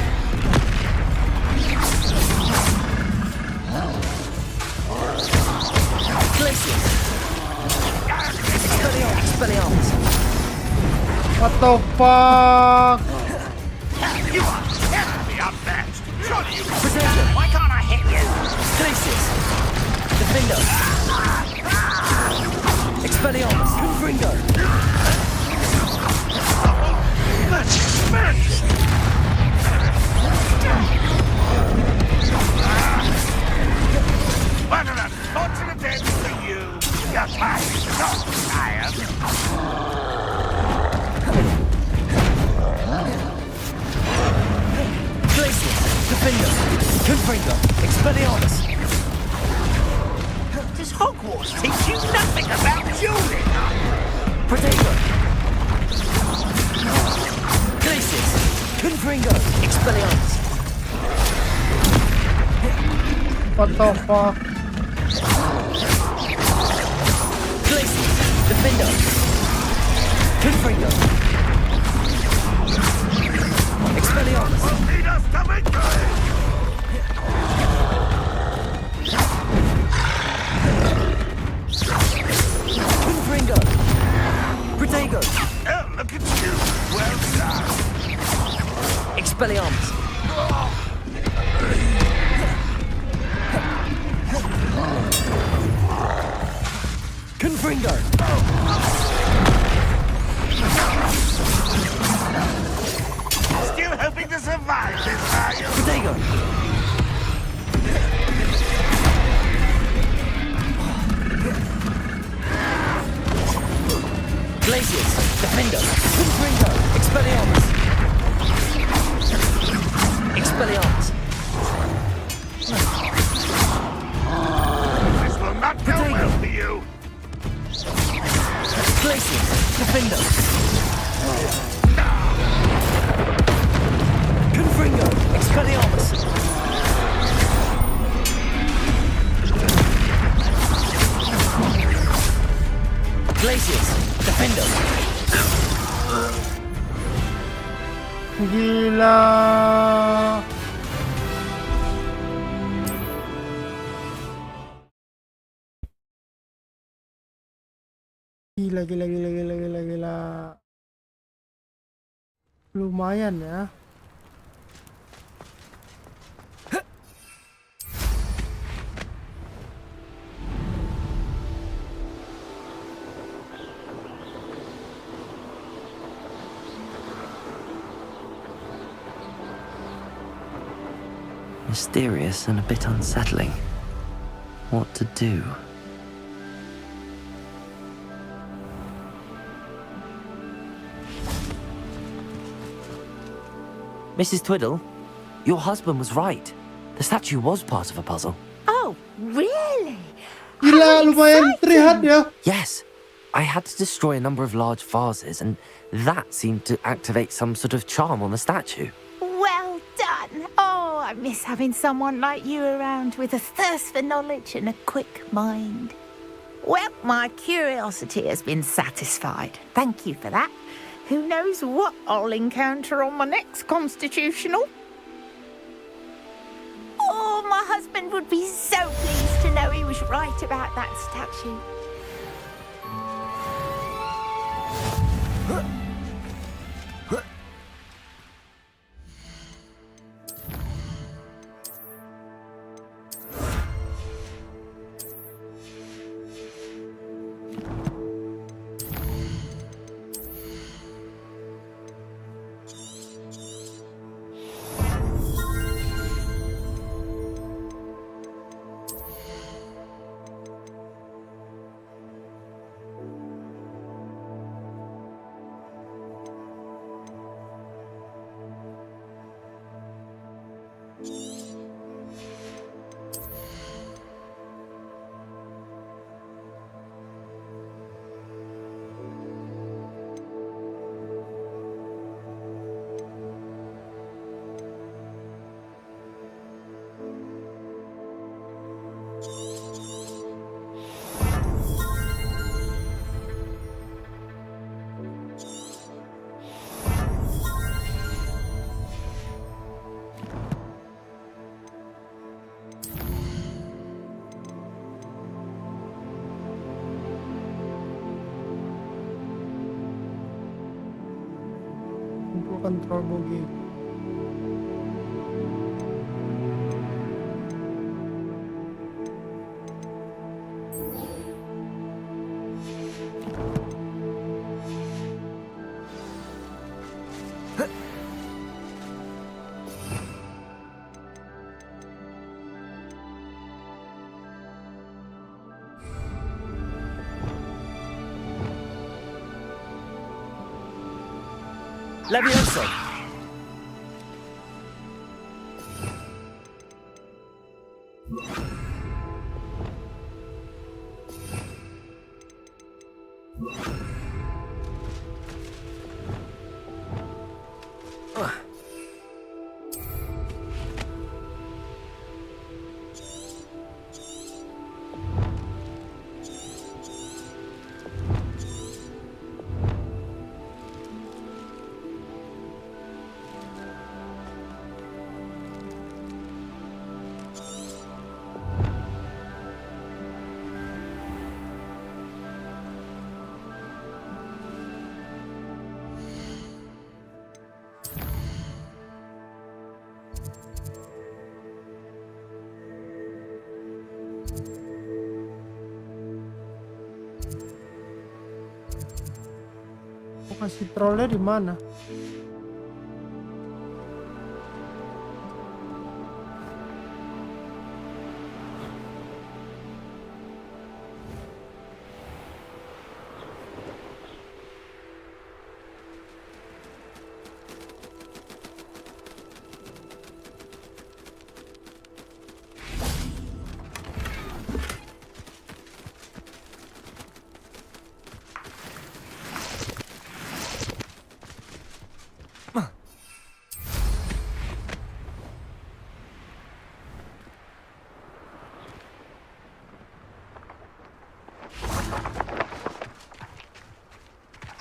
Glaciers. Expelliarmus. What the fuck? You are terribly outmatched. Surely you can. Why can't I hit you? Glaciers. Defendo. Expelliarmus. Confringo. What an unfortunate end for you. Your time is not tired. Glaciers. Defendo. Confringo. Expelliarmus. Does Hogwarts teach you nothing about dueling? Potato. Glaciers. Confringo. Expelliarmus. What the fuck? Glaciers. Defendo. Confringo. Expelliarmus. Lead us to victory! Confringo. Potato. Oh, look at you. Well done. Expelliarmus. Confringo. Still hoping to survive this, are you? Potato. Glaciers. Defendo. Confringo. Expelliarmus. Expelliarmus. This will not go well for you. Glaciers. Defendo. Confringo. Expelliarmus. Glaciers. Defendo. Gila. Gila. Lumayan ya. Mysterious and a bit unsettling. What to do? Mrs. Twiddle, your husband was right. The statue was part of a puzzle. Oh, really? Gila, lumayan terlihat ya. Yes. I had to destroy a number of large vases, and that seemed to activate some sort of charm on the statue. Well done. Oh, I miss having someone like you around with a thirst for knowledge and a quick mind. Well, my curiosity has been satisfied. Thank you for that. Who knows what I'll encounter on my next constitutional? Oh, my husband would be so pleased to know he was right about that statue. to control bogey. Levioso! Lokasi trollnya di mana?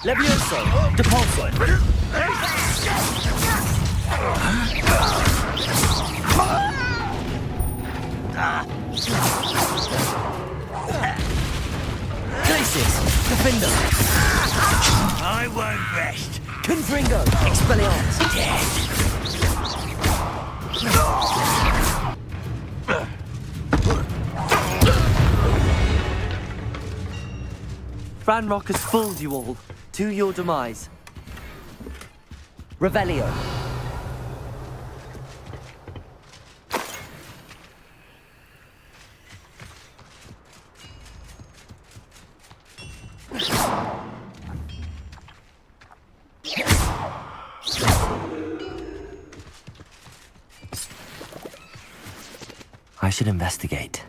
Levioso! Depulso! Glacius! Defender! I won't rest. Confringo! Expelliarmus! Ranrock has fooled you all. To your demise. Revelio. I should investigate.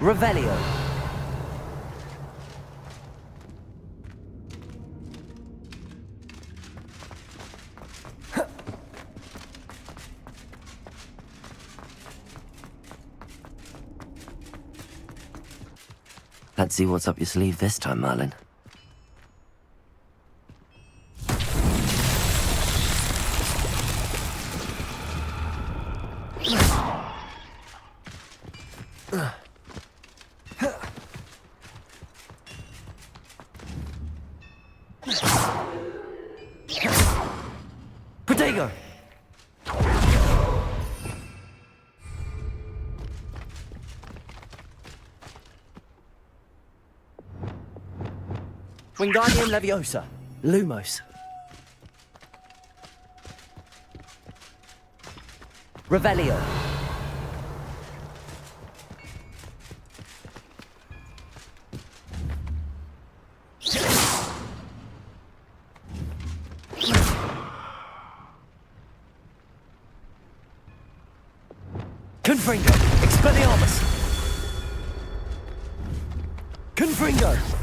Revelio. Let's see what's up your sleeve this time, Merlin. Protego! Wingardium Leviosa. Lumos. Revelio. Confringo. Expelliarmus. Confringo.